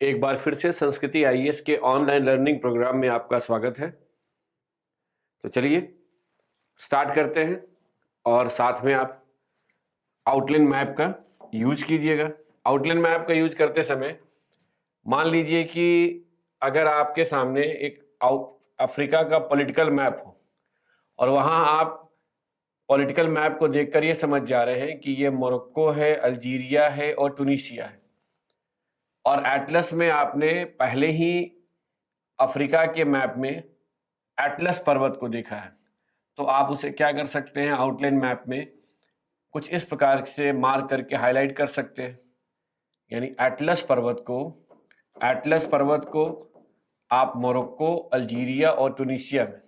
एक बार फिर से संस्कृति आईएएस के ऑनलाइन लर्निंग प्रोग्राम में आपका स्वागत है। तो चलिए स्टार्ट करते हैं और साथ में आप आउटलाइन मैप का यूज कीजिएगा। आउटलाइन मैप का यूज करते समय मान लीजिए कि अगर आपके सामने एक अफ्रीका का पॉलिटिकल मैप हो और वहाँ आप पॉलिटिकल मैप को देखकर ये समझ जा रहे हैं कि ये मोरक्को है, अल्जीरिया है और ट्यूनीशिया है, और एटलस में आपने पहले ही अफ्रीका के मैप में एटलस पर्वत को देखा है, तो आप उसे क्या कर सकते हैं, आउटलाइन मैप में कुछ इस प्रकार से मार्क करके हाईलाइट कर सकते हैं। यानी एटलस पर्वत को आप मोरक्को, अल्जीरिया और ट्यूनीशिया में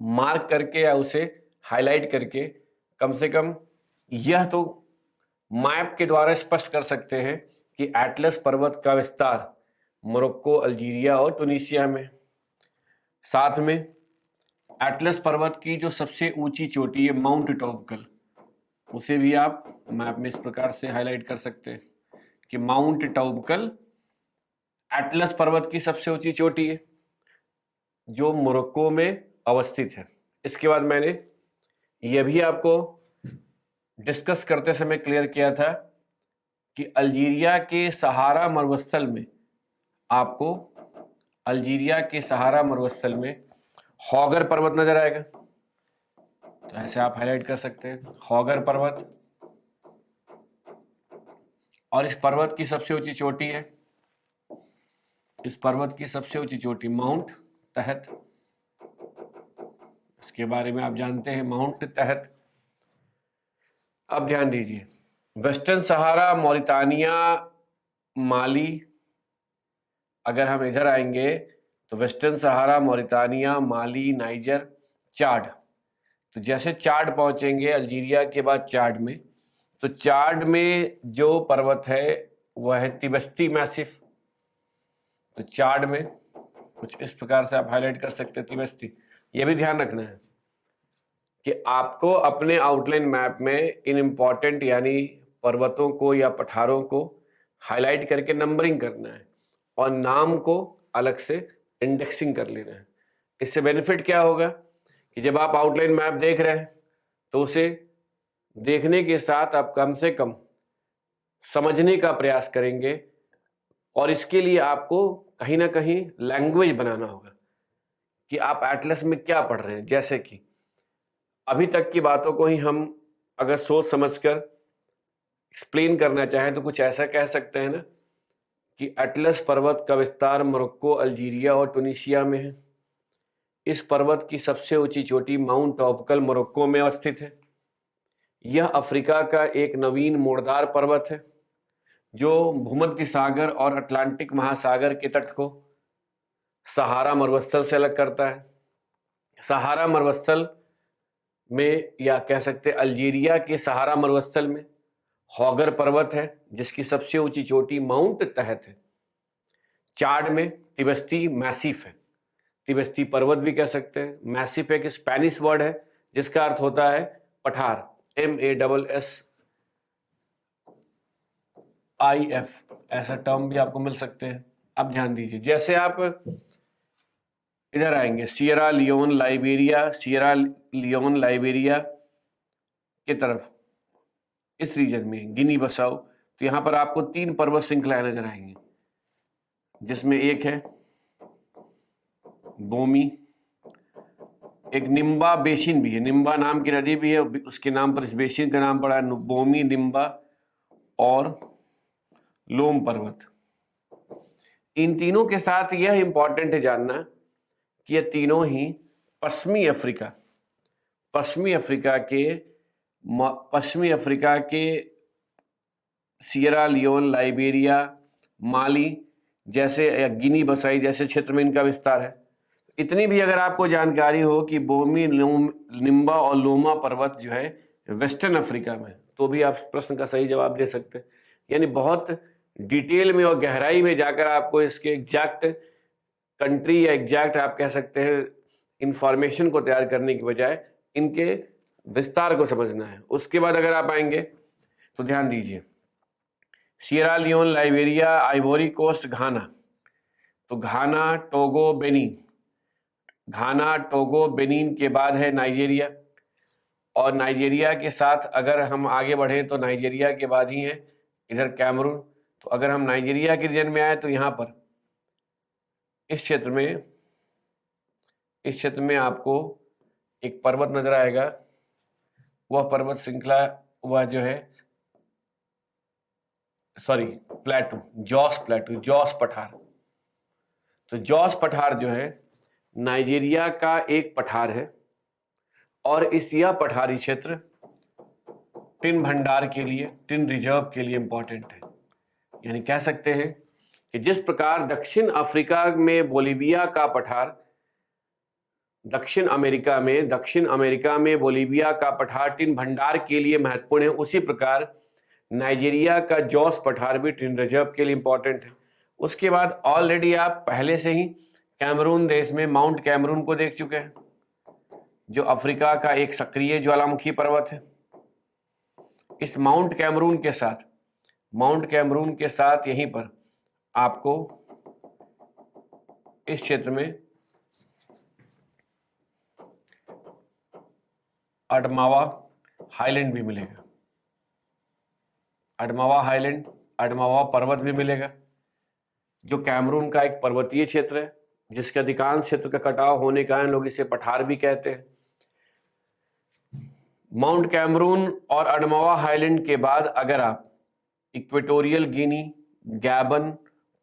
मार्क करके या उसे हाईलाइट करके कम से कम यह तो मैप के द्वारा स्पष्ट कर सकते हैं कि एटलस पर्वत का विस्तार मोरक्को, अल्जीरिया और ट्यूनीशिया में। साथ में एटलस पर्वत की जो सबसे ऊंची चोटी है माउंट टॉबकल, उसे भी आप मैप में इस प्रकार से हाईलाइट कर सकते हैं कि माउंट टॉबकल एटलस पर्वत की सबसे ऊंची चोटी है जो मोरक्को में अवस्थित है। इसके बाद मैंने यह भी आपको डिस्कस करते समय क्लियर किया था कि अल्जीरिया के सहारा मरुस्थल में आपको हॉगर पर्वत नजर आएगा। तो ऐसे आप हाईलाइट कर सकते हैं हॉगर पर्वत, और इस पर्वत की सबसे ऊंची चोटी है, इस पर्वत की सबसे ऊंची चोटी माउंट तहत, इसके बारे में आप जानते हैं माउंट तहत। अब ध्यान दीजिए, वेस्टर्न सहारा, मौरितानिया, माली, अगर हम इधर आएंगे तो वेस्टर्न सहारा, मौरितानिया, माली, नाइजर, चाड। तो जैसे चाड पहुंचेंगे अल्जीरिया के बाद चाड में, तो चाड में जो पर्वत है वह है तिबस्ती मैसिफ। तो चाड में कुछ इस प्रकार से आप हाईलाइट कर सकते हैं तिबस्ती। ये भी ध्यान रखना है कि आपको अपने आउटलाइन मैप में इन इंपॉर्टेंट यानी पर्वतों को या पठारों को हाईलाइट करके नंबरिंग करना है और नाम को अलग से इंडेक्सिंग कर लेना है। इससे बेनिफिट क्या होगा कि जब आप आउटलाइन मैप देख रहे हैं तो उसे देखने के साथ आप कम से कम समझने का प्रयास करेंगे, और इसके लिए आपको कहीं ना कहीं लैंग्वेज बनाना होगा कि आप एटलस में क्या पढ़ रहे हैं। जैसे कि अभी तक की बातों को ही हम अगर सोच समझकर एक्सप्लेन करना चाहें तो कुछ ऐसा कह सकते हैं ना कि एटलस पर्वत का विस्तार मोरक्को, अल्जीरिया और ट्यूनीशिया में है। इस पर्वत की सबसे ऊंची चोटी माउंट टॉबकल मोरक्को में अवस्थित है। यह अफ्रीका का एक नवीन मोड़दार पर्वत है जो भूमध्य सागर और अटलांटिक महासागर के तट को सहारा मरुस्थल से अलग करता है। सहारा मरुस्थल में, या कह सकते हैं अल्जीरिया के सहारा मरुस्थल में हॉगर पर्वत है जिसकी सबसे ऊंची चोटी माउंट तहत है। चाड में तिबस्ती मैसिफ है, तिबस्ती पर्वत भी कह सकते हैं। मैसिफ एक स्पेनिश वर्ड है जिसका अर्थ होता है पठार, MASSIF, ऐसा टर्म भी आपको मिल सकते हैं। अब ध्यान दीजिए, जैसे आप इधर आएंगे सियरा लियोन लाइबेरिया के तरफ, इस रीजन में गिनी बसाओ, तो यहां पर आपको 3 पर्वत श्रृंखलाएं नजर आएंगी जिसमें एक है बोमी, एक निम्बा बेसिन भी है, निम्बा नाम की नदी भी है, उसके नाम पर इस बेसिन का नाम पड़ा है बोमी, निम्बा और लोम पर्वत। इन तीनों के साथ यह इंपॉर्टेंट है जानना कि ये तीनों ही पश्चिमी अफ्रीका के सियरा लियोन, लाइबेरिया, माली जैसे या गिनी बसाई जैसे क्षेत्र में इनका विस्तार है। इतनी भी अगर आपको जानकारी हो कि बोमी, निम्बा और लोमा पर्वत जो है वेस्टर्न अफ्रीका में, तो भी आप प्रश्न का सही जवाब दे सकते हैं। यानी बहुत डिटेल में और गहराई में जाकर आपको इसके एग्जैक्ट कंट्री या एग्जैक्ट आप कह सकते हैं इंफॉर्मेशन को तैयार करने की बजाय इनके विस्तार को समझना है। उसके बाद अगर आप आएंगे तो ध्यान दीजिए, Sierra Leone, Liberia, Ivory Coast, Ghana. तो Ghana, Togo, Benin. Ghana, Togo, Benin के बाद है नाइजीरिया, और नाइजीरिया के साथ अगर हम आगे बढ़ें तो नाइजीरिया के बाद ही है इधर कैमरून। तो अगर हम नाइजीरिया के रीजन में आए तो यहाँ पर इस क्षेत्र में आपको एक पर्वत नजर आएगा, वह पर्वत श्रृंखला, वह जो है प्लेटू, जॉस प्लेटू, जॉस पठार। तो जॉस पठार जो है नाइजीरिया का एक पठार है, और यह पठारी क्षेत्र टिन भंडार के लिए, टिन रिजर्व के लिए इंपॉर्टेंट है। यानी कह सकते हैं कि जिस प्रकार दक्षिण अफ्रीका में बोलीविया का पठार, दक्षिण अमेरिका में बोलीविया का पठार टिन भंडार के लिए महत्वपूर्ण है, उसी प्रकार नाइजीरिया का जॉस पठार भी टिन रिजर्व के लिए इंपॉर्टेंट है। उसके बाद ऑलरेडी आप पहले से ही कैमरून देश में माउंट कैमरून को देख चुके हैं, जो अफ्रीका का एक सक्रिय ज्वालामुखी पर्वत है। इस माउंट कैमरून के साथ यहीं पर आपको इस क्षेत्र में अडमावा हाईलैंड भी मिलेगा, अडमावा पर्वत भी मिलेगा, जो कैमरून का एक पर्वतीय क्षेत्र है, जिसके अधिकांश क्षेत्र का कटाव होने के कारण लोग इसे पठार भी कहते हैं। माउंट कैमरून और अडमावा हाईलैंड के बाद अगर आप इक्वेटोरियल गिनी, गैबन,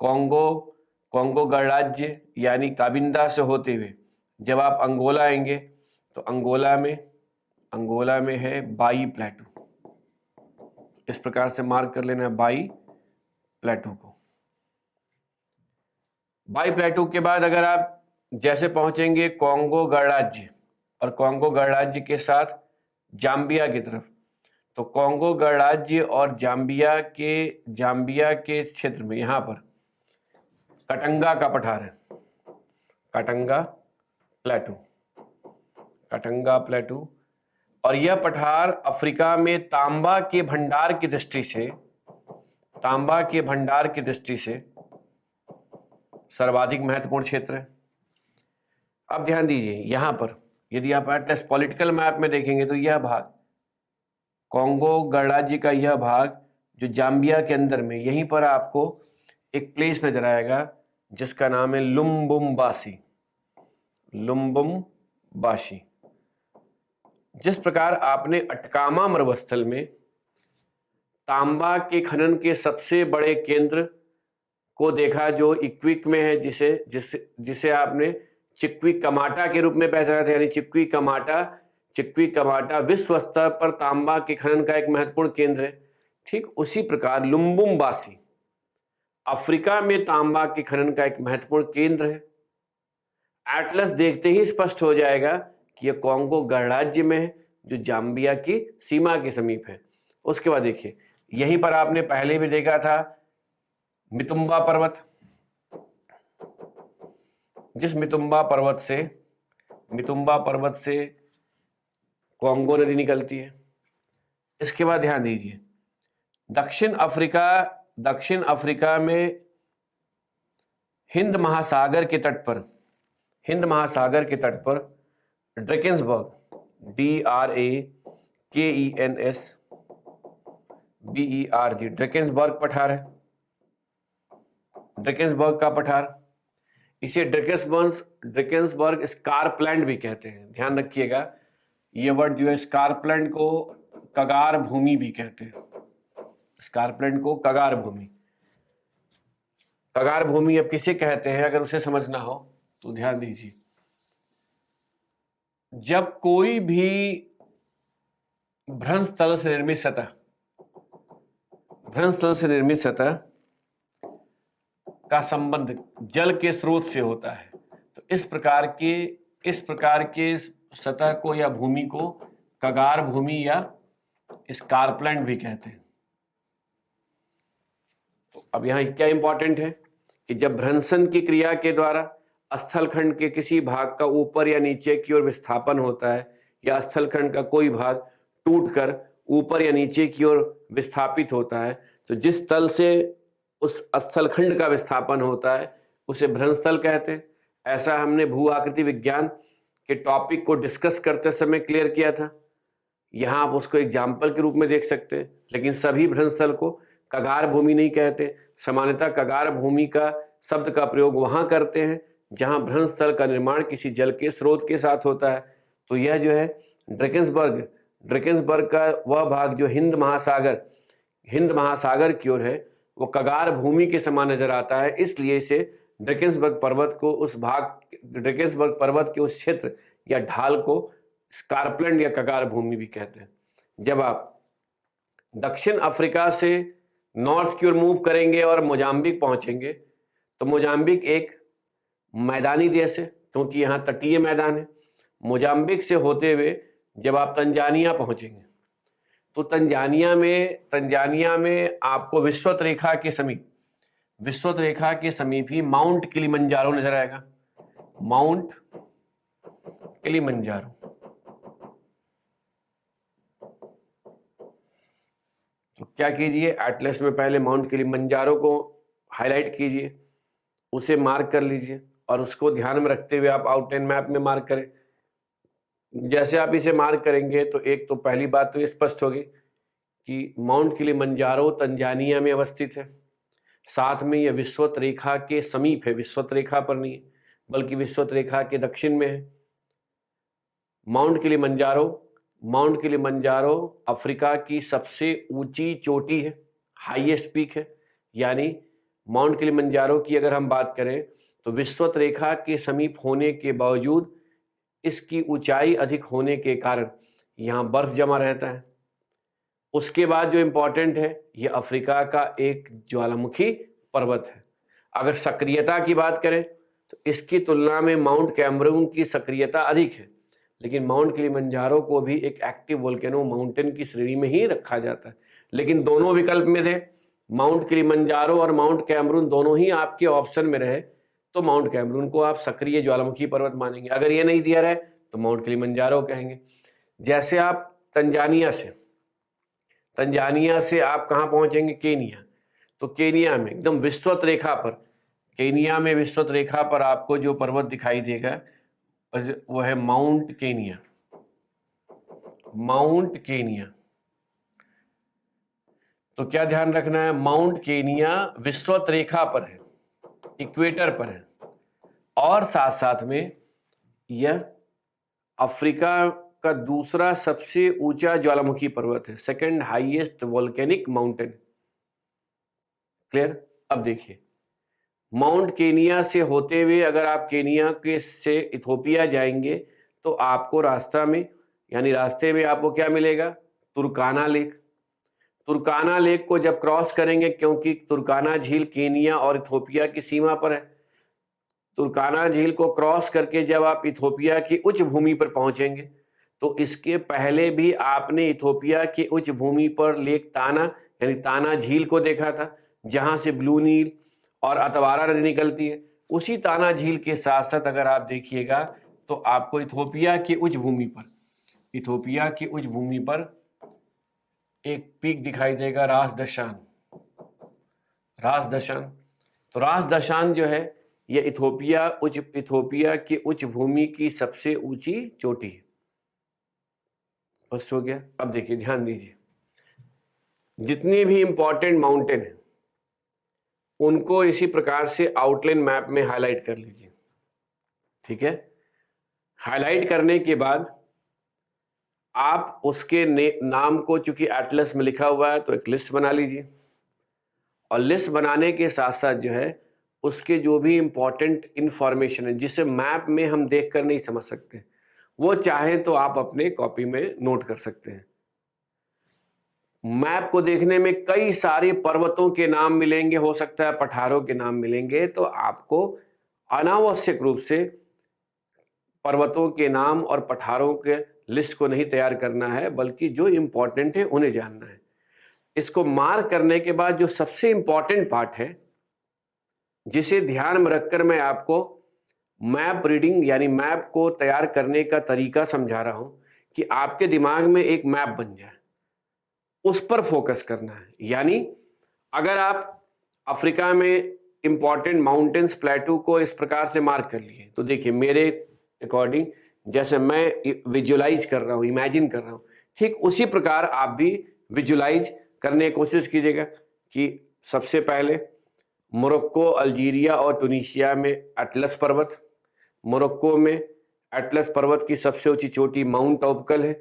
कॉन्गो गणराज्य यानी काबिंदा से होते हुए जब आप अंगोला आएंगे तो अंगोला में है बाई प्लेटू। इस प्रकार से मार्क कर लेना बाई प्लेटू को। बाई प्लेटू के बाद अगर आप जैसे पहुंचेंगे कॉन्गो गणराज्य, और कॉन्गो गणराज्य के साथ जाम्बिया की तरफ, तो कॉन्गो गणराज्य और जाम्बिया के क्षेत्र में यहाँ पर कटंगा का पठार है, कटंगा प्लेटू। और यह पठार अफ्रीका में तांबा के भंडार की दृष्टि से सर्वाधिक महत्वपूर्ण क्षेत्र है। अब ध्यान दीजिए, यहां पर यदि आप एटलस पॉलिटिकल मैप में देखेंगे तो यह भाग कॉन्गो गणराज्य का, यह भाग जो जाम्बिया के अंदर में, यहीं पर आपको एक प्लेस नजर आएगा जिसका नाम है लुम्बुम्बाशी। जिस प्रकार आपने अटकामा मरुस्थल में तांबा के खनन के सबसे बड़े केंद्र को देखा जो इक्विक में है, जिसे आपने चिक्वी कमाटा के रूप में पहचाना था, यानी चिक्वी कमाटा विश्व स्तर पर तांबा के खनन का एक महत्वपूर्ण केंद्र है। ठीक उसी प्रकार लुम्बुम्बाशी अफ्रीका में तांबा के खनन का एक महत्वपूर्ण केंद्र है। एटलस देखते ही स्पष्ट हो जाएगा कि यह कॉन्गो गणराज्य में है, जो जाम्बिया की सीमा के समीप है। उसके बाद देखिए, यहीं पर आपने पहले भी देखा था मितुम्बा पर्वत, जिस मितुम्बा पर्वत से कॉन्गो नदी निकलती है। इसके बाद ध्यान दीजिए, दक्षिण अफ्रीका में हिंद महासागर के तट पर ड्रेकेंसबर्ग, DRAKENSBERG, ड्रेकेंसबर्ग पठार है, ड्रेकेंसबर्ग का पठार। इसे ड्रेकेंसबर्ग स्कारपलैंड भी कहते हैं। ध्यान रखिएगा, ये वर्ड जो है स्कारपलैंड को कगार भूमि भी कहते हैं। स्कारपलैंड को कगार भूमि अब किसे कहते हैं, अगर उसे समझना हो तो ध्यान दीजिए। जब कोई भी भ्रंश तल से निर्मित सतह का संबंध जल के स्रोत से होता है, तो इस प्रकार के सतह को या भूमि को कगार भूमि या स्कारपलैंड भी कहते हैं। तो अब यहाँ क्या इंपॉर्टेंट है कि जब भ्रंशन की क्रिया के द्वारा स्थलखंड के किसी भाग का ऊपर या नीचे की ओर विस्थापन होता है, या स्थलखंड का कोई भाग टूटकर ऊपर या नीचे की ओर विस्थापित होता है, तो जिस तल से उस स्थलखंड का विस्थापन होता है उसे भ्रंशतल कहते हैं। ऐसा हमने भू आकृति विज्ञान के टॉपिक को डिस्कस करते समय क्लियर किया था। यहाँ आप उसको एग्जाम्पल के रूप में देख सकते हैं, लेकिन सभी भ्रंशतल को कगार भूमि नहीं कहते। सामान्यतः कगार भूमि का शब्द का प्रयोग वहां करते हैं जहां भ्रंशतल का निर्माण किसी जल के स्रोत के साथ होता है। तो यह जो है ड्रेकेंसबर्ग का वह भाग जो हिंद महासागर की ओर है वो कगार भूमि के समान नजर आता है, इसलिए इसे ड्रेकेंसबर्ग पर्वत के उस क्षेत्र या ढाल को स्कारपलैंड या कगार भूमि भी कहते हैं। जब आप दक्षिण अफ्रीका से नॉर्थ की ओर मूव करेंगे और मोजाम्बिक पहुंचेंगे तो मोजाम्बिक एक मैदानी देश है क्योंकि यहाँ तटीय मैदान है। मोजाम्बिक से होते हुए जब आप तंजानिया पहुंचेंगे तो तंजानिया में आपको विषुवत रेखा के समीप ही माउंट किलिमंजारो नजर आएगा। माउंट किलिमंजारो, तो क्या कीजिए, एटलस में पहले माउंट किलिमंजारो को हाईलाइट कीजिए, उसे मार्क कर लीजिए और उसको ध्यान में रखते हुए आप आउटलाइन मैप में मार्क करें। जैसे आप इसे मार्क करेंगे तो एक तो पहली बात तो ये स्पष्ट होगी कि माउंट किलिमंजारो तंजानिया में अवस्थित है, साथ में यह विषुवत रेखा के समीप है, विषुवत रेखा पर नहीं है बल्कि विषुवत रेखा के दक्षिण में है। माउंट किलिमंजारो अफ्रीका की सबसे ऊंची चोटी है, हाईएस्ट पीक है। यानी माउंट किलिमंजारो की अगर हम बात करें तो विषुवत रेखा के समीप होने के बावजूद इसकी ऊंचाई अधिक होने के कारण यहाँ बर्फ जमा रहता है। उसके बाद जो इम्पोर्टेंट है, ये अफ्रीका का एक ज्वालामुखी पर्वत है। अगर सक्रियता की बात करें तो इसकी तुलना में माउंट कैमरून की सक्रियता अधिक है, लेकिन माउंट किलिमंजारो को भी एक एक्टिव वोल्केनो माउंटेन की श्रेणी में ही रखा जाता है। लेकिन दोनों विकल्प में दे, माउंट किलिमंजारो और माउंट कैमरून दोनों ही आपके ऑप्शन में रहे तो माउंट कैमरून को आप सक्रिय ज्वालामुखी पर्वत मानेंगे। अगर ये नहीं दिया रहे तो माउंट किलिमंजारो कहेंगे। जैसे आप तंजानिया से आप कहाँ पहुंचेंगे, केनिया, तो केनिया में एकदम विषुवत रेखा पर आपको जो पर्वत दिखाई देगा वह है माउंट केनिया। तो क्या ध्यान रखना है, माउंट केनिया विषुवत रेखा पर है, इक्वेटर पर है, और साथ साथ में यह अफ्रीका का दूसरा सबसे ऊंचा ज्वालामुखी पर्वत है, second highest volcanic mountain. Clear? अब देखिए, माउंट केनिया से होते हुए अगर आप केनिया के से इथोपिया जाएंगे तो आपको रास्ते में आपको क्या मिलेगा, तुर्काना लेक को जब क्रॉस करेंगे, क्योंकि तुर्काना झील केनिया और इथोपिया की सीमा पर है, तुर्काना झील को क्रॉस करके जब आप इथोपिया की उच्च भूमि पर पहुंचेंगे तो इसके पहले भी आपने इथोपिया की उच्च भूमि पर लेक ताना यानी ताना झील को देखा था, जहां से ब्लू नील और अतवारा नदी निकलती है। उसी ताना झील के साथ साथ अगर आप देखिएगा तो आपको इथोपिया की उच्च भूमि पर एक पीक दिखाई देगा, रास दशान। तो रास दशान जो है ये इथोपिया की उच्च भूमि की सबसे ऊंची चोटी है। स्पष्ट हो गया? अब देखिए, ध्यान दीजिए, जितने भी इंपॉर्टेंट माउंटेन हैं उनको इसी प्रकार से आउटलाइन मैप में हाईलाइट कर लीजिए। ठीक है? हाईलाइट करने के बाद आप उसके नाम को, चूंकि एटलस में लिखा हुआ है तो एक लिस्ट बना लीजिए, और लिस्ट बनाने के साथ साथ जो है उसके जो भी इंपॉर्टेंट इंफॉर्मेशन है जिसे मैप में हम देखकर नहीं समझ सकते, वो चाहे तो आप अपने कॉपी में नोट कर सकते हैं। मैप को देखने में कई सारे पर्वतों के नाम मिलेंगे, हो सकता है पठारों के नाम मिलेंगे, तो आपको अनावश्यक रूप से पर्वतों के नाम और पठारों के लिस्ट को नहीं तैयार करना है, बल्कि जो इंपॉर्टेंट है उन्हें जानना है। इसको मार्क करने के बाद जो सबसे इंपॉर्टेंट पार्ट है जिसे ध्यान में रखकर मैं आपको मैप रीडिंग यानी मैप को तैयार करने का तरीका समझा रहा हूं कि आपके दिमाग में एक मैप बन जाए, उस पर फोकस करना है। यानी अगर आप अफ्रीका में इंपॉर्टेंट माउंटेन्स प्लेटू को इस प्रकार से मार्क कर लिए, तो देखिए मेरे अकॉर्डिंग जैसे मैं विजुलाइज कर रहा हूँ, इमेजिन कर रहा हूँ, ठीक उसी प्रकार आप भी विजुलाइज करने की कोशिश कीजिएगा कि सबसे पहले मोरक्को, अल्जीरिया और टूनिशिया में अटलस पर्वत, मोरक्को में अटलस पर्वत की सबसे ऊंची चोटी माउंट ऑबकल है।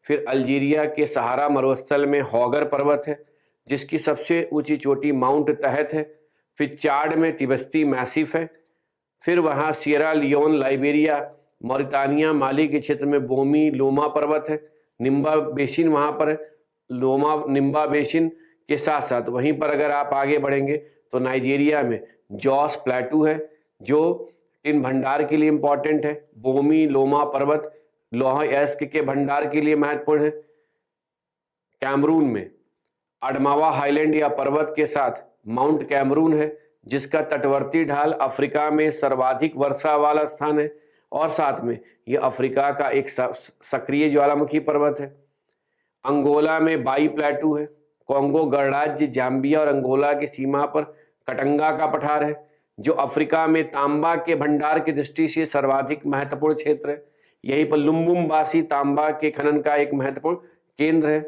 फिर अल्जीरिया के सहारा मरुस्थल में हॉगर पर्वत है जिसकी सबसे ऊंची चोटी माउंट तहत है। फिर चाड में तिबस्ती मैसिफ है। फिर वहाँ सियरा लियोन, लाइबेरिया, मॉरिटानिया, माली के क्षेत्र में बोमी लोमा पर्वत है। निम्बा बेसिन वहाँ पर है। लोमा निम्बा बेसिन के साथ साथ वहीं पर अगर आप आगे बढ़ेंगे तो नाइजीरिया में जॉस प्लेटू है जो टिन भंडार के लिए इंपॉर्टेंट है। बोमी लोमा पर्वत लोहा एस्क के भंडार के लिए महत्वपूर्ण है। कैमरून में अडमावा हाईलैंड या पर्वत के साथ माउंट कैमरून है जिसका तटवर्ती ढाल अफ्रीका में सर्वाधिक वर्षा वाला स्थान है और साथ में यह अफ्रीका का एक सक्रिय ज्वालामुखी पर्वत है। अंगोला में बाई प्लेटू है। कॉन्गो गणराज्य, जाम्बिया और अंगोला की सीमा पर कटंगा का पठार है जो अफ्रीका में तांबा के भंडार की दृष्टि से सर्वाधिक महत्वपूर्ण क्षेत्र है। यहीं पर लुम्बुम्बासी तांबा के खनन का एक महत्वपूर्ण केंद्र है।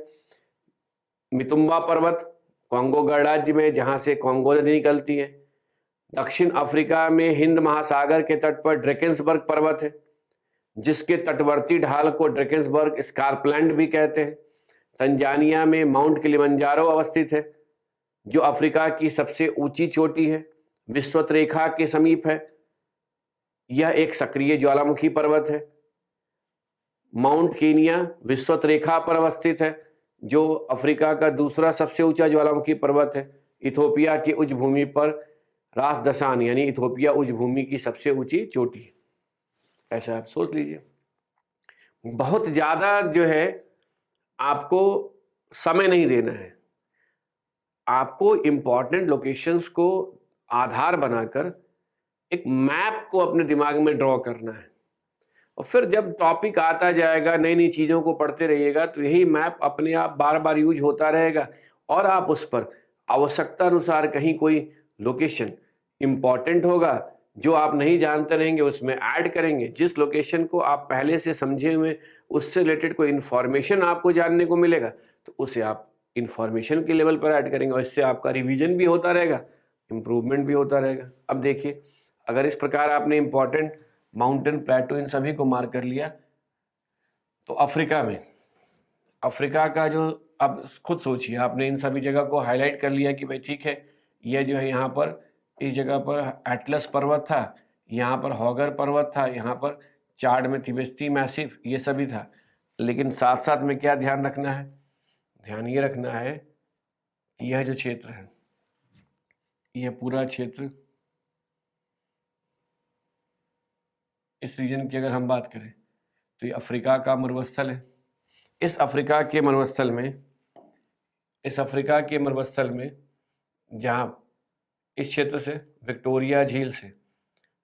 मितुम्बा पर्वत कॉन्गो गणराज्य में जहां से कॉन्गो नदी निकलती है। दक्षिण अफ्रीका में हिंद महासागर के तट पर ड्रेकेंसबर्ग पर्वत है जिसके तटवर्ती ढाल को ड्रेकेंसबर्ग स्कार्पलैंड भी कहते हैं। तंजानिया में माउंट किलिमंजारो अवस्थित है जो अफ्रीका की सबसे ऊंची चोटी है, विषुवत रेखा के समीप है। यह एक सक्रिय ज्वालामुखी पर्वत है। माउंट कीनिया विषुवत रेखा पर अवस्थित है जो अफ्रीका का दूसरा सबसे ऊंचा ज्वालामुखी पर्वत है। इथोपिया की उच्च भूमि पर रास दशान यानी इथोपिया उच्च भूमि की सबसे ऊंची चोटी। ऐसा आप सोच लीजिए। बहुत ज्यादा जो है आपको समय नहीं देना है, आपको इंपॉर्टेंट लोकेशंस को आधार बनाकर एक मैप को अपने दिमाग में ड्रॉ करना है और फिर जब टॉपिक आता जाएगा, नई नई चीज़ों को पढ़ते रहिएगा तो यही मैप अपने आप बार बार यूज होता रहेगा और आप उस पर आवश्यकता अनुसार कहीं कोई लोकेशन इंपॉर्टेंट होगा जो आप नहीं जानते रहेंगे उसमें ऐड करेंगे। जिस लोकेशन को आप पहले से समझे हुए उससे रिलेटेड कोई इन्फॉर्मेशन आपको जानने को मिलेगा तो उसे आप इंफॉर्मेशन के लेवल पर ऐड करेंगे और इससे आपका रिवीजन भी होता रहेगा, इम्प्रूवमेंट भी होता रहेगा। अब देखिए, अगर इस प्रकार आपने इंपॉर्टेंट माउंटेन, प्लेटू इन सभी को मार्क कर लिया तो अफ्रीका में, अफ्रीका का जो, अब खुद सोचिए, आपने इन सभी जगह को हाईलाइट कर लिया कि भाई ठीक है, यह जो है यहाँ पर इस जगह पर एटलस पर्वत था, यहाँ पर हॉगर पर्वत था, यहाँ पर चाड में तिबेस्ती मैसिफ, ये सभी था। लेकिन साथ साथ में क्या ध्यान रखना है? ध्यान ये रखना है कि यह जो क्षेत्र है, यह पूरा क्षेत्र, इस रीजन की अगर हम बात करें तो ये अफ्रीका का मरुस्थल है। इस अफ्रीका के मरुस्थल में, इस अफ्रीका के मरुस्थल में जहाँ इस क्षेत्र से विक्टोरिया झील से,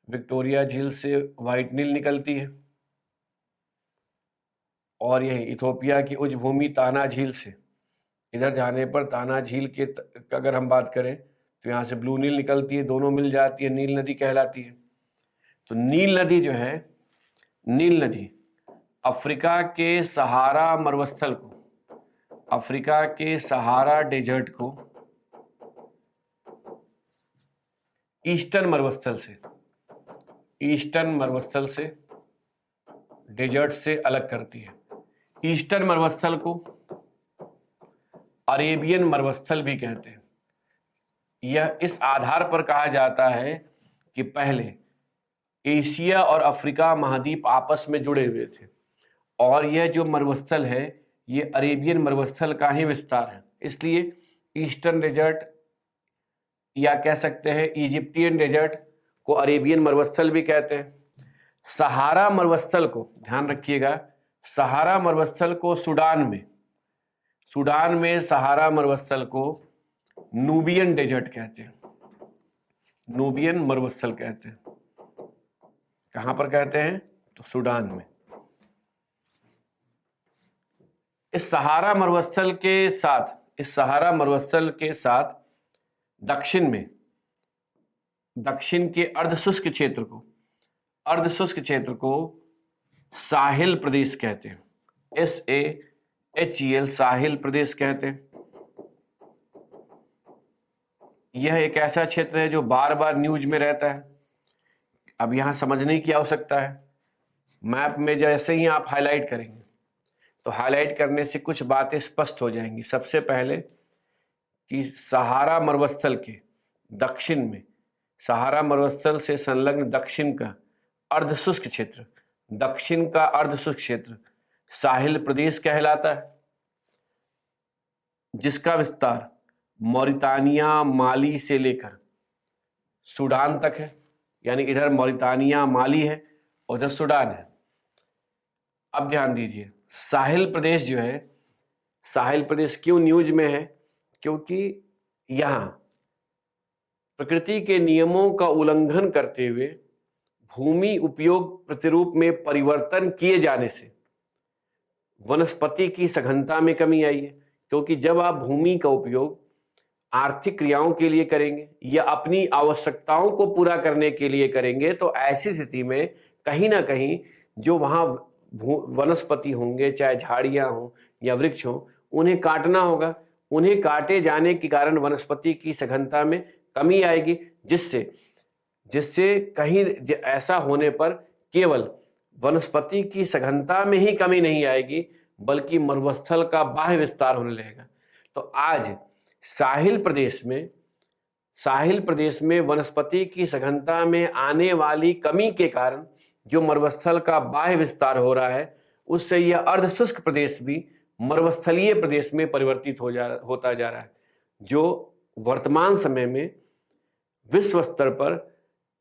विक्टोरिया झील से व्हाइट नील निकलती है और यही इथोपिया की उच्च भूमि ताना झील से इधर जाने पर ताना झील के अगर हम बात करें तो यहाँ से ब्लू नील निकलती है, दोनों मिल जाती है, नील नदी कहलाती है। तो नील नदी जो है, नील नदी अफ्रीका के सहारा मरुस्थल को, अफ्रीका के सहारा डेजर्ट को ईस्टर्न मरुस्थल से, ईस्टर्न मरुस्थल से, डेजर्ट से अलग करती है। ईस्टर्न मरुस्थल को अरेबियन मरुस्थल भी कहते हैं। यह इस आधार पर कहा जाता है कि पहले एशिया और अफ्रीका महाद्वीप आपस में जुड़े हुए थे और यह जो मरुस्थल है ये अरेबियन मरुस्थल का ही विस्तार है, इसलिए ईस्टर्न डेजर्ट या कह सकते हैं इजिप्टियन डेजर्ट को अरेबियन मरुस्थल भी कहते हैं। सहारा मरुस्थल को, ध्यान रखिएगा, सहारा मरुस्थल को सूडान में, सूडान में सहारा मरुस्थल को नूबियन डेजर्ट कहते हैं, नूबियन मरुस्थल कहते हैं। कहां पर कहते हैं? तो सूडान में। इस सहारा मरुस्थल के साथ, इस सहारा मरुस्थल के साथ दक्षिण के अर्धशुष्क क्षेत्र को साहिल प्रदेश कहते हैं। SAHEL साहिल प्रदेश कहते हैं। यह एक ऐसा क्षेत्र है जो बार बार न्यूज में रहता है। अब यहां समझने की आवश्यकता है, मैप में जैसे ही आप हाईलाइट करेंगे तो हाईलाइट करने से कुछ बातें स्पष्ट हो जाएंगी। सबसे पहले कि सहारा मरुस्थल के दक्षिण में, सहारा मरुस्थल से संलग्न दक्षिण का अर्धशुष्क क्षेत्र साहिल प्रदेश कहलाता है, जिसका विस्तार मौरितानिया, माली से लेकर सूडान तक है। यानी इधर मौरितानिया, माली है, उधर सूडान है। अब ध्यान दीजिए, साहिल प्रदेश जो है, साहिल प्रदेश क्यों न्यूज में है? क्योंकि यहां प्रकृति के नियमों का उल्लंघन करते हुए भूमि उपयोग प्रतिरूप में परिवर्तन किए जाने से वनस्पति की सघनता में कमी आई है। क्योंकि जब आप भूमि का उपयोग आर्थिक क्रियाओं के लिए करेंगे या अपनी आवश्यकताओं को पूरा करने के लिए करेंगे, तो ऐसी स्थिति में कहीं ना कहीं जो वहां वनस्पति होंगे, चाहे झाड़ियां हों या वृक्ष हों, उन्हें काटना होगा। उन्हें काटे जाने के कारण वनस्पति की सघनता में कमी आएगी, जिससे कहीं ऐसा होने पर केवल वनस्पति की सघनता में ही कमी नहीं आएगी, बल्कि मरुस्थल का बाह्य विस्तार होने लगेगा। तो आज साहिल प्रदेश में वनस्पति की सघनता में आने वाली कमी के कारण जो मरुस्थल का बाह्य विस्तार हो रहा है, उससे यह अर्धशुष्क प्रदेश भी मरुस्थलीय प्रदेश में परिवर्तित होता जा रहा है, जो वर्तमान समय में विश्व स्तर पर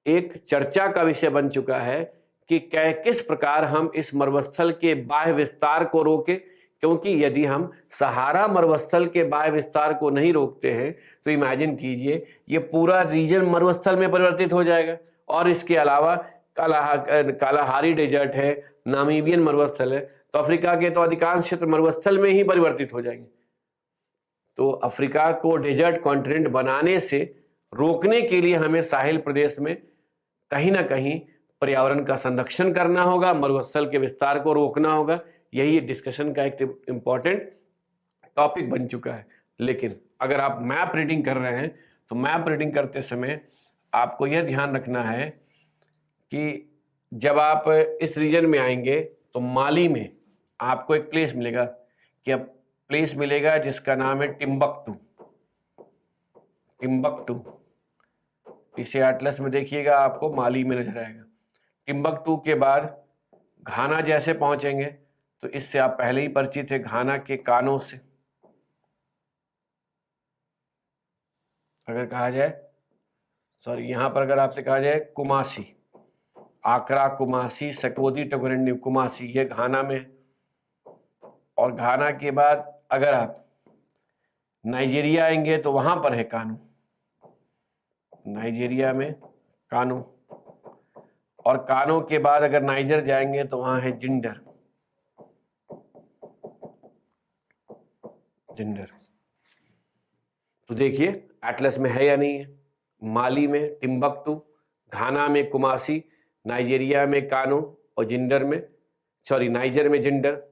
एक चर्चा का विषय बन चुका है कि किस प्रकार हम इस मरुस्थल के बाह्य विस्तार को रोकें। क्योंकि यदि हम सहारा मरुस्थल के बाह्य विस्तार को नहीं रोकते हैं तो इमेजिन कीजिए, ये पूरा रीजन मरुस्थल में परिवर्तित हो जाएगा। और इसके अलावा कालाहारी डेजर्ट है, नामीबियन मरुस्थल है, तो अफ्रीका के तो अधिकांश क्षेत्र मरुस्थल में ही परिवर्तित हो जाएंगे। तो अफ्रीका को डेजर्ट कॉन्टिनेंट बनाने से रोकने के लिए हमें साहिल प्रदेश में कहीं ना कहीं पर्यावरण का संरक्षण करना होगा, मरुस्थल के विस्तार को रोकना होगा। यही डिस्कशन का एक इम्पॉर्टेंट टॉपिक बन चुका है। लेकिन अगर आप मैप रीडिंग कर रहे हैं तो मैप रीडिंग करते समय आपको यह ध्यान रखना है कि जब आप इस रीजन में आएंगे तो माली में आपको एक प्लेस मिलेगा, कि अब प्लेस मिलेगा जिसका नाम है टिम्बकटू। इसे एटलस में देखिएगा, आपको माली में नजर आएगा। टिम्बकटू के बाद घाना जैसे पहुंचेंगे तो इससे आप पहले ही परिचित है, घाना के कानों से। अगर कहा जाए, यहां पर अगर आपसे कहा जाए कुमासी, आकरा कुमासी, सकोदी टगोरेंडी कुमासी, ये घाना में। और घाना के बाद अगर आप नाइजीरिया आएंगे तो वहां पर है कानू, नाइजीरिया में कानू। और कानो के बाद अगर नाइजर जाएंगे तो वहां है जिंडर। तो देखिए एटलस में है या नहीं है। माली में टिम्बकटू, घाना में कुमासी, नाइजीरिया में कानो और नाइजर में जिंडर।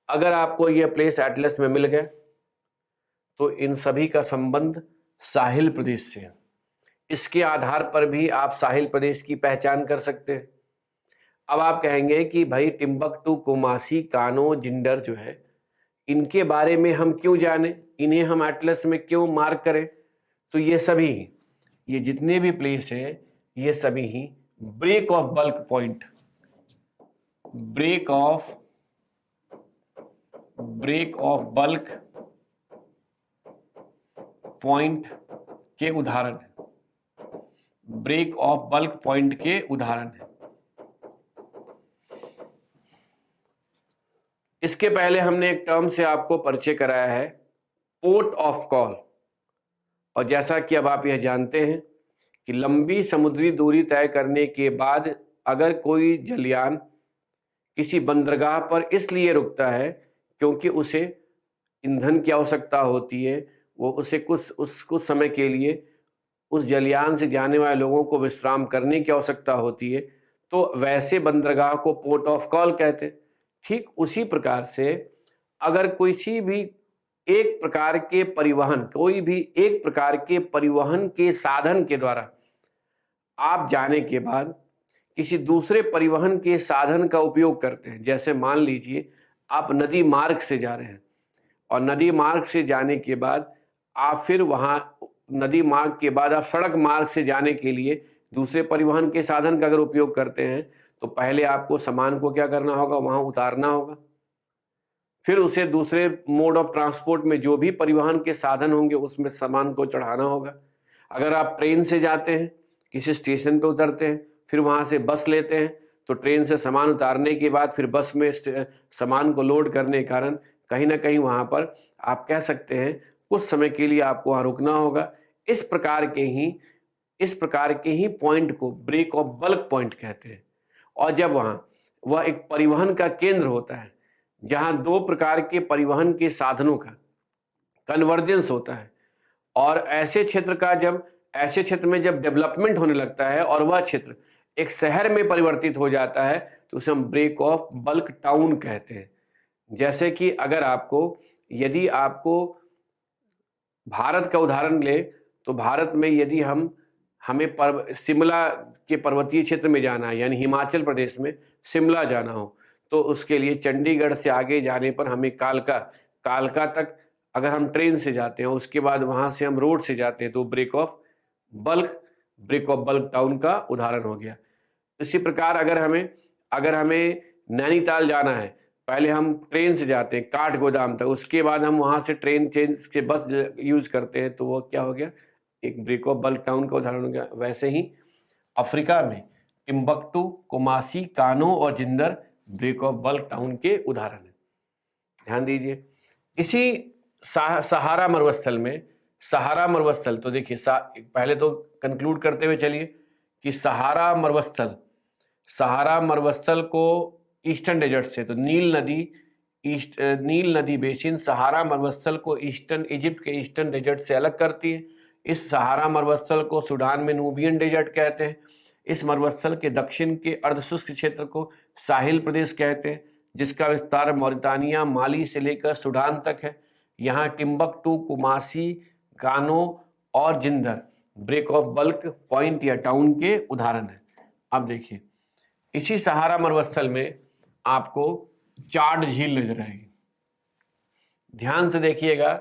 अगर आपको ये प्लेस एटलस में मिल गए तो इन सभी का संबंध साहिल प्रदेश से है। इसके आधार पर भी आप साहिल प्रदेश की पहचान कर सकते हैं। अब आप कहेंगे कि भाई टिम्बकटू, कुमासी, कानो, जिंडर जो है, इनके बारे में हम क्यों जाने, इन्हें हम एटलस में क्यों मार्क करें? तो ये जितने भी प्लेस हैं, ये सभी ही ब्रेक ऑफ बल्क पॉइंट के उदाहरण है। ब्रेक ऑफ बल्क पॉइंट के उदाहरण है। इसके पहले हमने एक टर्म से आपको परिचय कराया है, पोर्ट ऑफ कॉल। और जैसा कि अब आप यह जानते हैं कि लंबी समुद्री दूरी तय करने के बाद अगर कोई जलयान किसी बंदरगाह पर इसलिए रुकता है क्योंकि उसे ईंधन की आवश्यकता होती है, वो उसे कुछ समय के लिए उस जलयान से जाने वाले लोगों को विश्राम करने की आवश्यकता होती है, तो वैसे बंदरगाह को पोर्ट ऑफ कॉल कहते हैं। ठीक उसी प्रकार से अगर किसी भी एक प्रकार के परिवहन, कोई भी एक प्रकार के परिवहन के साधन के द्वारा आप जाने के बाद किसी दूसरे परिवहन के साधन का उपयोग करते हैं, जैसे मान लीजिए आप नदी मार्ग से जा रहे हैं और नदी मार्ग से जाने के बाद आप फिर वहां नदी मार्ग के बाद आप सड़क मार्ग से जाने के लिए दूसरे परिवहन के साधन का अगर उपयोग करते हैं, तो पहले आपको सामान को क्या करना होगा, वहां उतारना होगा, फिर उसे दूसरे मोड ऑफ ट्रांसपोर्ट में जो भी परिवहन के साधन होंगे उसमें सामान को चढ़ाना होगा। अगर आप ट्रेन से जाते हैं, किसी स्टेशन पे उतरते हैं, फिर वहां से बस लेते हैं, तो ट्रेन से सामान उतारने के बाद फिर बस में सामान को लोड करने के कारण कहीं ना कहीं वहां पर आप कह सकते हैं कुछ समय के लिए आपको वहां रुकना होगा। इस प्रकार के ही पॉइंट को ब्रेक ऑफ बल्क पॉइंट कहते हैं। और जब वह एक परिवहन का केंद्र होता है जहां दो प्रकार के परिवहन के साधनों का कन्वर्जेंस होता है, और ऐसे क्षेत्र में जब डेवलपमेंट होने लगता है और वह क्षेत्र एक शहर में परिवर्तित हो जाता है, तो उसे हम ब्रेक ऑफ बल्क टाउन कहते हैं। जैसे कि यदि आपको भारत का उदाहरण ले, तो भारत में यदि हमें शिमला के पर्वतीय क्षेत्र में जाना है, यानी हिमाचल प्रदेश में शिमला जाना हो, तो उसके लिए चंडीगढ़ से आगे जाने पर हमें कालका तक अगर हम ट्रेन से जाते हैं, उसके बाद वहां से हम रोड से जाते हैं, तो ब्रेक ऑफ बल्क टाउन का उदाहरण हो गया। इसी प्रकार अगर हमें नैनीताल जाना है, पहले हम ट्रेन से जाते हैं काठगोदाम तक, उसके बाद हम वहां से ट्रेन चेंज से बस यूज करते हैं, तो वो क्या हो गया, एक ब्रेक ऑफ बल्क टाउन का उदाहरण हो गया। वैसे ही अफ्रीका में टिम्बक्टू, कुमासी, कानो और Zinder break of bulk town के उदाहरण है। ध्यान दीजिए। इसी सहारा मरुस्थल तो देखिए, पहले तो कंक्लूड करते हुए चलिए कि सहारा मरुस्थल को ईस्टर्न डेजर्ट से, तो नील नदी बेसिन सहारा मरुस्थल को इजिप्ट के ईस्टर्न डेजर्ट से अलग करती है। इस सहारा मरुस्थल को सूडान में नूबियन डेजर्ट कहते हैं। इस मरुस्थल के दक्षिण के अर्धशुष्क क्षेत्र को साहिल प्रदेश कहते हैं, जिसका विस्तार मौरितानिया, माली से लेकर सूडान तक है। यहाँ टिम्बक्टू, कुमासी, कानो और Zinder break of bulk point या टाउन के उदाहरण है। अब देखिए, इसी सहारा मरुस्थल में आपको चाड झील नजर आएगी। ध्यान से देखिएगा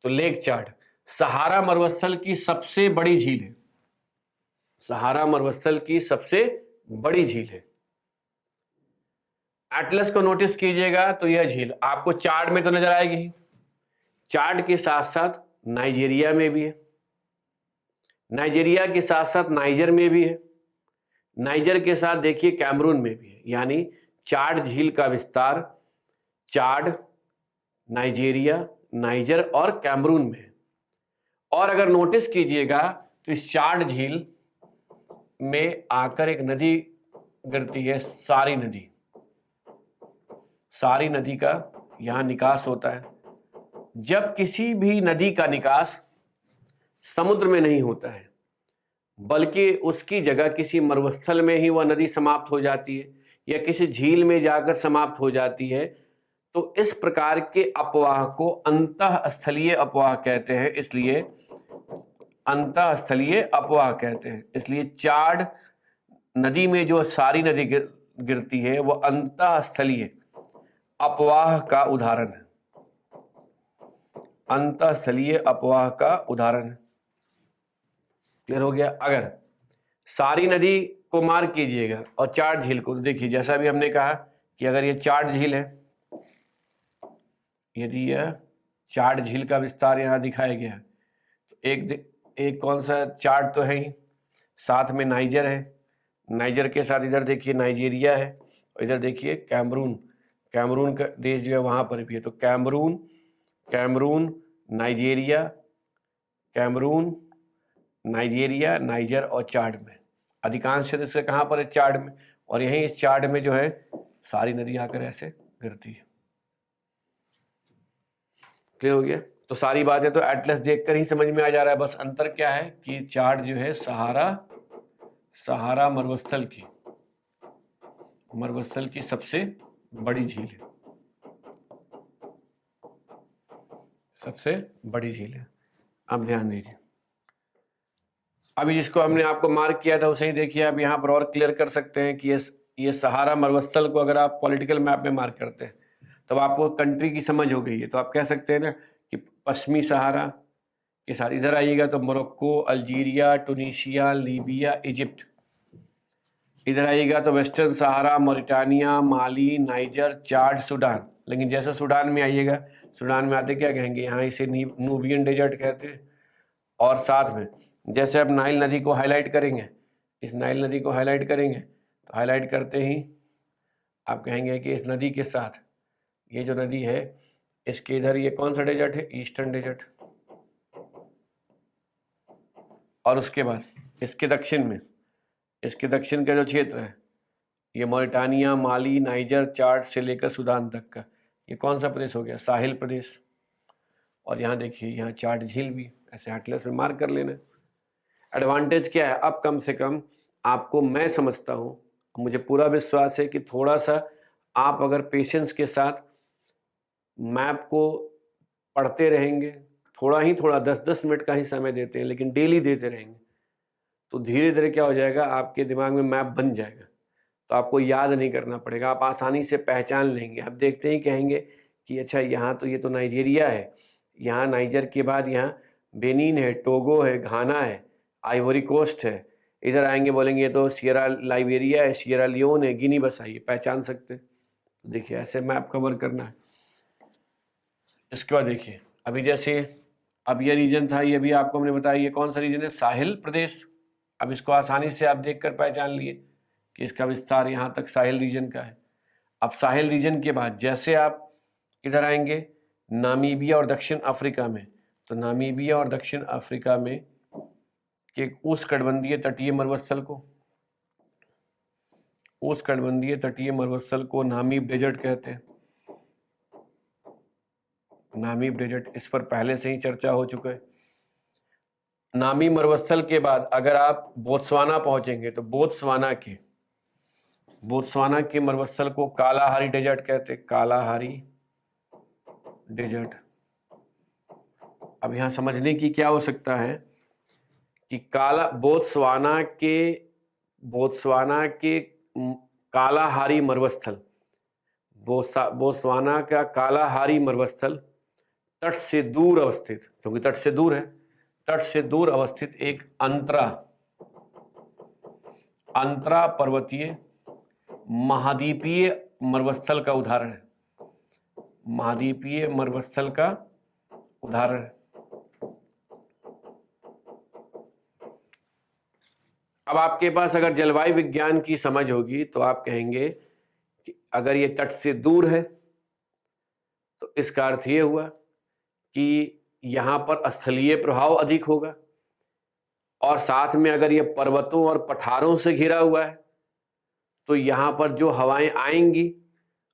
तो लेक चाड सहारा मरुस्थल की सबसे बड़ी झील है। सहारा मरुस्थल की सबसे बड़ी झील है। एटलस को नोटिस कीजिएगा तो यह झील आपको चाड में तो नजर आएगी, चाड के साथ साथ नाइजीरिया में भी है, नाइजीरिया के साथ साथ नाइजर में भी है, नाइजर के साथ देखिए कैमरून में भी है। यानी चाड झील का विस्तार चाड, नाइजीरिया, नाइजर और कैमरून में है। और अगर नोटिस कीजिएगा तो इस चाड झील में आकर एक नदी गिरती है, सारी नदी। सारी नदी का यहां निकास होता है। जब किसी भी नदी का निकास समुद्र में नहीं होता है, बल्कि उसकी जगह किसी मरुस्थल में ही वह नदी समाप्त हो जाती है या किसी झील में जाकर समाप्त हो जाती है, तो इस प्रकार के अपवाह को अंतःस्थलीय अपवाह कहते हैं। इसलिए अंतःस्थलीय अपवाह कहते हैं। इसलिए चाड नदी में जो सारी नदी गिरती है वह अंतःस्थलीय अपवाह का उदाहरण है। अंतःस्थलीय अपवाह का उदाहरण है। क्लियर हो गया। अगर सारी नदी को मार्क कीजिएगा और चाड झील को, तो देखिए जैसा भी हमने कहा कि अगर ये चाड झील है, यदि यह चाड झील का विस्तार यहाँ दिखाया गया है, तो एक कौन सा चाड तो है ही, साथ में नाइजर है, नाइजर के साथ इधर देखिए नाइजीरिया है, और इधर देखिए कैमरून, कैमरून का देश जो है वहां पर भी है। तो कैमरून, नाइजीरिया, नाइजर और चाड में अधिकांश क्षेत्र से कहां पर है, चाड में। और यहीं इस चाड में जो है सारी नदी आकर ऐसे गिरती है। क्लियर हो गया। तो सारी बातें तो एटलस देखकर ही समझ में आ जा रहा है, बस अंतर क्या है कि चार्ट जो है सहारा मरुस्थल की सबसे बड़ी झील है, सबसे बड़ी झील है। अब ध्यान दीजिए, अभी जिसको हमने आपको मार्क किया था उसे ही देखिए, आप यहाँ पर और क्लियर कर सकते हैं कि ये सहारा मरुस्थल को अगर आप पॉलिटिकल मैप में मार्क करते हैं तब आपको कंट्री की समझ हो गई है। तो आप कह सकते हैं ना कि पश्चिमी सहारा के साथ इधर आइएगा तो मोरक्को, अल्जीरिया, टूनीशिया, लीबिया, इजिप्ट। इधर आइएगा तो वेस्टर्न सहारा, मॉरिटानिया, माली, नाइजर, चाड, सूडान। लेकिन जैसे सूडान में आइएगा, सूडान में आते क्या कहेंगे, यहाँ इसे नूबियन डेजर्ट कहते हैं। और साथ में जैसे अब नाइल नदी को हाईलाइट करेंगे, इस नाइल नदी को हाईलाइट करेंगे तो हाईलाइट करते ही आप कहेंगे कि इस नदी के साथ ये जो नदी है इसके इधर ये कौन सा डेजर्ट है, ईस्टर्न डेजर्ट। और उसके बाद इसके दक्षिण में, इसके दक्षिण का जो क्षेत्र है ये मॉरिटानिया, माली, नाइजर, चाड से लेकर सूडान तक का ये कौन सा प्रदेश हो गया, साहिल प्रदेश। और यहाँ देखिए यहाँ चाड झील भी, ऐसे एटलस में मार्क कर लेना। एडवांटेज क्या है, अब कम से कम आपको, मैं समझता हूँ, मुझे पूरा विश्वास है कि थोड़ा सा आप अगर पेशेंस के साथ मैप को पढ़ते रहेंगे, थोड़ा 10-10 मिनट का ही समय देते हैं लेकिन डेली देते रहेंगे, तो धीरे धीरे क्या हो जाएगा, आपके दिमाग में मैप बन जाएगा। तो आपको याद नहीं करना पड़ेगा, आप आसानी से पहचान लेंगे। आप देखते ही कहेंगे कि अच्छा यहाँ तो ये तो नाइजीरिया है, यहाँ नाइजर के बाद यहाँ बेनिन है, टोगो है, घाना है, आइवरी कोस्ट है। इधर आएंगे बोलेंगे ये तो सियरा लाइबेरिया है, सियरा लियोन है, गिनी बसा, ये पहचान सकते। देखिए ऐसे मैप कवर करना है। इसके बाद देखिए अभी जैसे अब ये रीजन था, ये भी आपको हमने बताया ये कौन सा रीजन है, साहिल प्रदेश। अब इसको आसानी से आप देखकर पहचान लिए कि इसका विस्तार यहाँ तक साहिल रीजन का है। अब साहिल रीजन के बाद जैसे आप इधर आएंगे नामीबिया और दक्षिण अफ्रीका में, तो नामीबिया और दक्षिण अफ्रीका में के उष्णकटिबंधीय तटीय मरुस्थल को नामीब डेजर्ट कहते हैं। नामीब डेजर्ट, इस पर पहले से ही चर्चा हो चुका है। नामी मरुस्थल के बाद अगर आप बोत्सवाना पहुंचेंगे तो बोत्सवाना के मरुस्थल को कालाहारी डेजर्ट कहते हैं, कालाहारी डेजर्ट। अब यहां समझने की क्या हो सकता है कि बोत्सवाना के कालाहारी मरुस्थल, बोत्सवाना का कालाहारी मरुस्थल तट से दूर अवस्थित, क्योंकि तट से दूर है, तट से दूर अवस्थित एक अंतरा पर्वतीय महाद्वीपीय मरुस्थल का उदाहरण है, महाद्वीपीय मरुस्थल का उदाहरण है। अब आपके पास अगर जलवायु विज्ञान की समझ होगी तो आप कहेंगे कि अगर ये तट से दूर है तो इसका अर्थ ये हुआ कि यहाँ पर स्थलीय प्रभाव अधिक होगा, और साथ में अगर ये पर्वतों और पठारों से घिरा हुआ है तो यहाँ पर जो हवाएं आएंगी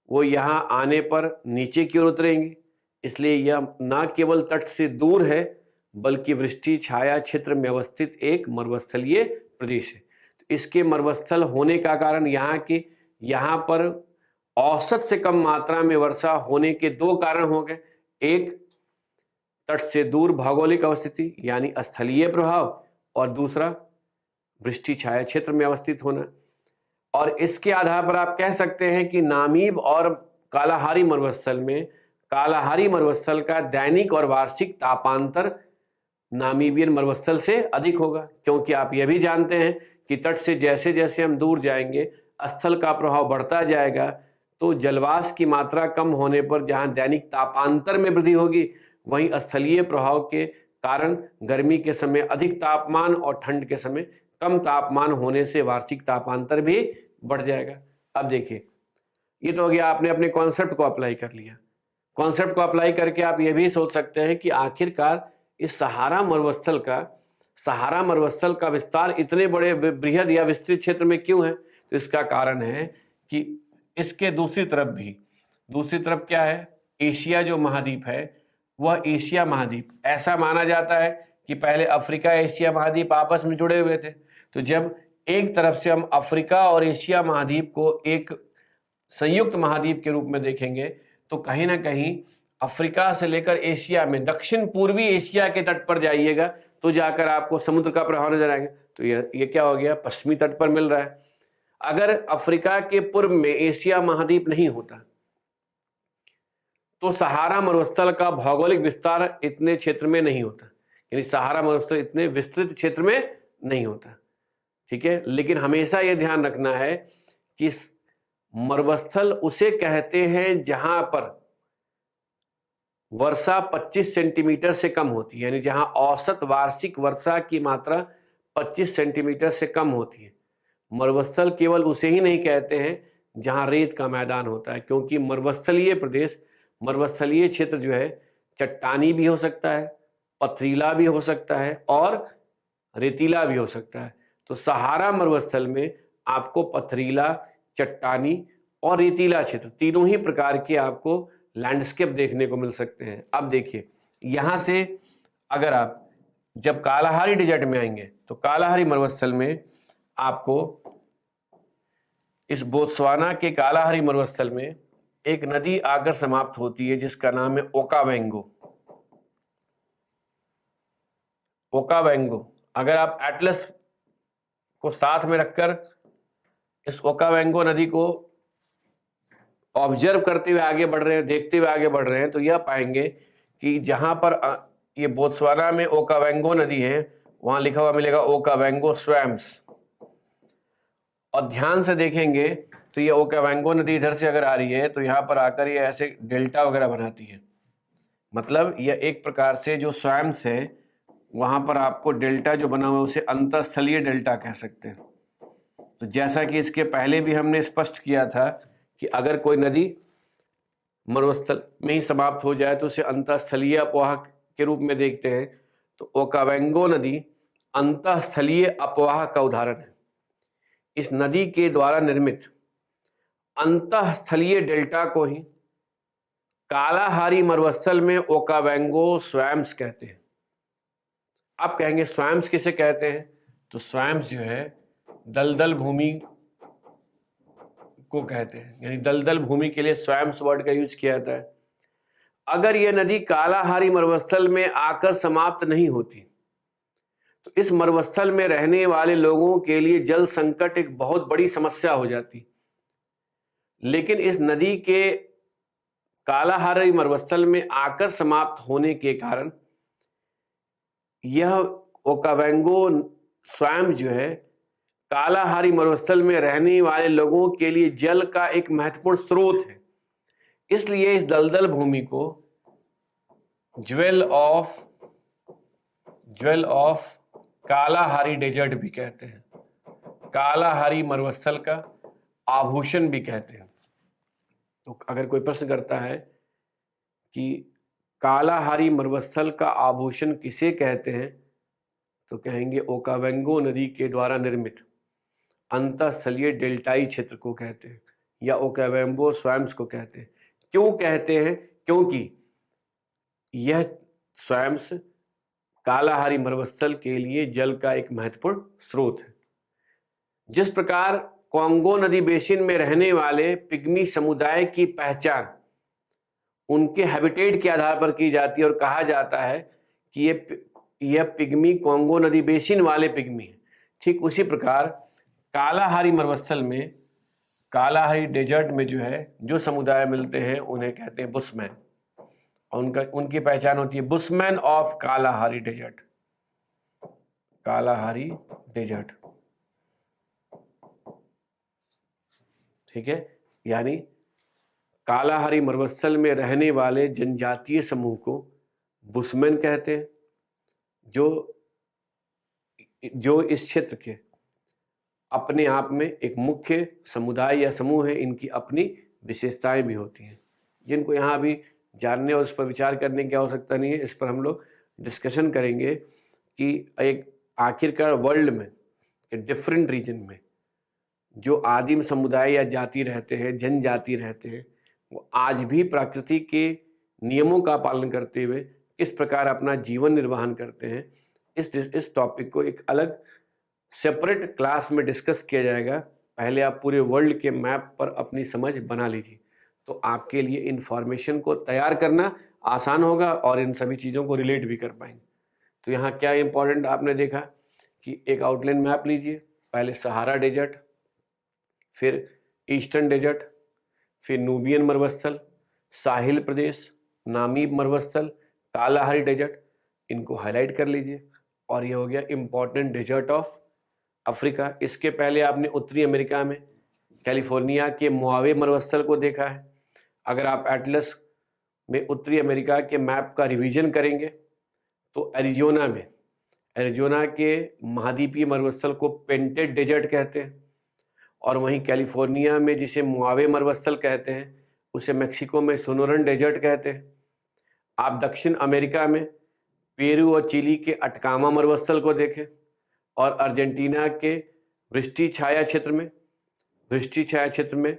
वो यहाँ आने पर नीचे की ओर उतरेंगी। इसलिए यह न केवल तट से दूर है बल्कि वृष्टि छाया क्षेत्र में अवस्थित एक मरुस्थलीय प्रदेश है। तो इसके मरुस्थल होने का कारण यहाँ पर औसत से कम मात्रा में वर्षा होने के दो कारण हो गए। एक, तट से दूर भौगोलिक अवस्थिति यानी स्थलीय प्रभाव, और दूसरा वृष्टि छाया क्षेत्र में अवस्थित होना। और इसके आधार पर आप कह सकते हैं कि नामीब और कालाहारी मरुस्थल का दैनिक और वार्षिक तापांतर नामीबियन मरुस्थल से अधिक होगा, क्योंकि आप यह भी जानते हैं कि तट से जैसे जैसे हम दूर जाएंगे स्थल का प्रभाव बढ़ता जाएगा, तो जलवाष्प की मात्रा कम होने पर जहां दैनिक तापांतर में वृद्धि होगी वहीं स्थलीय प्रभाव के कारण गर्मी के समय अधिक तापमान और ठंड के समय कम तापमान होने से वार्षिक तापांतर भी बढ़ जाएगा। अब देखिए ये तो हो गया, आपने अपने कॉन्सेप्ट को अप्लाई कर लिया। कॉन्सेप्ट को अप्लाई करके आप ये भी सोच सकते हैं कि आखिरकार इस सहारा मरुस्थल का विस्तार इतने बड़े बृहद या विस्तृत क्षेत्र में क्यों है। तो इसका कारण है कि इसके दूसरी तरफ क्या है, एशिया जो महाद्वीप है वह एशिया महाद्वीप। ऐसा माना जाता है कि पहले अफ्रीका एशिया महाद्वीप आपस में जुड़े हुए थे, तो जब एक तरफ से हम अफ्रीका और एशिया महाद्वीप को एक संयुक्त महाद्वीप के रूप में देखेंगे तो कहीं ना कहीं अफ्रीका से लेकर एशिया में दक्षिण पूर्वी एशिया के तट पर जाइएगा तो जाकर आपको समुद्र का प्रभाव नजर आएगा। तो ये क्या हो गया, पश्चिमी तट पर मिल रहा है। अगर अफ्रीका के पूर्व में एशिया महाद्वीप नहीं होता तो सहारा मरुस्थल का भौगोलिक विस्तार इतने क्षेत्र में नहीं होता, यानी सहारा मरुस्थल इतने विस्तृत क्षेत्र में नहीं होता। ठीक है, लेकिन हमेशा यह ध्यान रखना है कि मरुस्थल उसे कहते हैं जहां पर वर्षा 25 सेंटीमीटर से कम होती है, यानी जहां औसत वार्षिक वर्षा की मात्रा 25 सेंटीमीटर से कम होती है। मरुस्थल केवल उसे ही नहीं कहते हैं जहां रेत का मैदान होता है, क्योंकि मरुस्थलीय प्रदेश, मरुस्थलीय क्षेत्र जो है चट्टानी भी हो सकता है, पथरीला भी हो सकता है और रेतीला भी हो सकता है। तो सहारा मरुस्थल में आपको पथरीला, चट्टानी और रेतीला क्षेत्र तीनों ही प्रकार के आपको लैंडस्केप देखने को मिल सकते हैं। अब देखिए यहां से अगर आप जब कालाहारी डेजर्ट में आएंगे तो कालाहारी मरुस्थल में आपको इस बोत्सवाना के कालाहारी मरुस्थल में एक नदी आकर समाप्त होती है जिसका नाम है ओकावेंगो। ओकावेंगो, अगर आप एटलस को साथ में रखकर इस ओकावेंगो नदी को ऑब्जर्व करते हुए आगे बढ़ रहे हैं, देखते हुए आगे बढ़ रहे हैं, तो यह पाएंगे कि जहां पर ये बोत्सवाना में ओकावेंगो नदी है वहां लिखा हुआ मिलेगा ओकावेंगो स्वैम्स। और ध्यान से देखेंगे तो ये ओकावेंगो नदी इधर से अगर आ रही है तो यहाँ पर आकर ये ऐसे डेल्टा वगैरह बनाती है, मतलब यह एक प्रकार से जो स्वैम्स है वहां पर आपको डेल्टा जो बना हुआ है उसे अंतःस्थलीय डेल्टा कह सकते हैं। तो जैसा कि इसके पहले भी हमने स्पष्ट किया था कि अगर कोई नदी मरुस्थल में ही समाप्त हो जाए तो उसे अंतःस्थलीय अपवाह के रूप में देखते हैं, तो ओकावेंगो नदी अंतःस्थलीय अपवाह का उदाहरण है। इस नदी के द्वारा निर्मित अंतःस्थलीय डेल्टा को ही कालाहारी मरुस्थल में ओकावेंगो स्वैम्स कहते हैं। आप कहेंगे स्वैम्स किसे कहते हैं, तो स्वैम्स जो है दलदल भूमि को कहते हैं, यानी दलदल भूमि के लिए स्वैम्स वर्ड का यूज किया जाता है। अगर यह नदी कालाहारी मरुस्थल में आकर समाप्त नहीं होती तो इस मरुस्थल में रहने वाले लोगों के लिए जल संकट एक बहुत बड़ी समस्या हो जाती। लेकिन इस नदी के कालाहारी मरुस्थल में आकर समाप्त होने के कारण यह ओकावेंगो स्वयं जो है कालाहारी मरुस्थल में रहने वाले लोगों के लिए जल का एक महत्वपूर्ण स्रोत है। इसलिए इस दलदल भूमि को ज्वेल ऑफ कालाहारी डेजर्ट भी कहते हैं, कालाहारी मरुस्थल का आभूषण भी कहते हैं। तो अगर कोई प्रश्न करता है कि कालाहारी मरुस्थल का आभूषण किसे कहते हैं, तो कहेंगे ओकावेंगो नदी के द्वारा निर्मित अंतःस्थलीय डेल्टाई क्षेत्र को कहते हैं या ओकावेंगो स्वैम्स को कहते हैं। क्यों कहते हैं? क्योंकि यह स्वैम्स कालाहारी मरुस्थल के लिए जल का एक महत्वपूर्ण स्रोत है। जिस प्रकार कॉन्गो नदी बेसिन में रहने वाले पिग्मी समुदाय की पहचान उनके हैबिटेट के आधार पर की जाती है और कहा जाता है कि यह पिग्मी कॉन्गो नदी बेसिन वाले पिग्मी है, ठीक उसी प्रकार कालाहारी मरुस्थल में, कालाहारी डेजर्ट में जो है जो समुदाय मिलते हैं उन्हें कहते हैं बुशमैन, और उनकी पहचान होती है bushman of Kalahari desert, Kalahari desert. ठीक है, यानी कालाहारी मरुस्थल में रहने वाले जनजातीय समूह को बुशमैन कहते हैं, जो इस क्षेत्र के अपने आप में एक मुख्य समुदाय या समूह है। इनकी अपनी विशेषताएं भी होती हैं जिनको यहाँ अभी जानने और उस पर विचार करने की आवश्यकता नहीं है। इस पर हम लोग डिस्कशन करेंगे कि एक आखिरकार वर्ल्ड में डिफरेंट रीजन में जो आदिम समुदाय या जाति रहते हैं, जनजाति रहते हैं, वो आज भी प्रकृति के नियमों का पालन करते हुए किस प्रकार अपना जीवन निर्वाहन करते हैं, इस टॉपिक को एक अलग सेपरेट क्लास में डिस्कस किया जाएगा। पहले आप पूरे वर्ल्ड के मैप पर अपनी समझ बना लीजिए, तो आपके लिए इंफॉर्मेशन को तैयार करना आसान होगा और इन सभी चीज़ों को रिलेट भी कर पाएंगे। तो यहाँ क्या इंपॉर्टेंट आपने देखा कि एक आउटलाइन मैप लीजिए, पहले सहारा डेजर्ट, फिर ईस्टर्न डेजर्ट, फिर नूबियन मरुस्थल, साहिल प्रदेश, नामीब मरुस्थल, कालाहारी डेजर्ट, इनको हाईलाइट कर लीजिए। और ये हो गया इंपॉर्टेंट डेजर्ट ऑफ अफ्रीका। इसके पहले आपने उत्तरी अमेरिका में कैलिफोर्निया के मोआवे मरुस्थल को देखा है। अगर आप एटलस में उत्तरी अमेरिका के मैप का रिवीजन करेंगे तो एरिजोना के महाद्वीपीय मरुस्थल को पेंटेड डेजर्ट कहते हैं, और वहीं कैलिफोर्निया में जिसे मोआवे मरुस्थल कहते हैं उसे मेक्सिको में सोनोरन डेजर्ट कहते हैं। आप दक्षिण अमेरिका में पेरू और चिली के अटकामा मरुस्थल को देखें, और अर्जेंटीना के वृष्टि छाया क्षेत्र में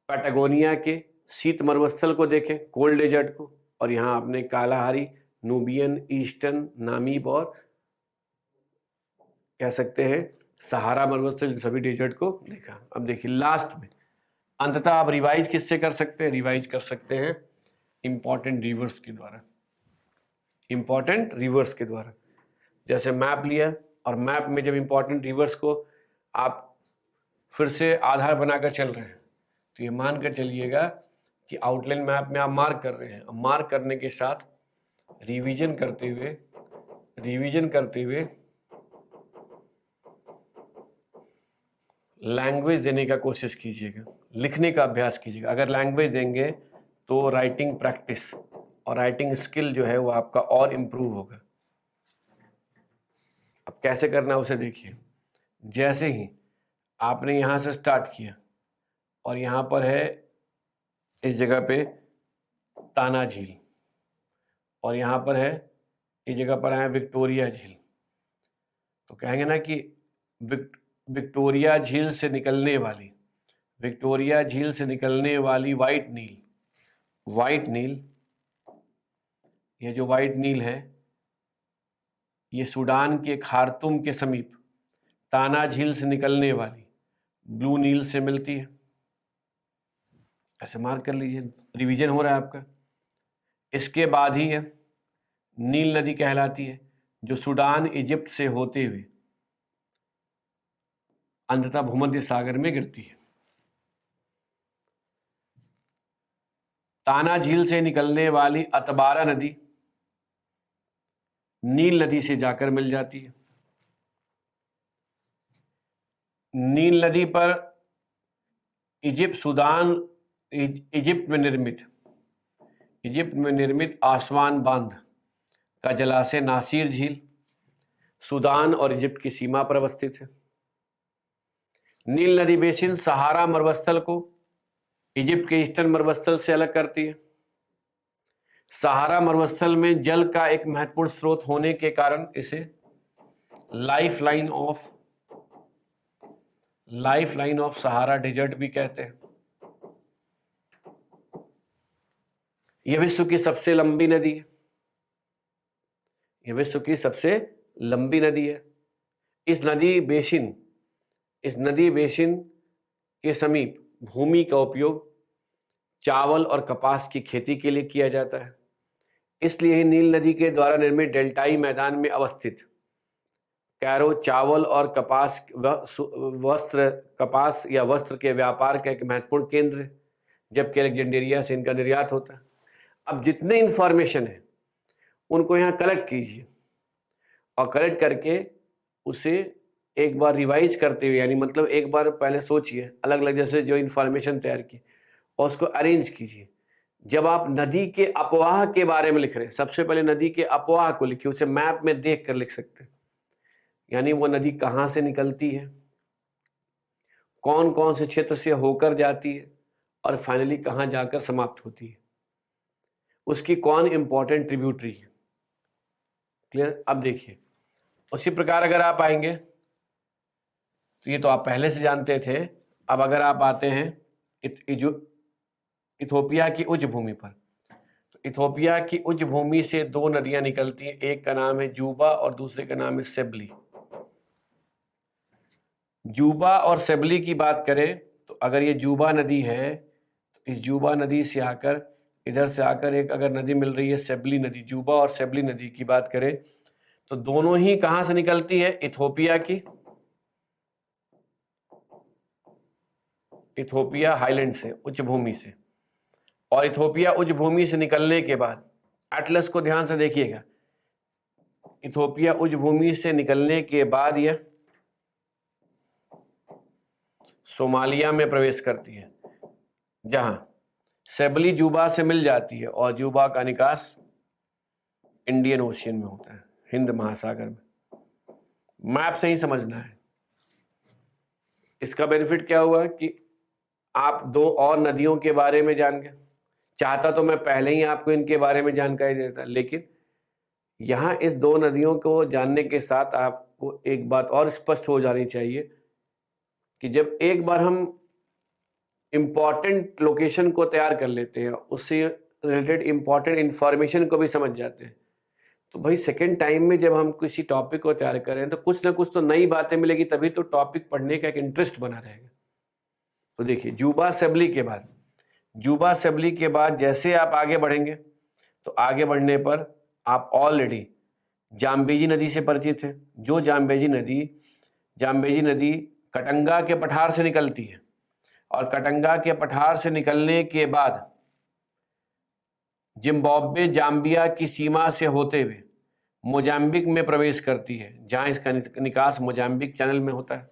पैटागोनिया के शीत मरुस्थल को देखें, कोल्ड डेजर्ट को। और यहाँ आपने कालाहारी, नूबियन, ईस्टर्न, नामीब और कह सकते हैं सहारा मरुस्थल, सभी डेजर्ट को देखा। अब देखिए लास्ट में अंततः आप रिवाइज किससे कर सकते हैं? रिवाइज कर सकते हैं इंपॉर्टेंट रिवर्स के द्वारा। जैसे मैप लिया, और मैप में जब इंपॉर्टेंट रिवर्स को आप फिर से आधार बनाकर चल रहे हैं, तो ये मान कर चलिएगा कि आउटलाइन मैप में आप मार्क कर रहे हैं। मार्क करने के साथ रिवीजन करते हुए लैंग्वेज देने का कोशिश कीजिएगा, लिखने का अभ्यास कीजिएगा। अगर लैंग्वेज देंगे तो राइटिंग प्रैक्टिस और राइटिंग स्किल जो है वो आपका और इम्प्रूव होगा। अब कैसे करना है उसे देखिए। जैसे ही आपने यहाँ से स्टार्ट किया और यहाँ पर है इस जगह पे ताना झील, और यहाँ पर है इस जगह पर है विक्टोरिया झील, तो कहेंगे ना कि विक्टोरिया झील से निकलने वाली वाइट नील, ये जो वाइट नील है ये सूडान के खार्तूम के समीप ताना झील से निकलने वाली ब्लू नील से मिलती है। ऐसे मार्क कर लीजिए, रिवीजन हो रहा है आपका। इसके बाद ही है नील नदी कहलाती है, जो सूडान इजिप्ट से होते हुए अंततः भूमध्य सागर में गिरती है। ताना झील से निकलने वाली अतबारा नदी नील नदी से जाकर मिल जाती है। नील नदी पर इजिप्ट में निर्मित आसवान बांध का जलाशय नासिर झील सूडान और इजिप्ट की सीमा पर अवस्थित है। नील नदी बेसिन सहारा मरुस्थल को इजिप्ट के ईस्टर्न मरुस्थल से अलग करती है। सहारा मरुस्थल में जल का एक महत्वपूर्ण स्रोत होने के कारण इसे life line of Sahara desert भी कहते हैं। यह विश्व की सबसे लंबी नदी है। इस नदी बेसिन के समीप भूमि का उपयोग चावल और कपास की खेती के लिए किया जाता है। इसलिए ही नील नदी के द्वारा निर्मित डेल्टाई मैदान में अवस्थित कैरो चावल और वस्त्र के व्यापार का एक महत्वपूर्ण केंद्र है, जबकि अलेक्जेंड्रिया से इनका निर्यात होता है। अब जितने इंफॉर्मेशन है उनको यहाँ कलेक्ट कीजिए, और कलेक्ट करके उसे एक बार रिवाइज करते हुए, यानी मतलब एक बार पहले सोचिए अलग अलग जैसे जो इंफॉर्मेशन तैयार की और उसको अरेंज कीजिए। जब आप नदी के अपवाह के बारे में लिख रहे हैं, सबसे पहले नदी के अपवाह को लिखिए, उसे मैप में देख कर लिख सकते हैं। यानी वो नदी कहाँ से निकलती है, कौन कौन से क्षेत्र से होकर जाती है, और फाइनली कहाँ जाकर समाप्त होती है, उसकी कौन इंपॉर्टेंट ट्रिब्यूटरी है। क्लियर? अब देखिए उसी प्रकार अगर आप आएंगे तो ये तो आप पहले से जानते थे। अब अगर आप आते हैं इथोपिया की उच्च भूमि पर, तो इथोपिया की उच्च भूमि से दो नदियां निकलती हैं, एक का नाम है जूबा और दूसरे का नाम है सेबली। जूबा और सेबली की बात करें तो अगर ये जूबा नदी है तो इस जूबा नदी से आकर इधर से आकर एक अगर नदी मिल रही है सेबली नदी, जूबा और सेबली नदी की बात करें तो दोनों ही कहां से निकलती है? इथोपिया की, इथोपिया हाईलैंड से, उच्च भूमि से। और इथोपिया उच्च भूमि से निकलने के बाद एटलस को ध्यान से देखिएगा, इथोपिया उच्च भूमि से निकलने के बाद यह सोमालिया में प्रवेश करती है, जहां सेबली जूबा से मिल जाती है और जूबा का निकास इंडियन ओशियन में होता है, हिंद महासागर में। मैप से ही समझना है। इसका बेनिफिट क्या हुआ कि आप दो और नदियों के बारे में जान गए। चाहता तो मैं पहले ही आपको इनके बारे में जानकारी देता, लेकिन यहां इस दो नदियों को जानने के साथ आपको एक बात और स्पष्ट हो जानी चाहिए कि जब एक बार हम इंपॉर्टेंट लोकेशन को तैयार कर लेते हैं, उससे रिलेटेड इंपॉर्टेंट इंफॉर्मेशन को भी समझ जाते हैं, तो भाई सेकेंड टाइम में जब हम किसी टॉपिक को तैयार करें तो कुछ ना कुछ तो नई बातें मिलेगी, तभी तो टॉपिक पढ़ने का एक इंटरेस्ट बना रहेगा। तो देखिए, जूबा सेबली के बाद, जूबा सेबली के बाद जैसे आप आगे बढ़ेंगे तो आगे बढ़ने पर आप ऑलरेडी जाम्बेजी नदी से परिचित हैं। जो जाम्बेजी नदी कटंगा के पठार से निकलती है और कटंगा के पठार से निकलने के बाद जिम्बाब्वे जाम्बिया की सीमा से होते हुए मोजाम्बिक में प्रवेश करती है, जहां इसका निकास मोजाम्बिक चैनल में होता है।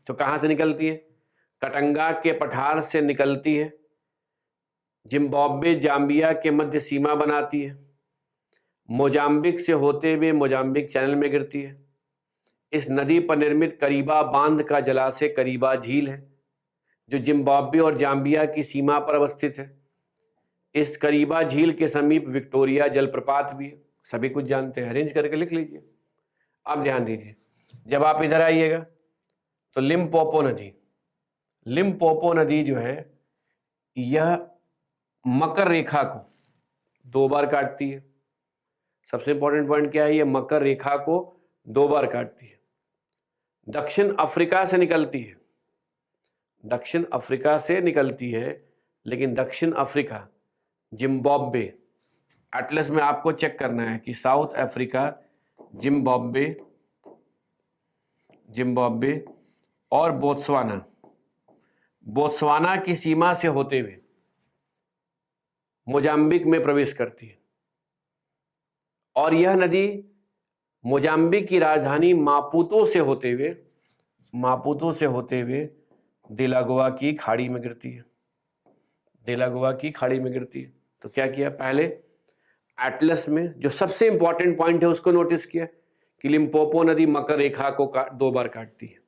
तो कहां से निकलती है? कटंगा के पठार से निकलती है, जिम्बाब्वे जाम्बिया के मध्य सीमा बनाती है, मोजाम्बिक से होते हुए मोजाम्बिक चैनल में गिरती है। इस नदी पर निर्मित करीबा बांध का जलाशय करीबा झील है, जो जिम्बाब्वे और जाम्बिया की सीमा पर अवस्थित है। इस करीबा झील के समीप विक्टोरिया जलप्रपात भी है। सभी कुछ जानते हैं, अरेंज करके लिख लीजिए। अब ध्यान दीजिए, जब आप इधर आइएगा तो लिम्पोपो नदी जो है यह मकर रेखा को दो बार काटती है। सबसे इंपॉर्टेंट पॉइंट क्या है? यह मकर रेखा को दो बार काटती है। दक्षिण अफ्रीका से निकलती है, दक्षिण अफ्रीका से निकलती है, लेकिन दक्षिण अफ्रीका जिम्बाब्वे, एटलस में आपको चेक करना है कि साउथ अफ्रीका, जिम्बाब्वे और बोत्सवाना की सीमा से होते हुए मोजाम्बिक में प्रवेश करती है। और यह नदी मोजाम्बिक की राजधानी मापुतो से होते हुए देलागोआ की खाड़ी में गिरती है, तो क्या किया? पहले एटलस में जो सबसे इंपॉर्टेंट पॉइंट है उसको नोटिस किया कि लिम्पोपो नदी मकर रेखा को दो बार काटती है।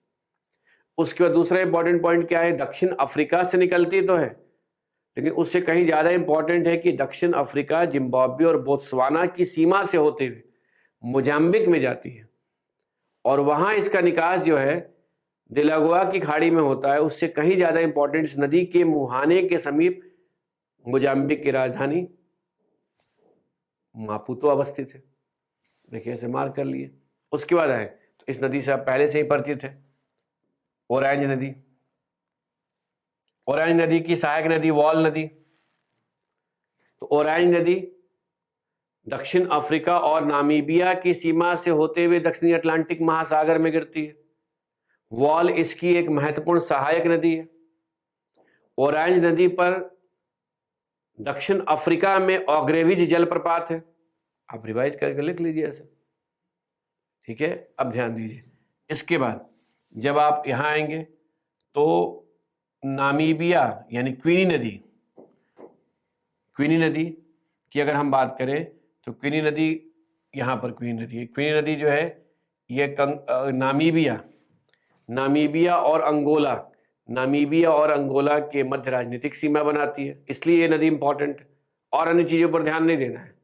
उसके बाद दूसरा इंपॉर्टेंट पॉइंट क्या है? दक्षिण अफ्रीका से निकलती तो है, लेकिन उससे कहीं ज्यादा इंपॉर्टेंट है कि दक्षिण अफ्रीका, जिम्बाब्वे और बोत्सवाना की सीमा से होते हुए मोजाम्बिक में जाती है, और वहां इसका निकास जो है देलागोआ की खाड़ी में होता है। उससे कहीं ज्यादा इंपॉर्टेंट इस नदी के मुहाने के समीप मोजाम्बिक की राजधानी मापुतो अवस्थित है। देखिए, ऐसे मार्क कर लिए। उसके बाद आए तो इस नदी से आप पहले से ही परिचित है, ओरेंज नदी की सहायक नदी वॉल नदी। तो ओरेंज नदी दक्षिण अफ्रीका और नामीबिया की सीमा से होते हुए दक्षिणी अटलांटिक महासागर में गिरती है। वॉल इसकी एक महत्वपूर्ण सहायक नदी है। ओरेंज नदी पर दक्षिण अफ्रीका में ऑग्रेविज जलप्रपात है। आप रिवाइज करके लिख लीजिए ऐसे, ठीक है। अब ध्यान दीजिए, इसके बाद जब आप यहां आएंगे तो नामीबिया यानी क्वीनी नदी की अगर हम बात करें तो क्वीनी नदी, यहां पर क्वीनी नदी जो है ये नामीबिया और अंगोला के मध्य राजनीतिक सीमा बनाती है, इसलिए ये नदी इंपॉर्टेंट है। और अन्य चीजों पर ध्यान नहीं देना है।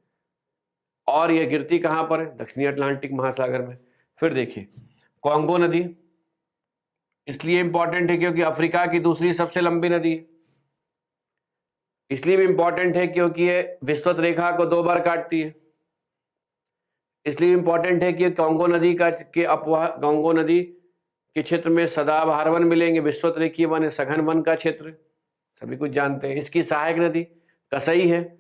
और यह गिरती कहां पर है? दक्षिणी अटलांटिक महासागर में। फिर देखिए, कॉन्गो नदी इसलिए इंपॉर्टेंट है क्योंकि अफ्रीका की दूसरी सबसे लंबी नदी है। इसलिए भी इंपॉर्टेंट है क्योंकि ये विस्तृत रेखा को 2 बार काटती है। इसलिए इंपॉर्टेंट है कि कांगो नदी कांगो नदी के क्षेत्र में सदाबहार वन मिलेंगे, विस्तृत रेखीय वन है, सघन वन का क्षेत्र सभी कुछ जानते हैं। इसकी सहायक नदी कसई है,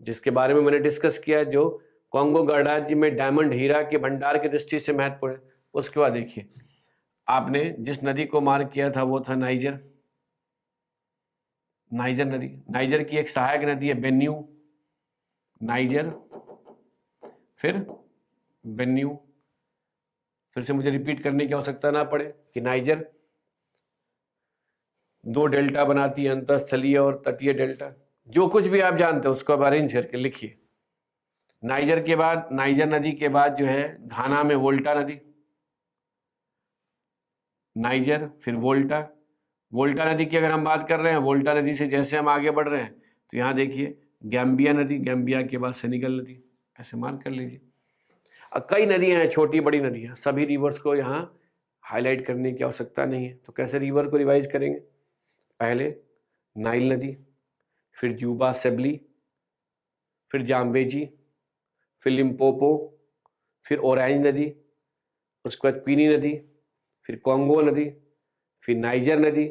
जिसके बारे में मैंने डिस्कस किया, जो कांगो गणराज्य में डायमंड हीरा के भंडार की दृष्टि से महत्वपूर्ण है। उसके बाद देखिए, आपने जिस नदी को मार्क किया था वो था नाइजर नदी। नाइजर की एक सहायक नदी है बेन्यू, नाइजर फिर बेन्यू। फिर से मुझे रिपीट करने की आवश्यकता ना पड़े कि नाइजर 2 डेल्टा बनाती है, अंतःस्थलीय और तटीय डेल्टा। जो कुछ भी आप जानते हो उसको अब अरेंज करके लिखिए। नाइजर के बाद, नाइजर नदी के बाद जो है घाना में वोल्टा नदी, नाइजर फिर वोल्टा। वोल्टा नदी की अगर हम बात कर रहे हैं, वोल्टा नदी से जैसे हम आगे बढ़ रहे हैं तो यहाँ देखिए गैम्बिया नदी, गैम्बिया के बाद सेनेगल नदी, ऐसे मार्क कर लीजिए। अब कई नदियाँ हैं, छोटी बड़ी नदियाँ, सभी रिवर्स को यहाँ हाईलाइट करने की आवश्यकता नहीं है। तो कैसे रिवर को रिवाइज करेंगे? पहले नाइल नदी, फिर जूबा सेबली, फिर जाम्बेजी, फिर लिम्पोपो, फिर ओरेंज नदी, उसके बाद क्वीनी नदी, फिर कांगो नदी, फिर नाइजर नदी,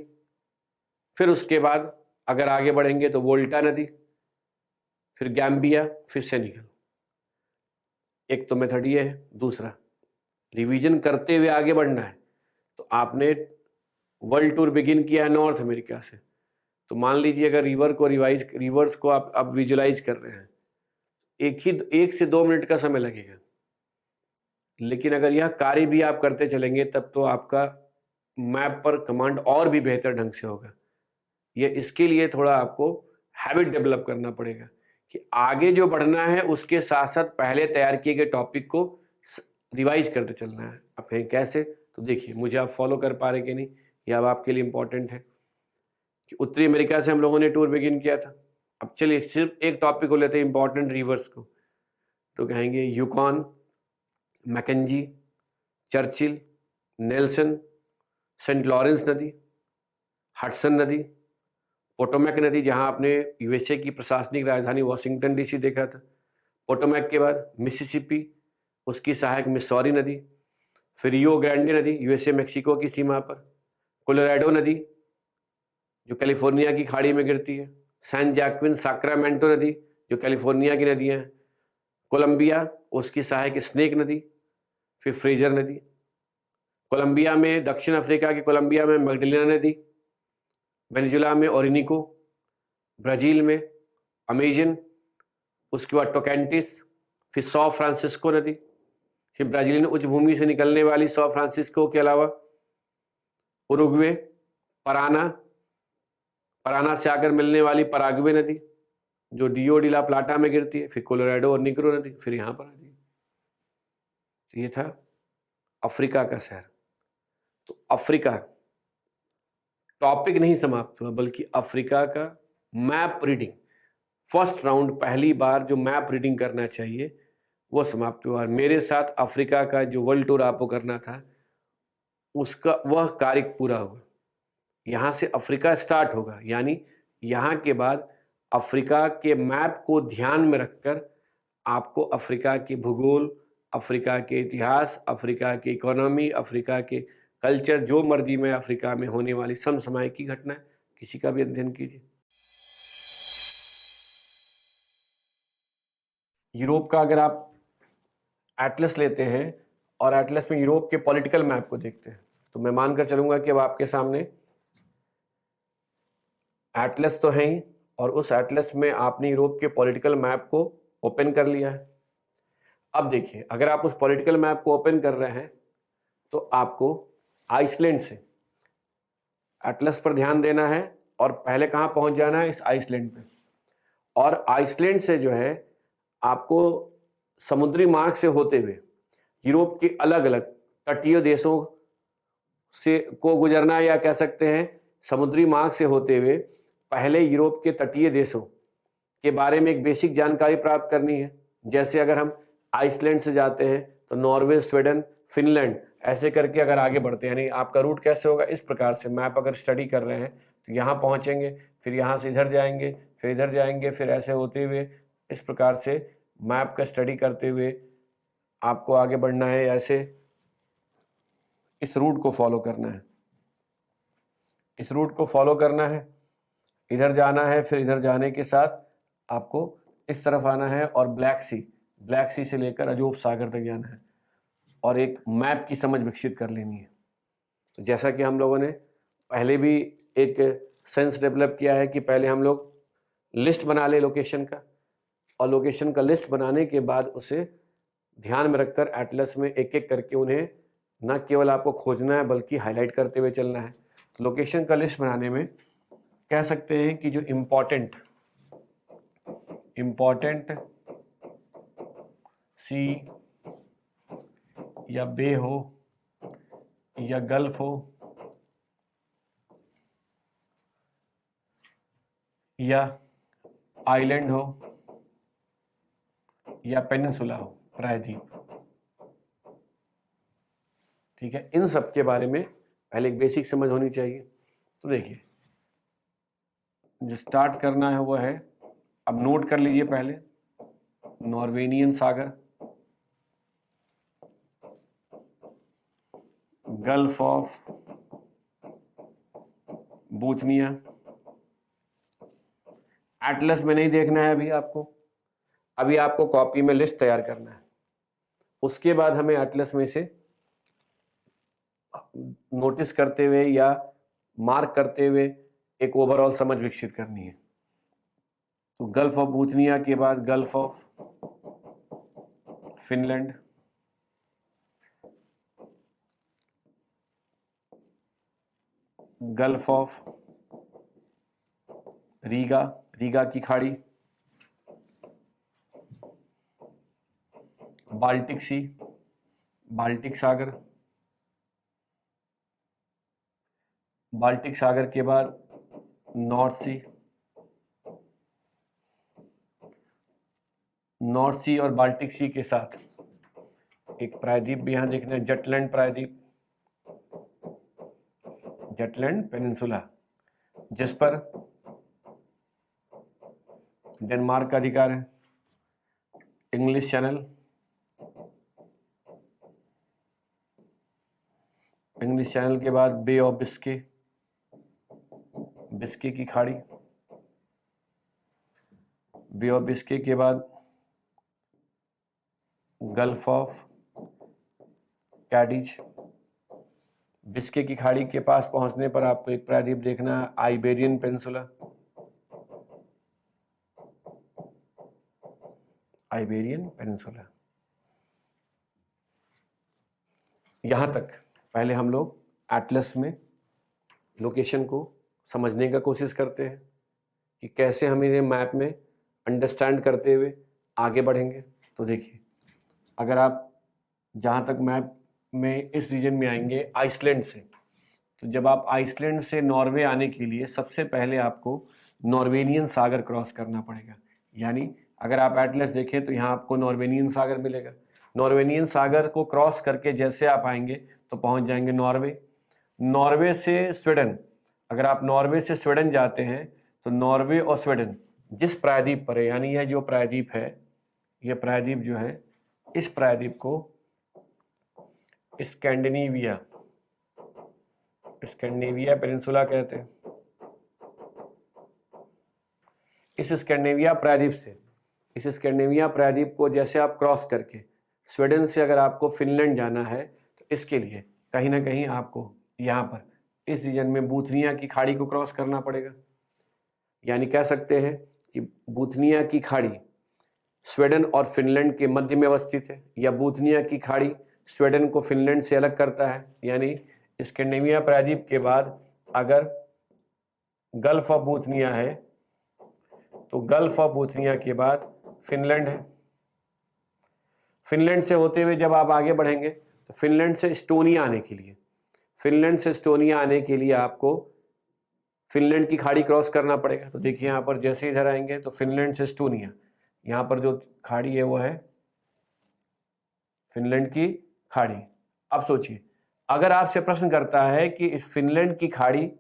फिर उसके बाद अगर आगे बढ़ेंगे तो वोल्टा नदी, फिर गैम्बिया, फिर सेनेगल। एक तो मेथड ये है। दूसरा, रिवीजन करते हुए आगे बढ़ना है। तो आपने वर्ल्ड टूर बिगिन किया है नॉर्थ अमेरिका से, तो मान लीजिए अगर रिवर्स को आप अब विजुलाइज कर रहे हैं, 1 से 2 मिनट का समय लगेगा। लेकिन अगर यह कार्य भी आप करते चलेंगे तब तो आपका मैप पर कमांड और भी बेहतर ढंग से होगा। ये इसके लिए थोड़ा आपको हैबिट डेवलप करना पड़ेगा कि आगे जो बढ़ना है उसके साथ साथ पहले तैयार किए गए टॉपिक को रिवाइज करते चलना है। अब कहीं कैसे, तो देखिए मुझे आप फॉलो कर पा रहे कि नहीं, यह अब आपके लिए इंपॉर्टेंट है कि उत्तरी अमेरिका से हम लोगों ने टूर बिगिन किया था। अब चलिए सिर्फ एक टॉपिक को लेते हैं, इंपॉर्टेंट रिवर्स को, तो कहेंगे Yukon, Mackenzie, Churchill, Nelson, Saint Lawrence नदी, हडसन नदी, पोटोमैक नदी, जहां आपने यूएसए की प्रशासनिक राजधानी वॉशिंगटन डीसी देखा था। पोटोमैक के बाद मिसिसिपी, उसकी सहायक मिसौरी नदी, फिर रियो ग्रांडे नदी यूएसए मेक्सिको की सीमा पर, कोलोराडो नदी जो कैलिफोर्निया की खाड़ी में गिरती है, सैन जैक्विन साक्रामेंटो नदी जो कैलिफोर्निया की नदियां हैं, कोलंबिया उसकी सहायक स्नेक नदी, फिर फ्रेजर नदी। कोलंबिया में, दक्षिण अफ्रीका के कोलंबिया में मैग्डलेना नदी, वेनेजुला में ओरिनिको, ब्राजील में अमेजन, उसके बाद टोकेंटिस, फिर सौ फ्रांसिस्को नदी, फिर ब्राजीलियन उच्च भूमि से निकलने वाली सौ फ्रांसिस्को के अलावा उरुग्वे, पराना से आकर मिलने वाली पराग्वे नदी जो डियो डी ला प्लाटा में गिरती है, फिर कोलोराडो और निग्रो नदी, फिर यहाँ पर आती है। तो ये था अफ्रीका का शहर। तो अफ्रीका टॉपिक नहीं समाप्त हुआ, बल्कि अफ्रीका का मैप रीडिंग, फर्स्ट राउंड, पहली बार जो मैप रीडिंग करना चाहिए वो समाप्त हुआ। मेरे साथ अफ्रीका का जो वर्ल्ड टूर आपको करना था उसका वह कार्य पूरा हुआ। यहाँ से अफ्रीका स्टार्ट होगा, यानी यहाँ के बाद अफ्रीका के मैप को ध्यान में रखकर आपको अफ्रीका के भूगोल, अफ्रीका के इतिहास, अफ्रीका की इकोनॉमी, अफ्रीका के कल्चर, जो मर्जी में अफ्रीका में होने वाली समसामयिक की घटना किसी का भी अध्ययन कीजिए। यूरोप का अगर आप एटलस लेते हैं और एटलस में यूरोप के पॉलिटिकल मैप को देखते हैं, तो मैं मानकर चलूंगा कि अब आपके सामने एटलस तो है ही, और उस एटलस में आपने यूरोप के पॉलिटिकल मैप को ओपन कर लिया है। अब देखिए, अगर आप उस पॉलिटिकल मैप को ओपन कर रहे हैं तो आपको आइसलैंड से एटलस पर ध्यान देना है और पहले कहाँ पहुंच जाना है, इस आइसलैंड पे। और आइसलैंड से जो है आपको समुद्री मार्ग से होते हुए यूरोप के अलग अलग तटीय देशों से को गुजरना है, या कह सकते हैं समुद्री मार्ग से होते हुए पहले यूरोप के तटीय देशों के बारे में एक बेसिक जानकारी प्राप्त करनी है। जैसे अगर हम आइसलैंड से जाते हैं तो नॉर्वे, स्वीडन, फिनलैंड, ऐसे करके अगर आगे बढ़ते हैं, यानी आपका रूट कैसे होगा, इस प्रकार से मैप अगर स्टडी कर रहे हैं तो यहाँ पहुँचेंगे, फिर यहाँ से इधर जाएंगे, फिर इधर जाएंगे, फिर ऐसे होते हुए इस प्रकार से मैप का स्टडी करते हुए आपको आगे बढ़ना है। ऐसे इस रूट को फॉलो करना है, इस रूट को फॉलो करना है, इधर जाना है, फिर इधर जाने के साथ आपको इस तरफ आना है और ब्लैक सी से लेकर अजोब सागर तक जाना है और एक मैप की समझ विकसित कर लेनी है। तो जैसा कि हम लोगों ने पहले भी एक सेंस डेवलप किया है कि पहले हम लोग लिस्ट बना ले लोकेशन का, और लोकेशन का लिस्ट बनाने के बाद उसे ध्यान में रखकर एटलस में एक एक करके उन्हें न केवल आपको खोजना है बल्कि हाईलाइट करते हुए चलना है। तो लोकेशन का लिस्ट बनाने में कह सकते हैं कि जो इम्पोर्टेंट सी या बे हो या गल्फ हो या आइलैंड हो या पेनिनसुला हो, प्रायद्वीप, ठीक है, इन सब के बारे में पहले एक बेसिक समझ होनी चाहिए। तो देखिए जो स्टार्ट करना है वो है, अब नोट कर लीजिए पहले, नॉर्वेनियन सागर, गल्फ ऑफ बोथनिया। एटलस में नहीं देखना है अभी आपको, अभी आपको कॉपी में लिस्ट तैयार करना है। उसके बाद हमें एटलस में से नोटिस करते हुए या मार्क करते हुए एक ओवरऑल समझ विकसित करनी है। तो गल्फ ऑफ बोथनिया के बाद Gulf of Finland, gulf of Riga की खाड़ी, बाल्टिक सी, बाल्टिक सागर, बाल्टिक सागर के बाद नॉर्थ सी और बाल्टिक सी के साथ एक प्रायद्वीप भी यहां देखना है, जटलैंड प्रायद्वीप, जटलैंड पेनिनसुला, जिस पर डेनमार्क का अधिकार है। इंग्लिश चैनल, इंग्लिश चैनल के बाद बे ऑफ बिस्के की खाड़ी, बे ऑफ बिस्के के बाद गल्फ ऑफ कैडिज। बिस्के की खाड़ी के पास पहुंचने पर आपको एक प्रायद्वीप देखना है, आइबेरियन पेनिनसुला, आइबेरियन पेनिनसुला। यहां तक पहले हम लोग एटलस में लोकेशन को समझने का कोशिश करते हैं कि कैसे हम इन्हें मैप में अंडरस्टैंड करते हुए आगे बढ़ेंगे। तो देखिए, अगर आप जहां तक मैप में इस रीजन में आएंगे आइसलैंड से, तो जब आप आइसलैंड से नॉर्वे आने के लिए सबसे पहले आपको नॉर्वेनियन सागर क्रॉस करना पड़ेगा। यानी अगर आप एटलस देखें तो यहाँ आपको नॉर्वेनियन सागर मिलेगा। नॉर्वेनियन सागर को क्रॉस करके जैसे आप आएंगे तो पहुंच जाएंगे नॉर्वे से स्वीडन। अगर आप नॉर्वे से स्वीडन जाते हैं तो नॉर्वे और स्वीडन जिस प्रायद्वीप पर है, यानी यह जो प्रायद्वीप है, यह प्रायद्वीप जो है, इस प्रायद्वीप को स्कैंडिनेविया पेनिनसुला कहते हैं। इस स्कैंडिनेविया प्रायद्वीप को जैसे आप क्रॉस करके स्वीडन से अगर आपको फिनलैंड जाना है तो इसके लिए कहीं ना कहीं आपको यहाँ पर इस रीजन में बूथनिया की खाड़ी को क्रॉस करना पड़ेगा। यानी कह सकते हैं कि बूथनिया की खाड़ी स्वीडन और फिनलैंड के मध्य में अवस्थित है, या बूथनिया की खाड़ी स्वीडन को फिनलैंड से अलग करता है। यानी स्कैंडिनेविया प्रायद्वीप के बाद अगर गल्फ ऑफ बूथनिया है तो गल्फ ऑफ बूथनिया के बाद फिनलैंड है। फिनलैंड से होते हुए जब आप आगे बढ़ेंगे तो फिनलैंड से एस्टोनिया आने के लिए आपको फिनलैंड की खाड़ी क्रॉस करना पड़ेगा। तो देखिए यहाँ पर जैसे इधर आएंगे तो फिनलैंड से एस्टोनिया, यहाँ पर जो खाड़ी है वो है फिनलैंड की खाड़ी। अब सोचिए, अगर आपसे प्रश्न करता है कि फिनलैंड की खाड़ी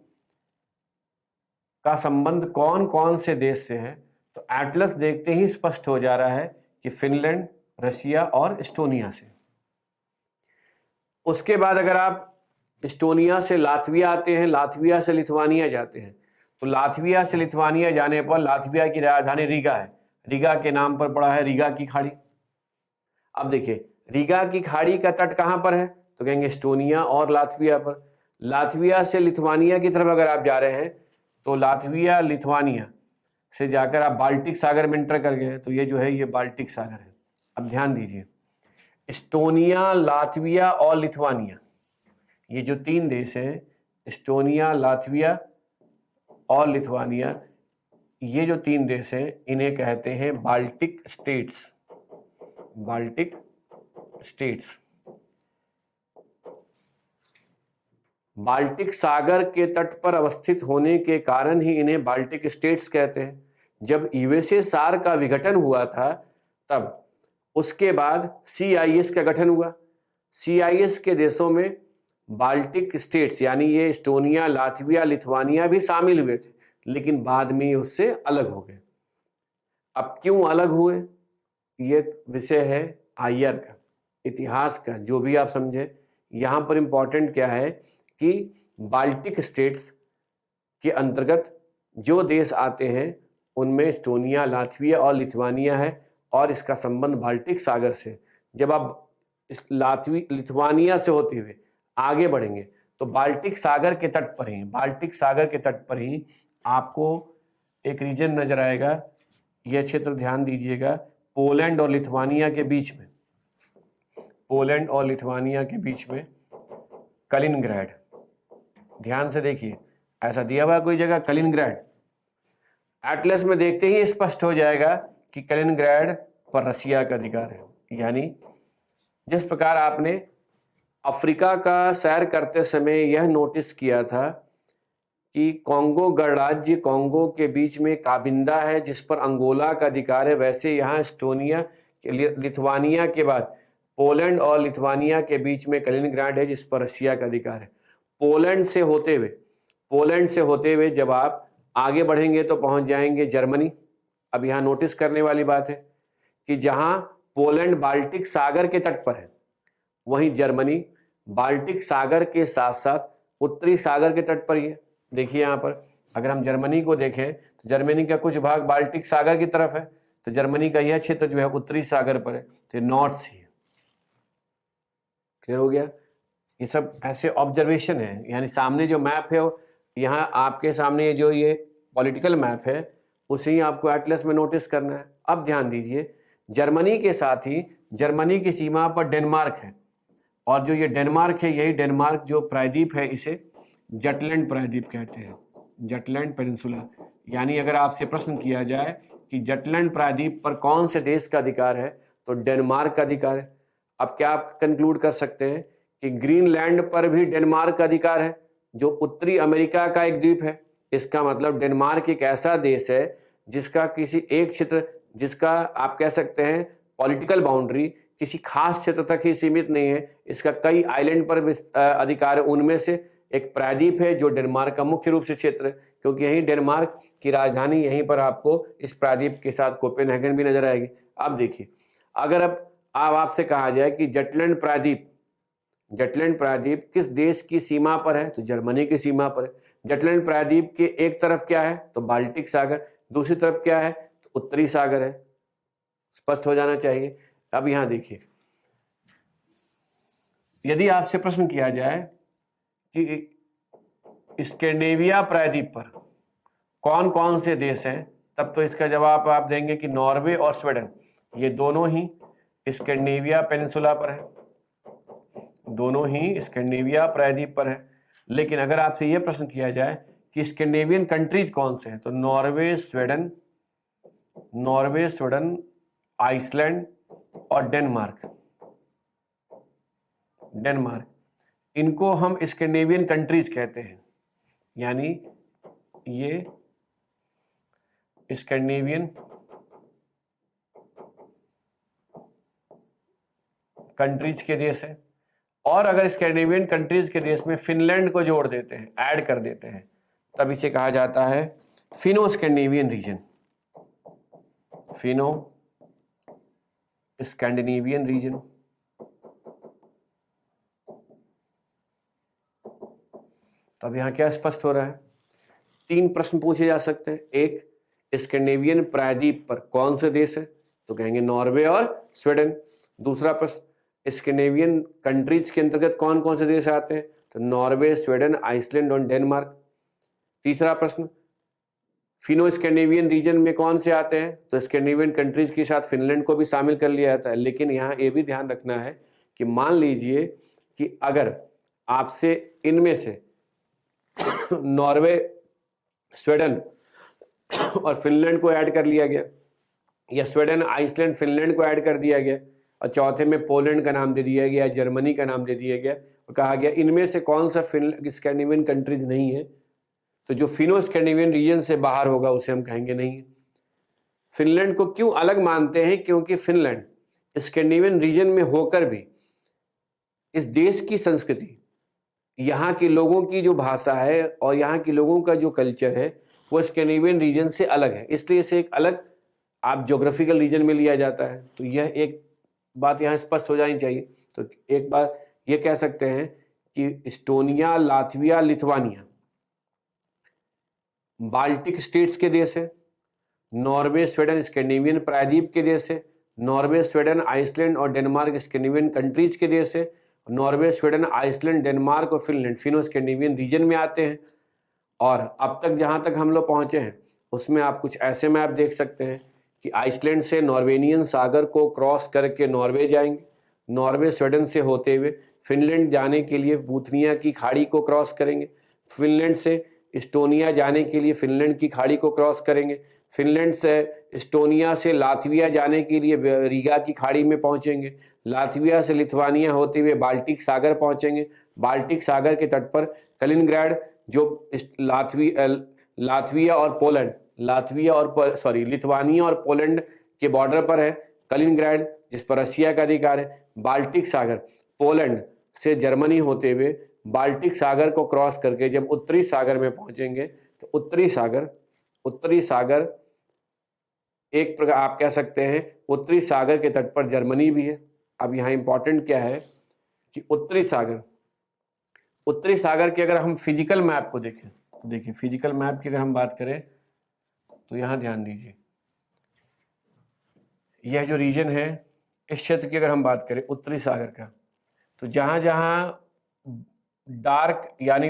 का संबंध कौन कौन से देश से है, तो एटलस देखते ही स्पष्ट हो जा रहा है कि फिनलैंड, रशिया और एस्टोनिया से। उसके बाद अगर आप एस्टोनिया से लातविया आते हैं, लातविया से लिथुआनिया जाते हैं, तो लातविया से लिथुआनिया जाने पर लातविया की राजधानी रीगा है, रीगा के नाम पर पड़ा है रीगा की खाड़ी। अब देखिए रीगा की खाड़ी का तट कहां पर है, तो कहेंगे एस्टोनिया और लातविया पर। लातविया से लिथुआनिया की तरफ अगर आप जा रहे हैं तो लातविया लिथुआनिया से जाकर आप बाल्टिक सागर में एंटर कर गए, तो ये जो है ये बाल्टिक सागर है। अब ध्यान दीजिए एस्टोनिया, लातविया और लिथुआनिया, ये जो तीन देश हैं, एस्टोनिया, लातविया और लिथुआनिया, ये जो तीन देश हैं इन्हें कहते हैं Baltic states. Baltic states. Baltic सागर के तट पर अवस्थित होने के कारण ही इन्हें बाल्टिक स्टेट्स कहते हैं। जब यूएसएसआर का विघटन हुआ था तब उसके बाद सीआईएस का गठन हुआ। सीआईएस के देशों में बाल्टिक स्टेट्स यानी ये एस्टोनिया, लातविया, लिथुआनिया भी शामिल हुए थे, लेकिन बाद में उससे अलग हो गए। अब क्यों अलग हुए, ये विषय है आयर का, इतिहास का, जो भी आप समझे। यहाँ पर इम्पोर्टेंट क्या है कि बाल्टिक स्टेट्स के अंतर्गत जो देश आते हैं उनमें एस्टोनिया, लातविया और लिथुआनिया है, और इसका संबंध बाल्टिक सागर से। जब आप इस लिथुआनिया से होते हुए आगे बढ़ेंगे तो बाल्टिक सागर के तट पर ही, बाल्टिक सागर के तट पर ही आपको एक रीजन नजर आएगा, यह क्षेत्र ध्यान दीजिएगा, पोलैंड और लिथुआनिया के बीच में, पोलैंड और लिथुआनिया के बीच में कलिनग्रैड। ध्यान से देखिए ऐसा दिया हुआ कोई जगह कलिनग्रैड, एटलस में देखते ही स्पष्ट हो जाएगा कि कलिनग्रैड पर रशिया का अधिकार है। यानी जिस प्रकार आपने अफ्रीका का सैर करते समय यह नोटिस किया था कि कॉन्गो गणराज्य, कॉन्गो के बीच में काबिंदा है जिस पर अंगोला का अधिकार है, वैसे यहाँ एस्टोनिया, लिथुआनिया के बाद पोलैंड और लिथुआनिया के बीच में कलिनग्रैड है जिस पर रशिया का अधिकार है। पोलैंड से होते हुए जब आप आगे बढ़ेंगे तो पहुंच जाएंगे जर्मनी। अब यहाँ नोटिस करने वाली बात है कि जहां पोलैंड बाल्टिक सागर के तट पर है, वहीं जर्मनी बाल्टिक सागर के साथ साथ उत्तरी सागर के तट पर ही है। देखिए यहाँ पर अगर हम जर्मनी को देखें तो जर्मनी का कुछ भाग बाल्टिक सागर की तरफ है, तो जर्मनी का यह क्षेत्र जो है उत्तरी सागर पर है, तो नॉर्थ सी है। क्लियर हो गया। ये सब ऐसे ऑब्जर्वेशन है, यानी सामने जो मैप है, यहाँ आपके सामने जो ये पॉलिटिकल मैप है उसे ही आपको एटलस में नोटिस करना है। अब ध्यान दीजिए जर्मनी के साथ ही जर्मनी की सीमा पर डेनमार्क है, और जो ये डेनमार्क है, यही डेनमार्क जो प्रायद्वीप है इसे जटलैंड प्रायद्वीप कहते हैं, जटलैंड पेनिनसुला। यानी अगर आपसे प्रश्न किया जाए कि जटलैंड प्रायद्वीप पर कौन से देश का अधिकार है, तो डेनमार्क का अधिकार है। अब क्या आप कंक्लूड कर सकते हैं कि ग्रीनलैंड पर भी डेनमार्क का अधिकार है, जो उत्तरी अमेरिका का एक द्वीप है। इसका मतलब डेनमार्क एक ऐसा देश है जिसका किसी एक क्षेत्र, जिसका आप कह सकते हैं पॉलिटिकल बाउंड्री किसी खास क्षेत्र तक ही सीमित नहीं है, इसका कई आइलैंड पर अधिकार है। उनमें से एक प्रायद्वीप है जो डेनमार्क का मुख्य रूप से क्षेत्र है, क्योंकि यही डेनमार्क की राजधानी, यहीं पर आपको इस प्रायद्वीप के साथ कोपेनहेगन भी नजर आएगी। अब देखिए अगर अब आपसे कहा जाए कि जटलैंड प्रायद्वीप किस देश की सीमा पर है, तो जर्मनी की सीमा पर है। जटलैंड प्रायद्वीप के एक तरफ क्या है, तो बाल्टिक सागर, दूसरी तरफ क्या है, तो उत्तरी सागर है। स्पष्ट हो जाना चाहिए। अब यहां देखिए यदि आपसे प्रश्न किया जाए कि स्कैंडिनेविया प्रायद्वीप पर कौन कौन से देश हैं, तब तो इसका जवाब आप देंगे कि नॉर्वे और स्वीडन, ये दोनों ही स्कैंडिनेविया पेनिनसुला पर है, दोनों ही स्कैंडिनेविया प्रायद्वीप पर है। लेकिन अगर आपसे यह प्रश्न किया जाए कि स्कैंडिनेवियन कंट्रीज कौन से हैं, तो नॉर्वे, स्वीडन, आइसलैंड और डेनमार्क, इनको हम स्कैंडिनेवियन कंट्रीज कहते हैं। यानी ये स्कैंडिनेवियन कंट्रीज के देश है। और अगर स्कैंडिनेवियन कंट्रीज के देश में फिनलैंड को जोड़ देते हैं, ऐड कर देते हैं, तब इसे कहा जाता है Fenno Scandinavian region, Fenno Scandinavian region, तो अब यहां क्या स्पष्ट हो रहा है? 3 प्रश्न पूछे जा सकते हैं। एक, स्कैंडिनेवियन प्रायद्वीप पर कौन से देश है? तो कहेंगे नॉर्वे और स्वीडन। दूसरा प्रश्न, स्कैंडिनेवियन कंट्रीज के अंतर्गत कौन कौन से देश आते हैं? तो नॉर्वे, स्वीडन, आइसलैंड और डेनमार्क। तीसरा प्रश्न, फिनो स्कैंडिनेवियन रीजन में कौन से आते हैं? तो स्कैंडिनेवियन कंट्रीज के साथ फिनलैंड को भी शामिल कर लिया जाता है। लेकिन यहाँ ये भी ध्यान रखना है कि मान लीजिए कि अगर आपसे इनमें से नॉर्वे, स्वीडन और फिनलैंड को ऐड कर लिया गया, या स्वीडन, आइसलैंड, फिनलैंड को ऐड कर दिया गया, और चौथे में पोलैंड का नाम दे दिया गया, जर्मनी का नाम दे दिया गया, और कहा गया इनमें से कौन सा स्कैंडिनेवियन कंट्रीज नहीं है, तो जो फिनो स्कैंडिनेवियन रीजन से बाहर होगा उसे हम कहेंगे नहीं है। फिनलैंड को क्यों अलग मानते हैं? क्योंकि फिनलैंड स्कैंडिनेवियन रीजन में होकर भी इस देश की संस्कृति, यहाँ के लोगों की जो भाषा है और यहाँ के लोगों का जो कल्चर है वो स्कैंडिनेवियन रीजन से अलग है, इसलिए इसे एक अलग आप ज्योग्राफिकल रीजन में लिया जाता है। तो यह एक बात यहाँ स्पष्ट हो जानी चाहिए। तो एक बार ये कह सकते हैं कि Estonia, Latvia, Lithuania Baltic states के देश है, नॉर्वे, स्वीडन स्कैंडिनेवियन प्रायद्वीप के देश है, नॉर्वे, स्वीडन, आइसलैंड और डेनमार्क स्कैंडिनेवियन कंट्रीज के देश है, नॉर्वे, स्वीडन, आइसलैंड, डेनमार्क और फिनलैंड फिनो स्कैंडिनेवियन रीजन में आते हैं। और अब तक जहां तक हम लोग पहुंचे हैं उसमें आप कुछ ऐसे मैप देख सकते हैं कि आइसलैंड से नॉर्वेनियन सागर को क्रॉस करके नॉर्वे जाएंगे, नॉर्वे स्वीडन से होते हुए फिनलैंड जाने के लिए बूथनिया की खाड़ी को क्रॉस करेंगे, फिनलैंड से इस्टोनिया जाने के लिए फिनलैंड की खाड़ी को क्रॉस करेंगे, फिनलैंड से इस्टोनिया से लातविया जाने के लिए रीगा की खाड़ी में पहुंचेंगे, लातविया से लिथुआनिया होते हुए बाल्टिक सागर पहुंचेंगे, बाल्टिक सागर के तट पर कलिनग्राड जो लातविया और पोलैंड, लिथुआनिया और पोलैंड के बॉर्डर पर है कलिनग्राड, जिस पर रशिया का अधिकार है। बाल्टिक सागर पोलैंड से जर्मनी होते हुए बाल्टिक सागर को क्रॉस करके जब उत्तरी सागर में पहुंचेंगे तो उत्तरी सागर एक प्रकार आप कह सकते हैं उत्तरी सागर के तट पर जर्मनी भी है। अब यहाँ इंपॉर्टेंट क्या है कि उत्तरी सागर के अगर हम फिजिकल मैप को देखें तो देखिए फिजिकल मैप की अगर हम बात करें तो यहाँ ध्यान दीजिए, यह जो रीजन है इस क्षेत्र की अगर हम बात करें उत्तरी सागर का, तो जहाँ जहाँ डार्क यानी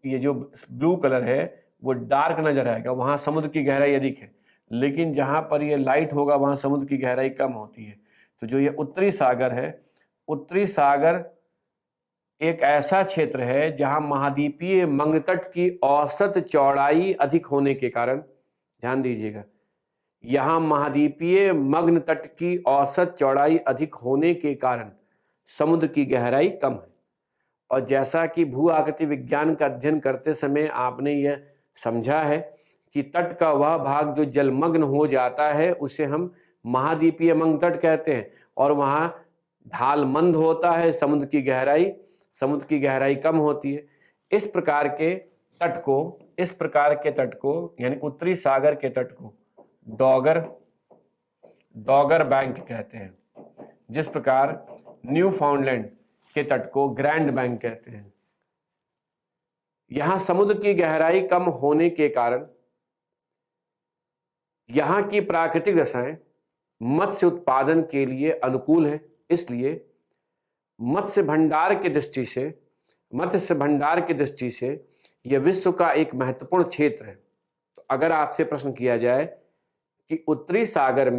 ये जो ब्लू कलर है वो डार्क नजर आएगा वहाँ समुद्र की गहराई अधिक है, लेकिन जहाँ पर ये लाइट होगा वहाँ समुद्र की गहराई कम होती है। तो जो ये उत्तरी सागर है, उत्तरी सागर एक ऐसा क्षेत्र है जहाँ महाद्वीपीय मंगतट की औसत चौड़ाई अधिक होने के कारण, ध्यान दीजिएगा, यहाँ महाद्वीपीय मग्न तट की औसत चौड़ाई अधिक होने के कारण समुद्र की गहराई कम है। और जैसा कि भू आकृति विज्ञान का अध्ययन करते समय आपने यह समझा है कि तट का वह भाग जो जलमग्न हो जाता है उसे हम महाद्वीपीय मग्न तट कहते हैं, और वहाँ ढाल मंद होता है, समुद्र की गहराई कम होती है। इस प्रकार के तट को यानी उत्तरी सागर के तट को डॉगर बैंक कहते हैं, जिस प्रकार न्यू फाउंडलैंड के तट को ग्रैंड बैंक कहते हैं। यहां समुद्र की गहराई कम होने के कारण यहां की प्राकृतिक दशाएं मत्स्य उत्पादन के लिए अनुकूल है, इसलिए मत्स्य भंडार की दृष्टि से यह विश्व का एक महत्वपूर्ण क्षेत्र है। तो अगर आपसे प्रश्न किया जाए कि उत्तरी सागर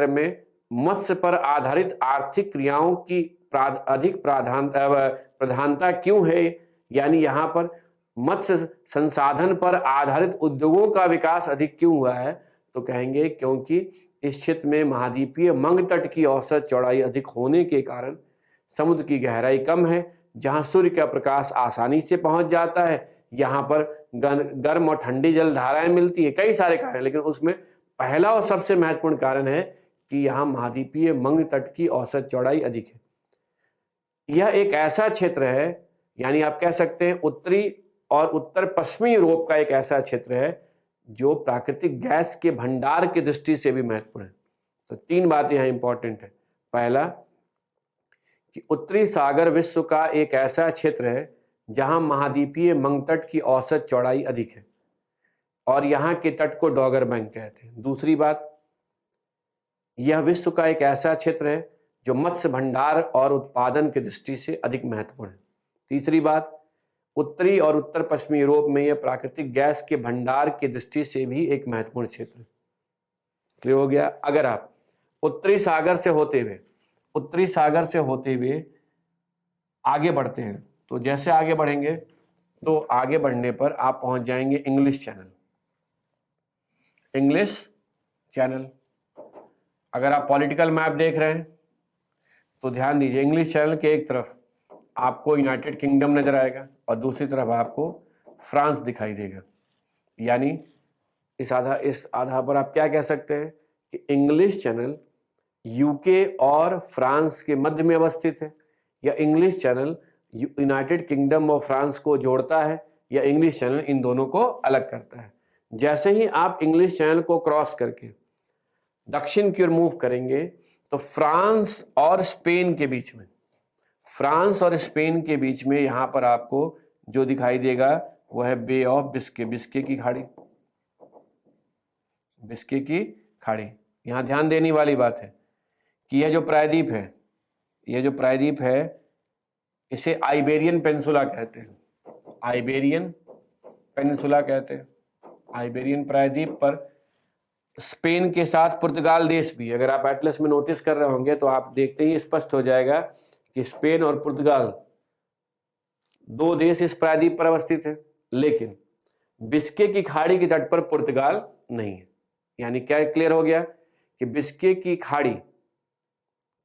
में मत्स्य पर आधारित आर्थिक क्रियाओं की अधिक प्रधानता क्यों है, यानी यहाँ पर मत्स्य संसाधन पर आधारित उद्योगों का विकास अधिक क्यों हुआ है, तो कहेंगे क्योंकि इस क्षेत्र में महाद्वीपीय मंग तट की औसत चौड़ाई अधिक होने के कारण समुद्र की गहराई कम है, जहाँ सूर्य का प्रकाश आसानी से पहुंच जाता है, यहाँ पर गर्म और ठंडी जल धाराएं मिलती है। कई सारे कारण, लेकिन उसमें पहला और सबसे महत्वपूर्ण कारण है कि यहाँ महाद्वीपीय मंग तट की औसत चौड़ाई अधिक है। यह एक ऐसा क्षेत्र है, यानी आप कह सकते हैं उत्तरी और उत्तर पश्चिमी यूरोप का एक ऐसा क्षेत्र है जो प्राकृतिक गैस के भंडार की दृष्टि से भी महत्वपूर्ण है। तो 3 बातें यहाँ इंपॉर्टेंट है। पहला कि उत्तरी सागर विश्व का एक ऐसा क्षेत्र है जहां महाद्वीपीय मंगतट की औसत चौड़ाई अधिक है और यहाँ के तट को डॉगर बैंक कहते हैं। दूसरी बात, यह विश्व का एक ऐसा क्षेत्र है जो मत्स्य भंडार और उत्पादन की दृष्टि से अधिक महत्वपूर्ण है। तीसरी बात, उत्तरी और उत्तर पश्चिमी यूरोप में यह प्राकृतिक गैस के भंडार की दृष्टि से भी एक महत्वपूर्ण क्षेत्र है। क्लियर हो गया? अगर आप उत्तरी सागर से होते हुए आगे बढ़ते हैं, तो जैसे आगे बढ़ेंगे तो आगे बढ़ने पर आप पहुंच जाएंगे इंग्लिश चैनल। अगर आप पॉलिटिकल मैप देख रहे हैं तो ध्यान दीजिए, इंग्लिश चैनल के एक तरफ आपको यूनाइटेड किंगडम नजर आएगा और दूसरी तरफ आपको फ्रांस दिखाई देगा। यानी इस आधार पर आप क्या कह सकते हैं कि इंग्लिश चैनल यूके और फ्रांस के मध्य में अवस्थित है, या इंग्लिश चैनल यूनाइटेड किंगडम और फ्रांस को जोड़ता है, या इंग्लिश चैनल इन दोनों को अलग करता है। जैसे ही आप इंग्लिश चैनल को क्रॉस करके दक्षिण की ओर मूव करेंगे तो फ्रांस और स्पेन के बीच में यहां पर आपको जो दिखाई देगा वह है बे ऑफ बिस्के की खाड़ी। यहां ध्यान देने वाली बात है कि यह जो प्रायद्वीप है इसे आइबेरियन पेनिनसुला कहते हैं। आइबेरियन प्रायद्वीप पर स्पेन के साथ पुर्तगाल देश भी, अगर आप एटलस में नोटिस कर रहे होंगे तो आप देखते ही स्पष्ट हो जाएगा कि स्पेन और पुर्तगाल 2 देश इस प्रायद्वीप पर अवस्थित है, लेकिन बिस्के की खाड़ी के तट पर पुर्तगाल नहीं है। यानी क्या क्लियर हो गया कि बिस्के की खाड़ी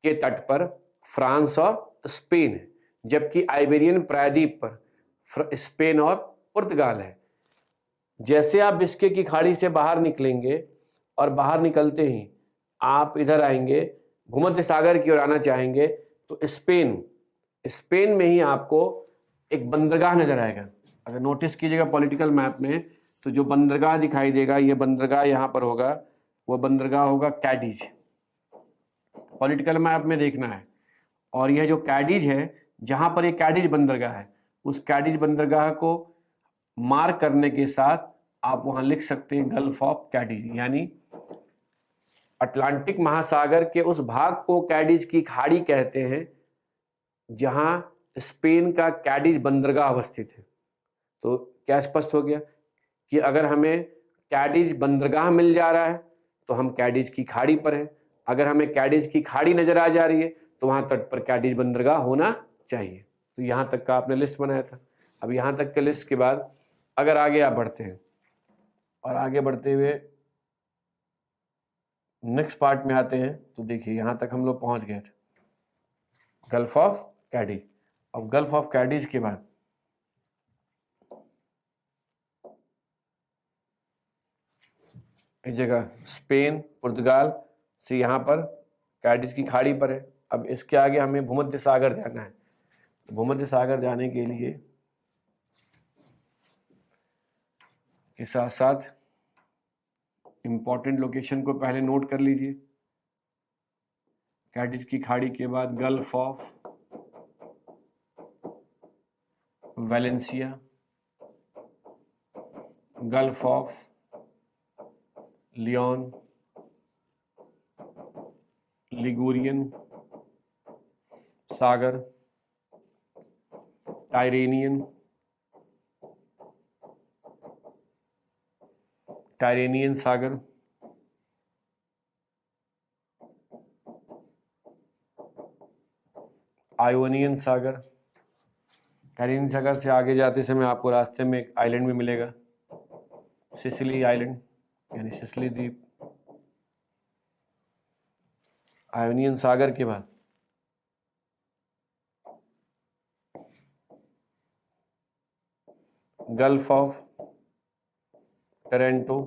के तट पर फ्रांस और स्पेन है, जबकि आइबेरियन प्रायद्वीप पर स्पेन और पुर्तगाल है। जैसे आप बिस्के की खाड़ी से बाहर निकलेंगे और बाहर निकलते ही आप इधर आएंगे, भूमध्य सागर की ओर आना चाहेंगे, तो स्पेन में ही आपको एक बंदरगाह नजर आएगा। अगर नोटिस कीजिएगा पॉलिटिकल मैप में तो जो बंदरगाह दिखाई देगा, ये बंदरगाह यहाँ पर होगा, वो बंदरगाह होगा कैडिज। पॉलिटिकल मैप में देखना है। और यह जो कैडिज है, जहां पर ये कैडिज बंदरगाह है, उस कैडिज बंदरगाह को मार्क करने के साथ आप वहां लिख सकते हैं गल्फ ऑफ कैडिज। यानी अटलांटिक महासागर के उस भाग को कैडिज की खाड़ी कहते हैं जहां स्पेन का कैडिज बंदरगाह अवस्थित है। तो क्या स्पष्ट हो गया कि अगर हमें कैडिज बंदरगाह मिल जा रहा है तो हम कैडिज की खाड़ी पर हैं। अगर हमें कैडिज की खाड़ी नजर आ जा रही है तो वहां तट पर कैडिज बंदरगाह होना चाहिए। तो यहां तक का आपने लिस्ट बनाया था। अब यहां तक के लिस्ट के बाद अगर आगे आप बढ़ते हैं और आगे बढ़ते हुए नेक्स्ट पार्ट में आते हैं तो देखिए यहां तक हम लोग पहुंच गए थे गल्फ ऑफ कैडिज। अब गल्फ ऑफ कैडिज के बाद इस जगह स्पेन पुर्तगाल से यहां पर कैडिज की खाड़ी पर है। अब इसके आगे हमें भूमध्य सागर जाना है। तो भूमध्य सागर जाने के लिए के साथ साथ इंपॉर्टेंट लोकेशन को पहले नोट कर लीजिए। कैडिज की खाड़ी के बाद Gulf of Valencia, Gulf of Lion, Ligurian सागर, टायरेनियन सागर, आयोनियन सागर। टायरेनियन सागर से आगे जाते समय आपको रास्ते में एक आइलैंड भी मिलेगा, सिसिली आइलैंड यानी सिसिली द्वीप। आयोनियन सागर के बाद गल्फ ऑफ टोरंटो।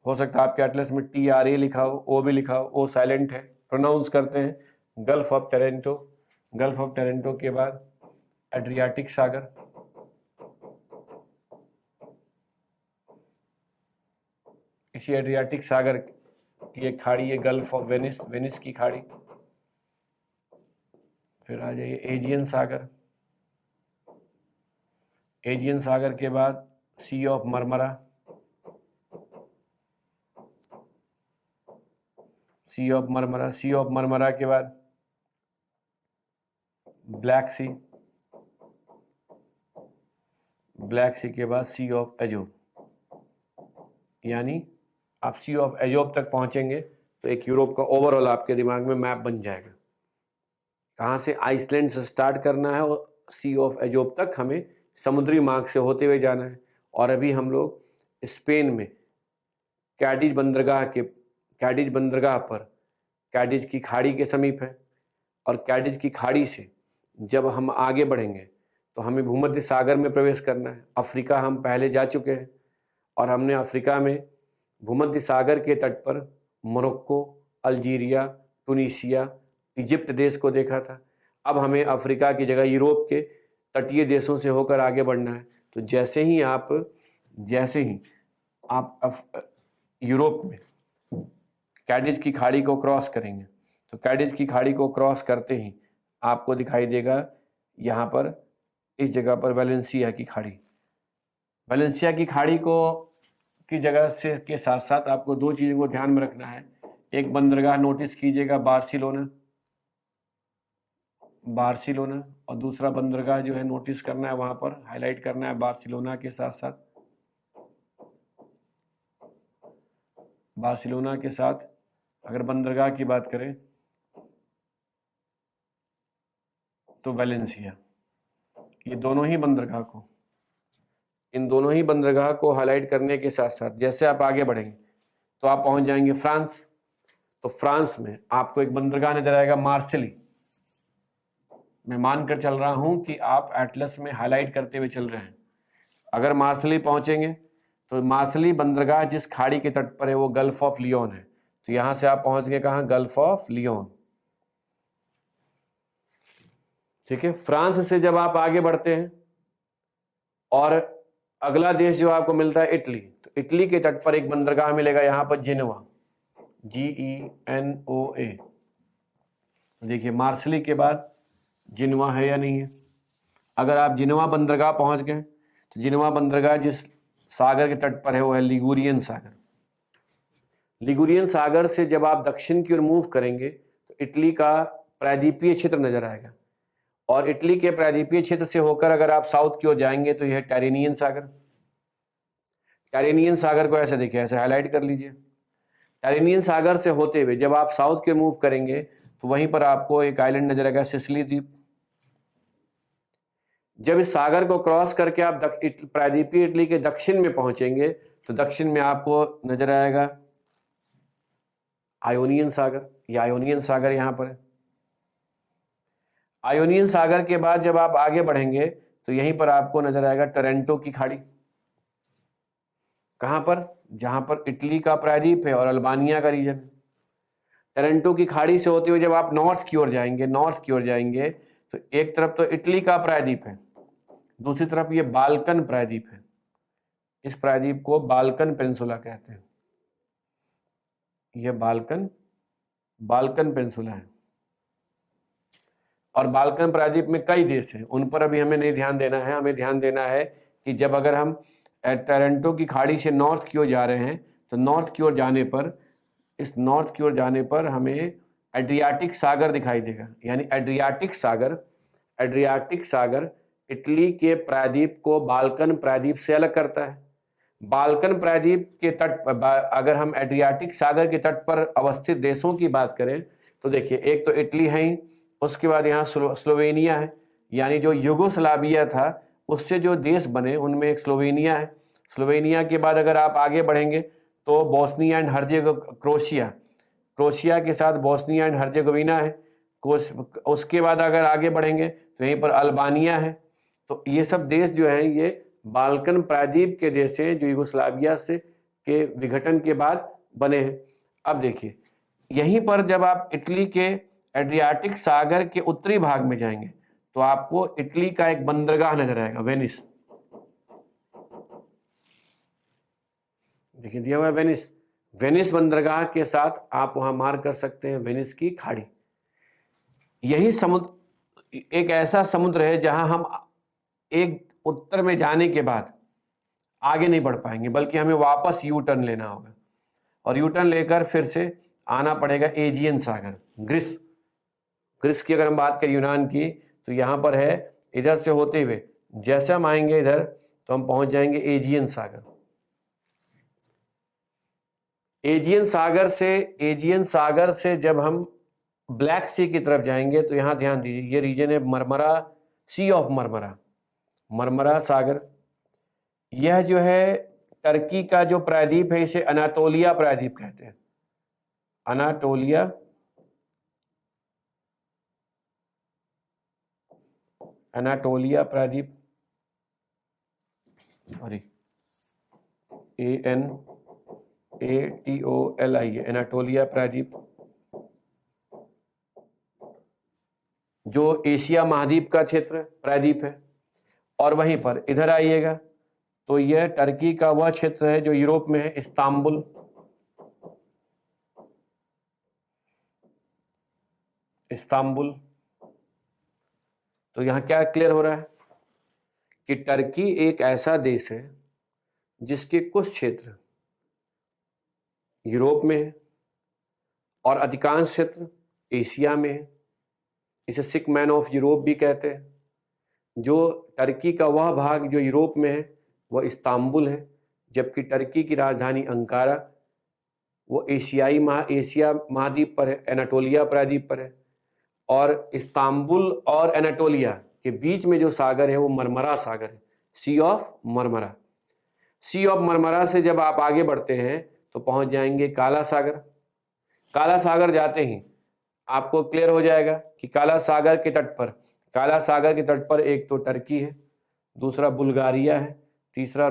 हो सकता है आपके एटलस में TRA लिखा हो, O भी लिखा हो, O साइलेंट है, प्रोनाउंस करते हैं gulf of Toronto. Gulf of Toronto के बाद एड्रियाटिक सागर, इसी एड्रियाटिक सागर की एक खाड़ी है गल्फ ऑफ वेनिस, वेनिस की खाड़ी। फिर आ जाइए एजियन सागर, एजियन सागर के बाद sea of Marmara, sea of Marmara, sea of Marmara के बाद ब्लैक सी, ब्लैक सी के बाद सी ऑफ एजोब। यानी आप सी ऑफ एजोब तक पहुंचेंगे तो एक यूरोप का ओवरऑल आपके दिमाग में मैप बन जाएगा। कहाँ से आइसलैंड से स्टार्ट करना है और सी ऑफ एजोब तक हमें समुद्री मार्ग से होते हुए जाना है। और अभी हम लोग स्पेन में कैडिज बंदरगाह पर कैडिज की खाड़ी के समीप है। और कैडिज की खाड़ी से जब हम आगे बढ़ेंगे तो हमें भूमध्य सागर में प्रवेश करना है। अफ्रीका हम पहले जा चुके हैं और हमने अफ्रीका में भूमध्य सागर के तट पर मोरक्को, अल्जीरिया, टूनीशिया, इजिप्ट देश को देखा था। अब हमें अफ्रीका की जगह यूरोप के तटीय देशों से होकर आगे बढ़ना है। तो जैसे ही आप यूरोप में कैडिज की खाड़ी को क्रॉस करेंगे तो कैडिज की खाड़ी को क्रॉस करते ही आपको दिखाई देगा यहाँ पर इस जगह पर वेलेंसिया की खाड़ी। वेलेंसिया की खाड़ी की जगह से के साथ साथ आपको दो चीज़ों को ध्यान में रखना है। एक बंदरगाह नोटिस कीजिएगा बार्सिलोना, और दूसरा बंदरगाह जो है नोटिस करना है, वहाँ पर हाईलाइट करना है बार्सिलोना के साथ अगर बंदरगाह की बात करें तो वेलेंसिया। इन दोनों ही बंदरगाह को हाईलाइट करने के साथ साथ जैसे आप आगे बढ़ेंगे तो आप पहुंच जाएंगे फ्रांस। तो फ्रांस में आपको एक बंदरगाह नजर आएगा मार्सेली। मैं मानकर चल रहा हूं कि आप एटलस में हाईलाइट करते हुए चल रहे हैं। अगर मार्सेली पहुंचेंगे तो मार्सेली बंदरगाह जिस खाड़ी के तट पर है वो गल्फ ऑफ लियोन है। तो यहां से आप पहुंच गए कहां? Gulf of Lion. ठीक है। फ्रांस से जब आप आगे बढ़ते हैं और अगला देश जो आपको मिलता है इटली, तो इटली के तट पर एक बंदरगाह मिलेगा यहां पर जिनोवा, GENOA। देखिए मार्सेली के बाद जिनोवा है या नहीं है। अगर आप जिनोवा बंदरगाह पहुंच गए तो जिनोवा बंदरगाह जिस सागर के तट पर है वो है लिगुरियन सागर। लिगुरियन सागर से जब आप दक्षिण की ओर मूव करेंगे तो इटली का प्रायद्वीपीय क्षेत्र नजर आएगा। और इटली के प्रायद्वीपीय क्षेत्र से होकर अगर आप साउथ की ओर जाएंगे तो यह टैरेनियन सागर। टैरेनियन सागर को ऐसे देखिए, ऐसे हाईलाइट कर लीजिए। टैरेनियन सागर से होते हुए जब आप साउथ की ओर मूव करेंगे तो वहीं पर आपको एक आइलैंड नजर आएगा, सिसिली द्वीप। जब इस सागर को क्रॉस करके आप प्रायद्वीपीय इटली के दक्षिण में पहुंचेंगे तो दक्षिण में आपको नजर आएगा आयोनियन सागर। या आयोनियन सागर यहां पर है। आयोनियन सागर के बाद जब आप आगे बढ़ेंगे तो यहीं पर आपको नजर आएगा टोरंटो की खाड़ी। कहां पर? जहां पर इटली का प्रायद्वीप है और अल्बानिया का रीजन। टोरंटो की खाड़ी से होते हुए जब आप नॉर्थ की ओर जाएंगे तो एक तरफ तो इटली का प्रायद्वीप है, दूसरी तरफ ये बाल्कन प्रायद्वीप है। इस प्रायद्वीप को बाल्कन पेनिनसुला कहते हैं। यह बाल्कन पेनिनसुला है। और बाल्कन प्रायद्वीप में कई देश हैं, उन पर अभी हमें नहीं ध्यान देना है। हमें ध्यान देना है कि जब अगर हम टोरंटो की खाड़ी से नॉर्थ की ओर जा रहे हैं तो नॉर्थ की ओर जाने पर हमें एड्रियाटिक सागर दिखाई देगा। यानी एड्रियाटिक सागर इटली के प्रायद्वीप को बाल्कन प्रायद्वीप से अलग करता है। बाल्कन प्रायद्वीप के तट पर अगर हम एड्रियाटिक सागर के तट पर अवस्थित देशों की बात करें तो देखिए, एक तो इटली है ही, उसके बाद यहाँ स्लोवेनिया है। यानी जो यूगोस्लाविया था उससे जो देश बने उनमें एक स्लोवेनिया है। स्लोवेनिया के बाद अगर आप आगे बढ़ेंगे तो बोस्निया एंड क्रोएशिया के साथ बोस्निया एंड हर्जेगोविना है। उसके बाद अगर आगे बढ़ेंगे तो यहीं पर अल्बानिया है। तो ये सब देश जो हैं ये बाल्कन प्रायद्वीप के देश हैं जो यूगोस्लाविया से के विघटन के बाद बने हैं। अब देखिए, यहीं पर जब आप इटली के एड्रियाटिक सागर के उत्तरी भाग में जाएंगे तो आपको इटली का एक बंदरगाह नजर आएगा, वेनिस। देखिए दिया हुआ है वेनिस। वेनिस बंदरगाह के साथ आप वहां मार कर सकते हैं वेनिस की खाड़ी। यही समुद्र एक ऐसा समुद्र है जहां हम एक उत्तर में जाने के बाद आगे नहीं बढ़ पाएंगे, बल्कि हमें वापस यू टर्न लेना होगा और यू टर्न लेकर फिर से आना पड़ेगा एजियन सागर, ग्रीस। ग्रीस की अगर हम बात करें, यूनान की, तो यहाँ पर है, इधर से होते हुए जैसे हम आएंगे इधर तो हम पहुंच जाएंगे एजियन सागर। एजियन सागर से जब हम ब्लैक सी की तरफ जाएंगे तो यहाँ ध्यान दीजिए, ये रीजन है Marmara, sea of Marmara, Marmara सागर। यह जो है टर्की का जो प्रायद्वीप है इसे अनातोलिया प्रायद्वीप कहते हैं, अनातोलिया प्रायद्वीप, सॉरी ANATOLI, एनाटोलिया प्रायद्वीप, जो एशिया महाद्वीप का क्षेत्र प्रायद्वीप है। और वहीं पर इधर आइएगा तो यह टर्की का वह क्षेत्र है जो यूरोप में है, इस्तांबुल, इस्तांबुल। तो यहां क्या क्लियर हो रहा है कि टर्की एक ऐसा देश है जिसके कुछ क्षेत्र यूरोप में है और अधिकांश क्षेत्र एशिया में है। इसे सिक मैन ऑफ यूरोप भी कहते हैं। जो टर्की का वह भाग जो यूरोप में है वह इस्तांबुल है, जबकि टर्की की राजधानी अंकारा वो एशिया महाद्वीप पर है, एनाटोलिया प्रायद्वीप पर है। और इस्तांबुल और एनाटोलिया के बीच में जो सागर है वो मरमरा सागर है, sea of Marmara. Sea of Marmara से जब आप आगे बढ़ते हैं तो पहुंच जाएंगे काला सागर। काला सागर जाते ही आपको क्लियर हो जाएगा कि काला सागर के तट पर एक तो टर्की है, दूसरा बुल्गारिया है, तीसरा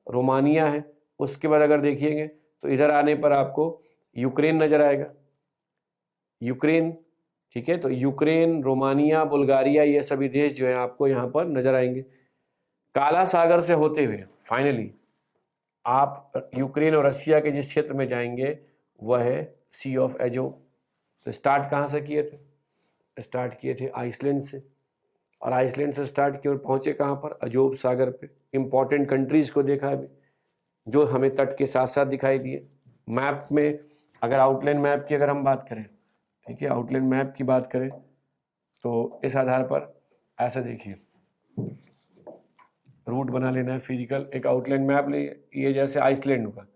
रोमानिया है। उसके बाद अगर देखिएंगे तो इधर आने पर आपको यूक्रेन नजर आएगा, यूक्रेन, ठीक है। तो यूक्रेन, रोमानिया, बुल्गारिया, ये सभी देश जो है आपको यहाँ पर नजर आएंगे। काला सागर से होते हुए फाइनली आप यूक्रेन और रशिया के जिस क्षेत्र में जाएंगे वह है सी ऑफ एजोव। तो स्टार्ट कहाँ से किए थे? स्टार्ट किए थे आइसलैंड से, और आइसलैंड से स्टार्ट किए और पहुंचे कहाँ पर? अजोव सागर पे। इंपॉर्टेंट कंट्रीज को देखा अभी जो हमें तट के साथ साथ दिखाई दिए। मैप में अगर आउटलाइन मैप की अगर हम बात करें, ठीक है, आउटलाइन मैप की बात करें तो इस आधार पर ऐसे देखिए, रूट बना लेना है फिजिकल, एक आउटलाइन मैप ले। ये जैसे आइसलैंड होगा,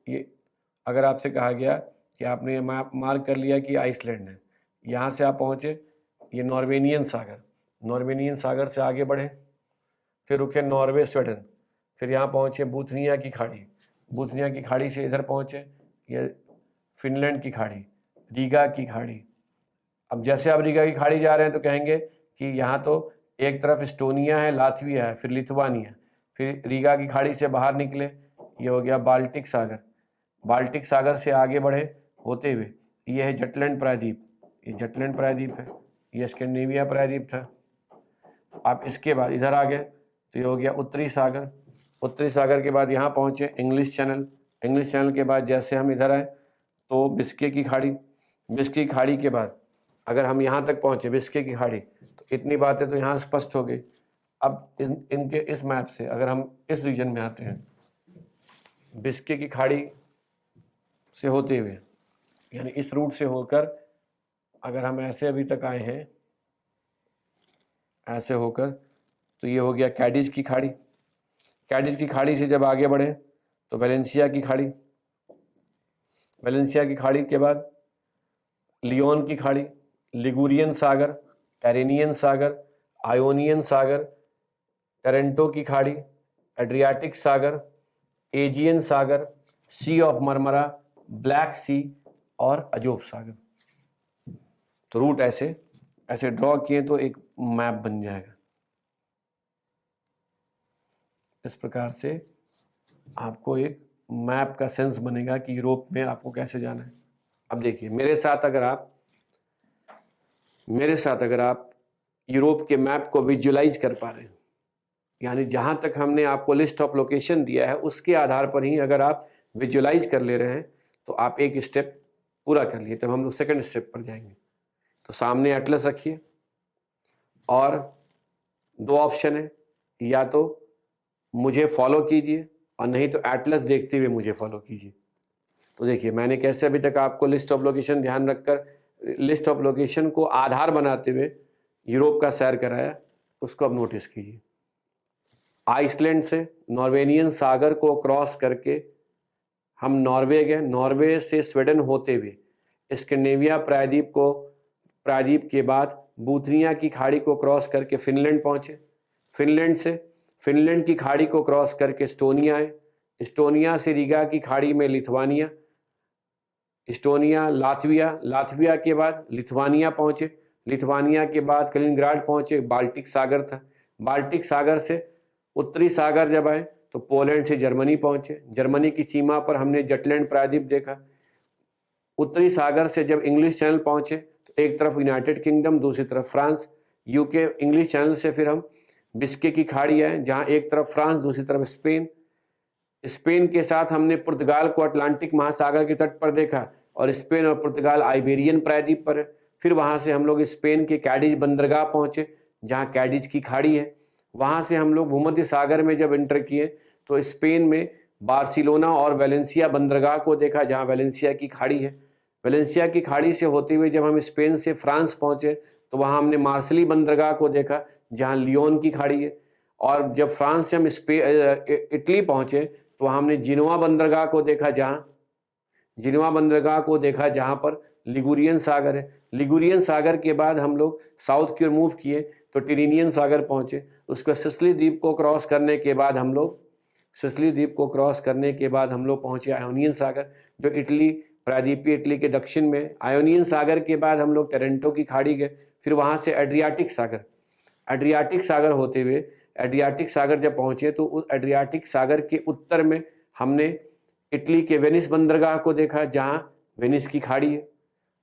ये अगर आपसे कहा गया कि आपने ये मैप मार्क कर लिया कि आइसलैंड है, यहाँ से आप पहुँचे, ये नॉर्वेनियन सागर से आगे बढ़े, फिर रुके नॉर्वे स्वीडन, फिर यहाँ पहुँचे बूथनिया की खाड़ी से इधर पहुँचे, ये फिनलैंड की खाड़ी, रीगा की खाड़ी। अब जैसे आप रीगा की खाड़ी जा रहे हैं तो कहेंगे कि यहाँ तो एक तरफ एस्टोनिया है, लातविया है, फिर लिथुआनिया, फिर रीगा की खाड़ी से बाहर निकले, ये हो गया बाल्टिक सागर से आगे बढ़े होते हुए ये है जटलैंड प्रायद्वीप, ये जटलैंड प्रायद्वीप है, ये स्कैंडिनेविया प्रायद्वीप था। आप इसके बाद इधर आ गए तो ये हो गया उत्तरी सागर के बाद यहाँ पहुँचे इंग्लिश चैनल के बाद जैसे हम इधर आए तो बिस्के की खाड़ी के बाद अगर हम यहाँ तक पहुँचे बिस्के की खाड़ी, तो इतनी बातें तो यहाँ स्पष्ट हो गई। अब इनके इस मैप से अगर हम इस रीजन में आते हैं, बिस्के की खाड़ी से होते हुए, यानी इस रूट से होकर अगर हम ऐसे अभी तक आए हैं, ऐसे होकर, तो ये हो गया कैडिज की खाड़ी से जब आगे बढ़े तो वेलेंसिया की खाड़ी के बाद लियोन की खाड़ी, लिगुरियन सागर, टेरेनियन सागर, आयोनियन सागर, टोरंटो की खाड़ी, एड्रियाटिक सागर, एजियन सागर, sea of Marmara, black sea और अजोव सागर। तो रूट ऐसे ड्रॉ किए तो एक मैप बन जाएगा। इस प्रकार से आपको एक मैप का सेंस बनेगा कि यूरोप में आपको कैसे जाना है। अब देखिए मेरे साथ अगर आप यूरोप के मैप को विजुअलाइज कर पा रहे हैं यानी जहाँ तक हमने आपको लिस्ट ऑफ लोकेशन दिया है उसके आधार पर ही अगर आप विजुलाइज कर ले रहे हैं तो आप एक स्टेप पूरा कर लिए, तब हम लोग सेकंड स्टेप पर जाएंगे। तो सामने एटलस रखिए और दो ऑप्शन है, या तो मुझे फॉलो कीजिए और नहीं तो एटलस देखते हुए मुझे फॉलो कीजिए। तो देखिए मैंने कैसे अभी तक आपको लिस्ट ऑफ लोकेशन ध्यान रखकर लिस्ट ऑफ लोकेशन को आधार बनाते हुए यूरोप का सैर कराया, उसको अब नोटिस कीजिए। आइसलैंड से नॉर्वेनियन सागर को क्रॉस करके हम नॉर्वे गए, नॉर्वे से स्वीडन होते हुए स्कैंडिनेविया प्रायद्वीप के बाद बूथनिया की खाड़ी को क्रॉस करके फिनलैंड पहुंचे, फिनलैंड से फिनलैंड की खाड़ी को क्रॉस करके एस्टोनिया आए, एस्टोनिया से रीगा की खाड़ी में लिथुआनिया, एस्टोनिया लातविया, लातविया के बाद लिथुआनिया पहुंचे, लिथुआनिया के बाद कलिनिंग्राड पहुंचे, बाल्टिक सागर था, बाल्टिक सागर से उत्तरी सागर जब आए तो पोलैंड से जर्मनी पहुंचे, जर्मनी की सीमा पर हमने जटलैंड प्रायद्वीप देखा, उत्तरी सागर से जब इंग्लिश चैनल पहुंचे तो एक तरफ यूनाइटेड किंगडम दूसरी तरफ फ्रांस, यूके इंग्लिश चैनल से फिर हम बिस्के की खाड़ी आए जहां एक तरफ फ्रांस दूसरी तरफ स्पेन, स्पेन के साथ हमने पुर्तगाल को अटलांटिक महासागर के तट पर देखा और स्पेन और पुर्तगाल आइबेरियन प्रायद्वीप पर है। फिर वहां से हम लोग स्पेन के कैडिज बंदरगाह पहुंचे जहां कैडिज की खाड़ी है, वहां से हम लोग भूमध्य सागर में जब एंटर किए तो स्पेन में बार्सिलोना और वेलेंसिया बंदरगाह को देखा जहां वेलेंसिया की खाड़ी है, वेलेंसिया की खाड़ी से होते हुए जब हम स्पेन से फ्रांस पहुंचे तो वहां हमने मार्सली बंदरगाह को देखा जहां लियोन की खाड़ी है, और जब फ्रांस से हम इटली पहुंचे तो वहां हमने जिनोवा बंदरगाह को देखा जहां पर लिगुरियन सागर है, लिगुरियन सागर के बाद हम लोग साउथ की ओर मूव किए तो टिरिनियन सागर पहुंचे, उसके सिसिली द्वीप को क्रॉस करने के बाद हम लोग पहुंचे आयोनियन सागर जो इटली प्रायद्वीपीय इटली के दक्षिण में। आयोनियन सागर के बाद हम लोग टोरंटो की खाड़ी गए, फिर वहां से एड्रियाटिक सागर होते हुए एड्रियाटिक सागर जब पहुंचे तो उस एड्रियाटिक सागर के उत्तर में हमने इटली के वेनिस बंदरगाह को देखा जहां वेनिस की खाड़ी है।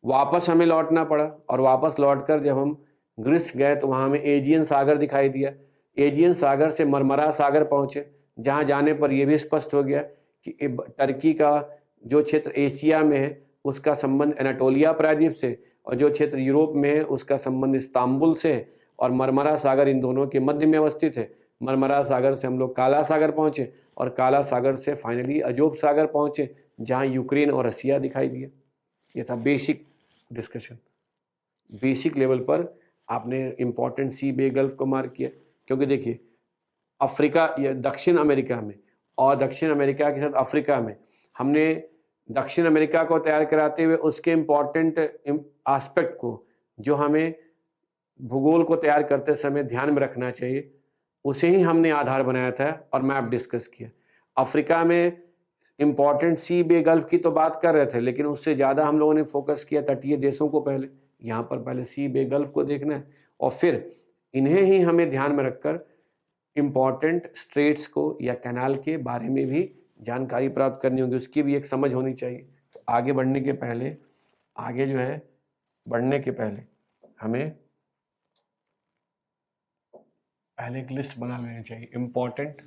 वापस हमें लौटना पड़ा और वापस लौटकर जब हम ग्रीस गए तो वहां हमें एजियन सागर दिखाई दिया, एजियन सागर से मरमरा सागर पहुंचे जहां जाने पर यह भी स्पष्ट हो गया कि टर्की का जो क्षेत्र एशिया में है उसका संबंध एनाटोलिया प्रायद्वीप से और जो क्षेत्र यूरोप में है उसका संबंध इस्तांबुल से है, और मरमरा सागर इन दोनों के मध्य में अवस्थित है। मरमरा सागर से हम लोग काला सागर पहुंचे और काला सागर से फाइनली अजोब सागर पहुंचे जहां यूक्रेन और रसिया दिखाई दिया। ये था बेसिक डिस्कशन। बेसिक लेवल पर आपने इंपॉर्टेंट सी बे गल्फ को मार्क किया, क्योंकि देखिए अफ्रीका या दक्षिण अमेरिका में और दक्षिण अमेरिका के साथ अफ्रीका में हमने दक्षिण अमेरिका को तैयार कराते हुए उसके इम्पॉर्टेंट एस्पेक्ट को जो हमें भूगोल को तैयार करते समय ध्यान में रखना चाहिए उसे ही हमने आधार बनाया था और मैप डिस्कस किया। अफ्रीका में इम्पॉर्टेंट सी बे गल्फ की तो बात कर रहे थे, लेकिन उससे ज़्यादा हम लोगों ने फोकस किया तटीय देशों को। यहाँ पर पहले सी बे गल्फ को देखना है और फिर इन्हें ही हमें ध्यान में रखकर इम्पॉर्टेंट स्ट्रेट्स को या कैनाल के बारे में भी जानकारी प्राप्त करनी होगी, उसकी भी एक समझ होनी चाहिए। तो आगे बढ़ने के पहले हमें पहले एक लिस्ट बना लेनी चाहिए इम्पॉर्टेंट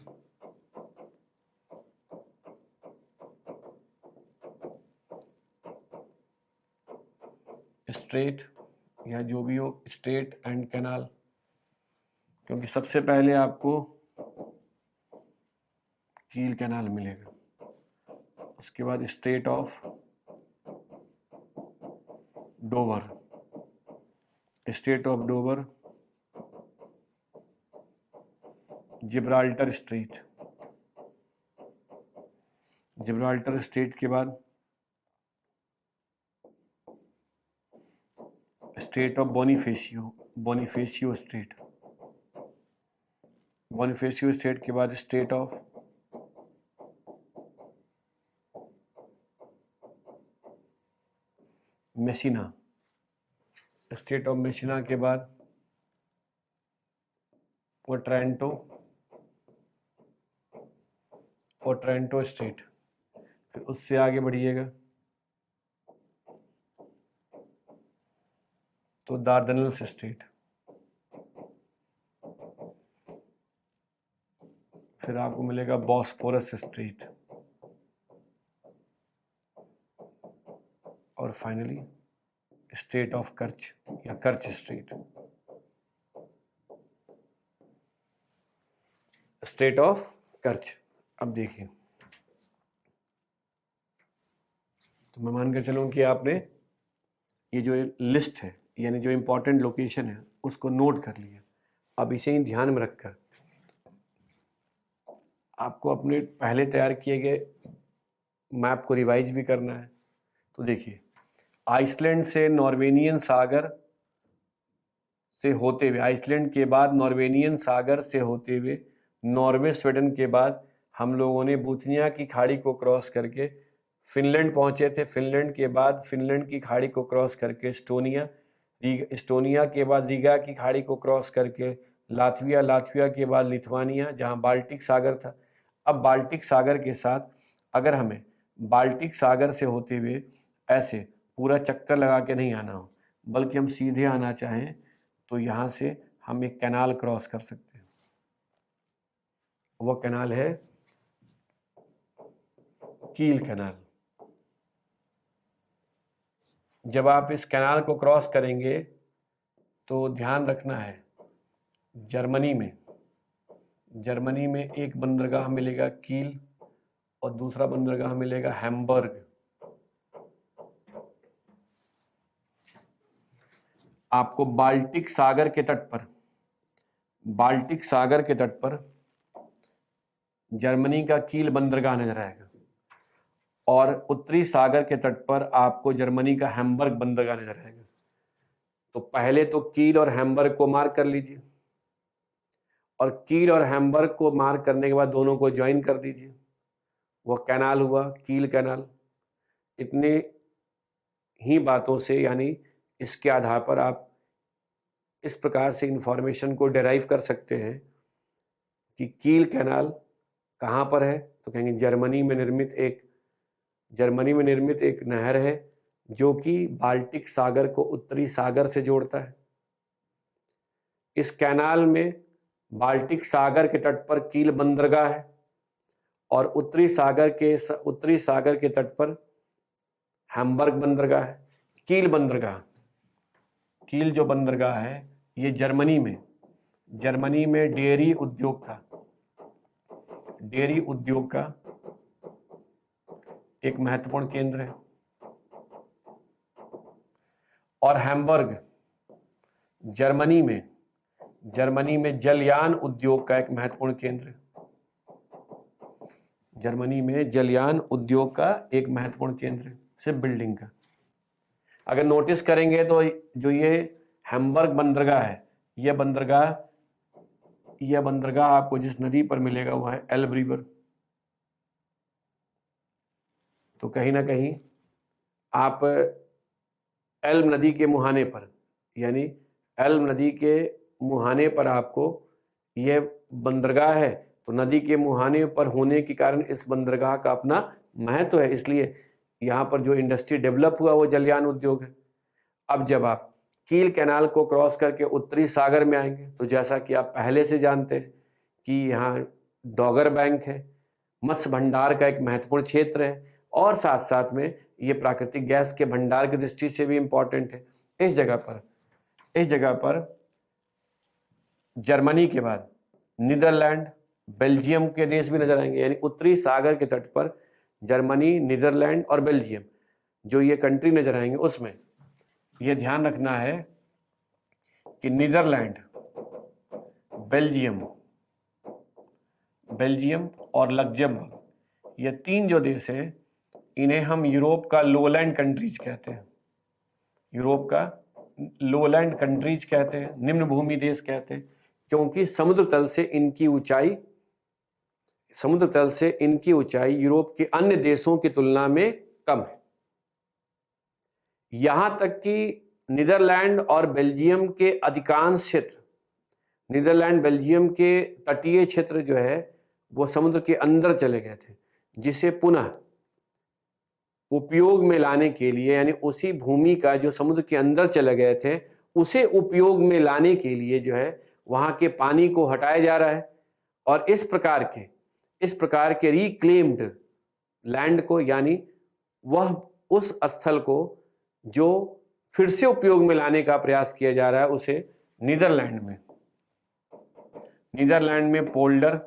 स्ट्रेट या जो भी हो स्ट्रेट एंड कैनाल, क्योंकि सबसे पहले आपको कील कैनाल मिलेगा, उसके बाद straight of Dover, Gibraltar straight के बाद स्ट्रेट ऑफ बोनिफेशियो स्ट्रेट के बाद straight of Messina, straight of Messina के बाद ट्रेंटो स्ट्रेट, फिर उससे आगे बढ़िएगा तो दार्डनल्स स्ट्रेट, फिर आपको मिलेगा बॉस्पोरस स्ट्रेट, और फाइनली स्ट्रेट ऑफ कर्च या कर्च स्ट्रेट, स्ट्रेट ऑफ कर्च। अब देखिए, तो मैं मान कर चलूँ कि आपने ये जो लिस्ट है यानी जो इम्पोर्टेंट लोकेशन है उसको नोट कर लिया। अब इसे ही ध्यान में रखकर आपको अपने पहले तैयार किए गए मैप को रिवाइज भी करना है। तो देखिए, आइसलैंड से नॉर्वेनियन सागर से होते हुए, आइसलैंड के बाद नॉर्वेनियन सागर से होते हुए नॉर्वे स्वीडन के बाद हम लोगों ने बोथनिया की खाड़ी को क्रॉस करके फिनलैंड पहुंचे थे। फिनलैंड के बाद फिनलैंड की खाड़ी को क्रॉस करके एस्टोनिया, एस्टोनिया के बाद रीगा की खाड़ी को क्रॉस करके लातविया, लातविया के बाद लिथुआनिया जहां बाल्टिक सागर था। अब बाल्टिक सागर के साथ अगर हमें बाल्टिक सागर से होते हुए ऐसे पूरा चक्कर लगा के नहीं आना हो, बल्कि हम सीधे आना चाहें तो यहाँ से हम एक कैनाल क्रॉस कर सकते हैं। वो कैनाल है कील कैनाल। जब आप इस कैनाल को क्रॉस करेंगे तो ध्यान रखना है, जर्मनी में एक बंदरगाह मिलेगा कील और दूसरा बंदरगाह मिलेगा हैम्बर्ग। आपको बाल्टिक सागर के तट पर जर्मनी का कील बंदरगाह नजर आएगा और उत्तरी सागर के तट पर आपको जर्मनी का हैम्बर्ग बंदरगाह नजर आएगा। तो पहले तो कील और हैम्बर्ग को मार्क कर लीजिए और कील और हैम्बर्ग को मार्क करने के बाद दोनों को ज्वाइन कर दीजिए। वो कैनाल हुआ कील कैनाल। इतने ही बातों से यानी इसके आधार पर आप इस प्रकार से इंफॉर्मेशन को डेराइव कर सकते हैं कि कील कैनाल कहाँ पर है। तो कहेंगे जर्मनी में निर्मित एक नहर है जो कि बाल्टिक सागर को उत्तरी सागर से जोड़ता है। इस कैनाल में बाल्टिक सागर के तट पर कील बंदरगाह है और उत्तरी सागर के तट पर हैम्बर्ग बंदरगाह है। कील जो बंदरगाह है ये जर्मनी में डेयरी उद्योग का एक महत्वपूर्ण केंद्र है और हैम्बर्ग जर्मनी में जलयान उद्योग का एक महत्वपूर्ण केंद्र है। सिर्फ बिल्डिंग का। अगर नोटिस करेंगे तो जो ये हैम्बर्ग बंदरगाह है, यह बंदरगाह आपको जिस नदी पर मिलेगा वो है एल्ब रिवर। तो कहीं ना कहीं आप एल्ब नदी के मुहाने पर आपको यह बंदरगाह है। तो नदी के मुहाने पर होने के कारण इस बंदरगाह का अपना महत्व है, इसलिए यहाँ पर जो इंडस्ट्री डेवलप हुआ वो जलयान उद्योग है। अब जब आप कील कैनाल को क्रॉस करके उत्तरी सागर में आएंगे तो जैसा कि आप पहले से जानते हैं कि यहाँ डॉगर बैंक है, मत्स्य भंडार का एक महत्वपूर्ण क्षेत्र है और साथ साथ में ये प्राकृतिक गैस के भंडार की दृष्टि से भी इम्पोर्टेंट है। इस जगह पर जर्मनी के बाद नीदरलैंड, बेल्जियम के देश भी नजर आएंगे। यानी उत्तरी सागर के तट पर जर्मनी, नीदरलैंड और बेल्जियम जो ये कंट्री नजर आएंगे, उसमें यह ध्यान रखना है कि नीदरलैंड, बेल्जियम और लग्जमबर्ग, ये तीन जो देश हैं इन्हें हम यूरोप का लोलैंड कंट्रीज कहते हैं। निम्न भूमि देश कहते हैं, क्योंकि समुद्र तल से इनकी ऊंचाई यूरोप के अन्य देशों की तुलना में कम है। यहां तक कि नीदरलैंड और बेल्जियम के अधिकांश क्षेत्र, नीदरलैंड बेल्जियम के तटीय क्षेत्र जो है वो समुद्र के अंदर चले गए थे, जिसे पुनः उपयोग में लाने के लिए, यानी उसी भूमि का जो समुद्र के अंदर चले गए थे उसे उपयोग में लाने के लिए जो है वहां के पानी को हटाया जा रहा है। और इस प्रकार के इस प्रकार के रिक्लेम्ड लैंड को, यानी वह उस स्थल को जो फिर से उपयोग में लाने का प्रयास किया जा रहा है, उसे नीदरलैंड में पोल्डर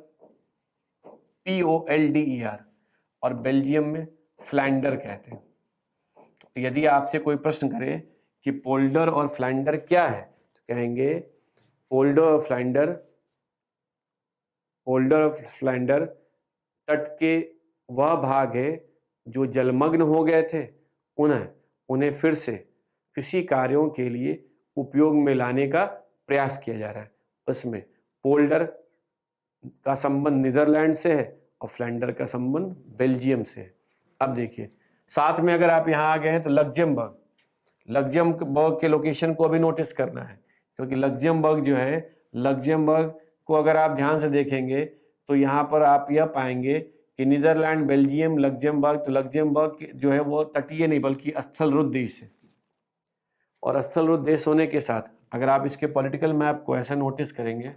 POLDER और बेल्जियम में फ्लैंडर कहते हैं। तो यदि आपसे कोई प्रश्न करे कि पोल्डर और फ्लैंडर क्या है, तो कहेंगे पोल्डर और फ्लैंडर तट के वह भाग है जो जलमग्न हो गए थे, उन्हें फिर से कृषि कार्यों के लिए उपयोग में लाने का प्रयास किया जा रहा है। उसमें पोल्डर का संबंध नीदरलैंड से है और फ्लैंडर का संबंध बेल्जियम से है। अब देखिए, साथ में अगर आप यहाँ आ गए हैं तो लग्जमबर्ग के लोकेशन को भी नोटिस करना है, क्योंकि लग्जमबर्ग जो है, लग्जमबर्ग को अगर आप ध्यान से देखेंगे तो यहाँ पर आप यह पाएंगे कि नीदरलैंड, बेल्जियम, लग्जमबर्ग, तो लग्जमबर्ग जो है वो तटीय नहीं बल्कि स्थलरुद्ध देश है। और स्थलरुद्ध देश होने के साथ अगर आप इसके पॉलिटिकल मैप को ऐसा नोटिस करेंगे,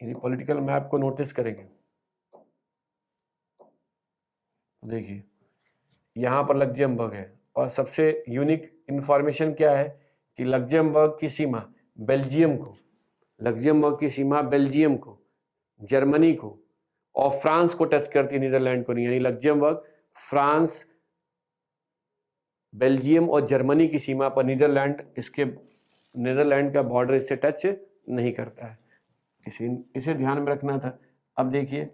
यदि पॉलिटिकल मैप को नोटिस करेंगे तो देखिए यहाँ पर लग्जमबर्ग है, और सबसे यूनिक इंफॉर्मेशन क्या है कि लग्जमबर्ग की सीमा बेल्जियम को, जर्मनी को और फ्रांस को टच करती है, नीदरलैंड को नहीं। यानी लग्जमबर्ग फ्रांस, बेल्जियम और जर्मनी की सीमा पर नीदरलैंड का बॉर्डर इससे टच नहीं करता है। इसे ध्यान में रखना था। अब देखिए,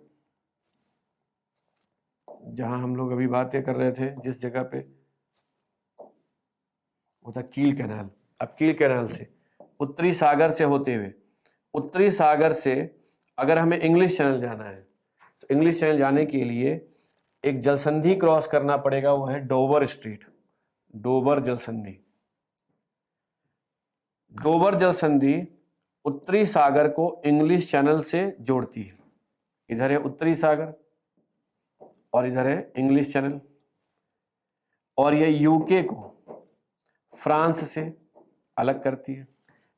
जहां हम लोग अभी बातें कर रहे थे, जिस जगह पे वो था कील कैनाल। अब कील कैनाल से उत्तरी सागर से होते हुए, उत्तरी सागर से अगर हमें इंग्लिश चैनल जाना है, तो इंग्लिश चैनल जाने के लिए एक जलसंधि क्रॉस करना पड़ेगा, वो है डोवर जलसंधि। डोवर जलसंधि उत्तरी सागर को इंग्लिश चैनल से जोड़ती है। इधर है उत्तरी सागर और इधर है इंग्लिश चैनल, और यह यूके को फ्रांस से अलग करती है।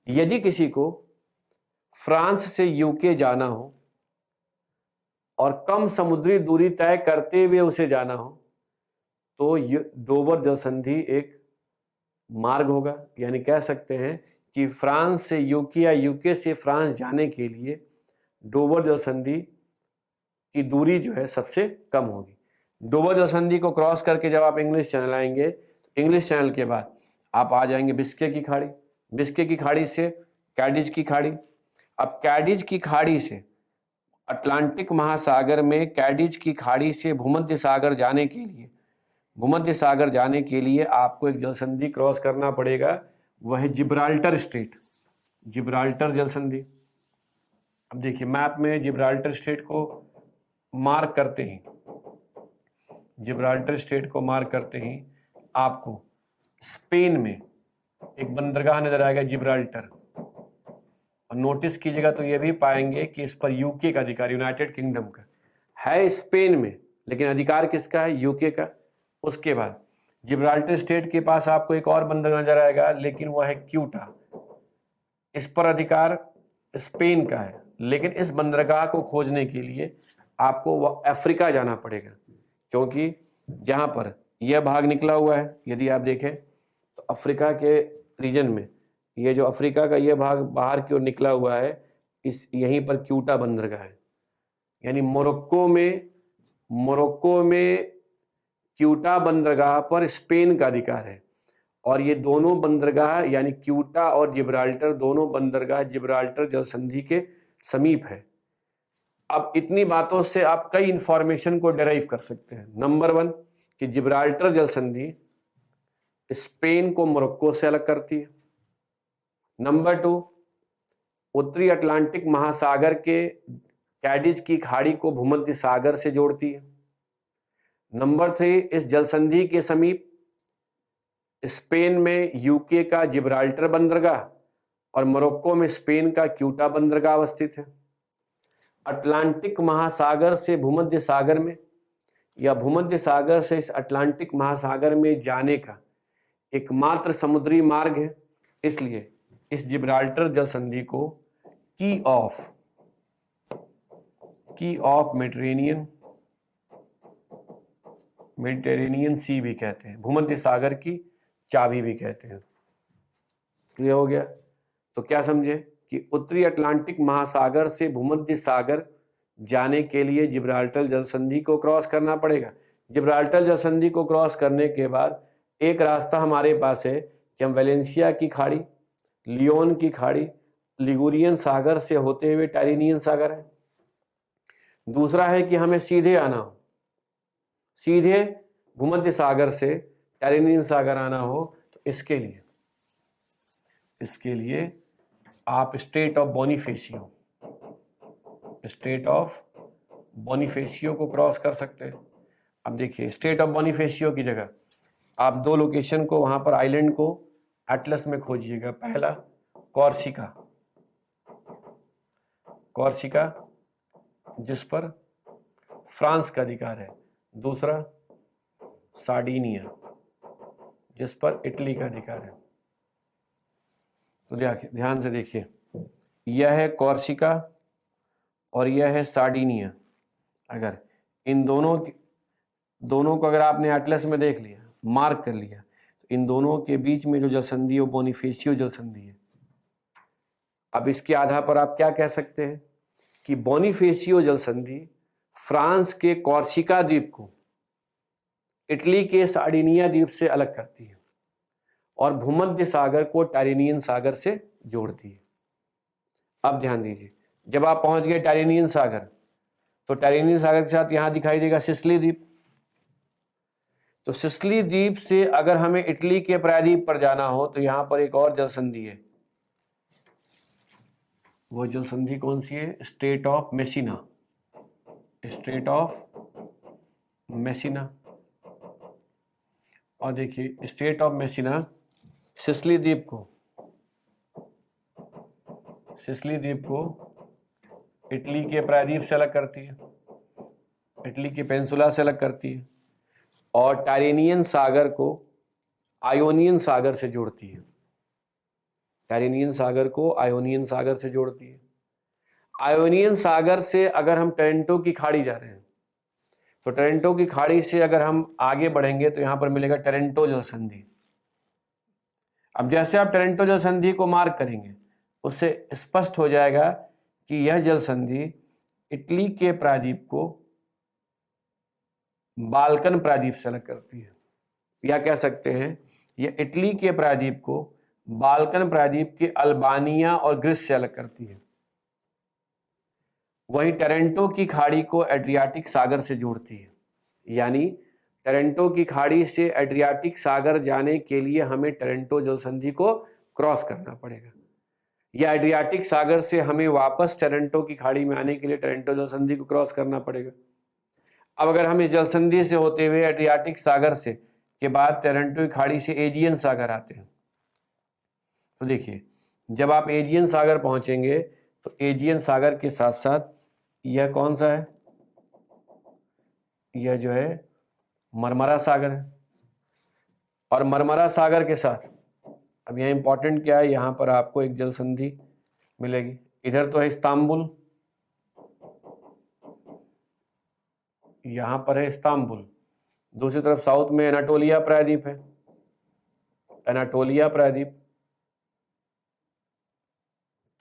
यदि किसी को फ्रांस से यूके जाना हो और कम समुद्री दूरी तय करते हुए उसे जाना हो, तो डोवर जलसंधि एक मार्ग होगा। यानी कह सकते हैं कि फ्रांस से यूके या यूके से फ्रांस जाने के लिए डोवर जलसंधि की दूरी जो है सबसे कम होगी। डोवर जलसंधि को क्रॉस करके जब आप इंग्लिश चैनल आएंगे, तो इंग्लिश चैनल के बाद आप आ जाएंगे बिस्के की खाड़ी, बिस्के की खाड़ी से कैडिज की खाड़ी। अब कैडिज की खाड़ी से अटलांटिक महासागर में, कैडिज की खाड़ी से भूमध्य सागर जाने के लिए आपको एक जलसंधि क्रॉस करना पड़ेगा, वह है जिब्राल्टर जलसंधि। अब देखिए, मैप में जिब्राल्टर स्ट्रेट को मार्क करते ही आपको स्पेन में एक बंदरगाह नजर आएगा जिब्राल्टर। और नोटिस कीजिएगा तो ये भी पाएंगे कि इस पर यूके का अधिकार, यूनाइटेड किंगडम का है, स्पेन में, लेकिन अधिकार किसका है? यूके का। उसके बाद जिब्राल्टर स्टेट के पास आपको एक और बंदरगाह नजर आएगा, लेकिन वह है क्यूटा। इस पर अधिकार स्पेन का है, लेकिन इस बंदरगाह को खोजने के लिए आपको वह अफ्रीका जाना पड़ेगा, क्योंकि जहां पर यह भाग निकला हुआ है, यदि आप देखें तो अफ्रीका के रीजन में ये जो अफ्रीका का यह भाग बाहर की ओर निकला हुआ है, यहीं पर क्यूटा बंदरगाह है। यानी मोरक्को में क्यूटा बंदरगाह पर स्पेन का अधिकार है, और ये दोनों बंदरगाह यानी क्यूटा और जिब्राल्टर, दोनों बंदरगाह जिब्राल्टर जलसंधि के समीप है। अब इतनी बातों से आप कई इंफॉर्मेशन को डेराइव कर सकते हैं। नंबर 1 कि जिब्राल्टर जलसंधि स्पेन को मोरक्को से अलग करती है। नंबर 2, उत्तरी अटलांटिक महासागर के कैडिज की खाड़ी को भूमध्य सागर से जोड़ती है। नंबर 3, इस जलसंधि के समीप स्पेन में यूके का जिब्राल्टर बंदरगाह और मोरक्को में स्पेन का क्यूटा बंदरगाह अवस्थित है। अटलांटिक महासागर से भूमध्य सागर में या भूमध्य सागर से इस अटलांटिक महासागर में जाने का एकमात्र समुद्री मार्ग है, इसलिए इस जिब्राल्टर जलसंधि को की की ऑफ मेडिटेरेनियन सी भी कहते हैं, भूमध्य सागर की चाबी भी कहते हैं। क्लियर हो गया? तो क्या समझे कि उत्तरी अटलांटिक महासागर से भूमध्य सागर जाने के लिए जिब्राल्टर जल संधि को क्रॉस करना पड़ेगा। जिब्राल्टर जल संधि को क्रॉस करने के बाद एक रास्ता हमारे पास है कि हम वेलेंसिया की खाड़ी, लियोन की खाड़ी, लिगुरियन सागर से होते हुए टाइरेनियन सागर है। दूसरा है कि हमें सीधे आना हो, सीधे भूमध्य सागर से टाइरेनियन सागर आना हो, तो इसके लिए आप स्ट्रेट ऑफ बोनिफेशियो को क्रॉस कर सकते हैं। अब देखिए, स्ट्रेट ऑफ बोनिफेशियो की जगह आप दो लोकेशन को, वहां पर आइलैंड को एटलस में खोजिएगा। पहला कॉर्सिका जिस पर फ्रांस का अधिकार है, दूसरा सार्डिनिया जिस पर इटली का अधिकार है। तो ध्यान से देखिए, यह है कॉर्सिका और यह है सार्डिनिया। अगर इन दोनों को अगर आपने एटलस में देख लिया, मार्क कर लिया, तो इन दोनों के बीच में जो जल संधि है वो बोनिफेशियो जल संधि है। अब इसके आधार पर आप क्या कह सकते हैं कि बोनिफेशियो जल संधि फ्रांस के कॉर्सिका द्वीप को इटली के सार्डिनिया द्वीप से अलग करती है और भूमध्य सागर को टाइरेनियन सागर से जोड़ती है। अब ध्यान दीजिए, जब आप पहुंच गए टाइरेनियन सागर, तो टाइरेनियन सागर के साथ यहां दिखाई देगा सिसिली द्वीप। तो सिसिली द्वीप से अगर हमें इटली के प्रायद्वीप पर जाना हो, तो यहां पर एक और जल संधि है। वो जल संधि कौन सी है? Straight of Messina. और देखिए, स्ट्रेट ऑफ मेसिना सिसिली द्वीप को इटली के प्रायद्वीप से अलग करती है, इटली के पेनिनसुला से अलग करती है, और टाइरेनियन सागर को आयोनियन सागर से जोड़ती है। आयोनियन सागर से अगर हम टोरंटो की खाड़ी जा रहे हैं, तो टोरंटो की खाड़ी से अगर हम आगे बढ़ेंगे तो यहां पर मिलेगा टोरंटो जल संधि। अब जैसे आप टोरंटो जल संधि को मार्क करेंगे, उससे स्पष्ट हो जाएगा कि यह जल संधि इटली के प्रायद्वीप को बाल्कन प्रायद्वीप से अलग करती है, या कह सकते हैं यह इटली के प्रायद्वीप को बाल्कन प्रायद्वीप के अल्बानिया और ग्रीस से अलग करती है। वहीं टोरंटो की खाड़ी को एड्रियाटिक सागर से जोड़ती है। यानी टोरंटो की खाड़ी से एड्रियाटिक सागर जाने के लिए हमें टोरंटो जल संधि को क्रॉस करना पड़ेगा, या एड्रियाटिक सागर से हमें वापस टोरंटो की खाड़ी में आने के लिए टोरंटो जल संधि को क्रॉस करना पड़ेगा। अब अगर हम इस जल संधि से होते हुए एड्रियाटिक सागर से के बाद टोरंटो की खाड़ी से एजियन सागर आते हैं, तो देखिए, जब आप एजियन सागर पहुंचेंगे तो एजियन सागर के साथ साथ यह कौन सा है? यह जो है मरमरा सागर है। और मरमरा सागर के साथ अब यह इंपॉर्टेंट क्या है, यहां पर आपको एक जल संधि मिलेगी। इधर तो है इस्तांबुल, यहां पर है इस्तांबुल, दूसरी तरफ साउथ में एनाटोलिया प्रायद्वीप है, एनाटोलिया प्रायद्वीप।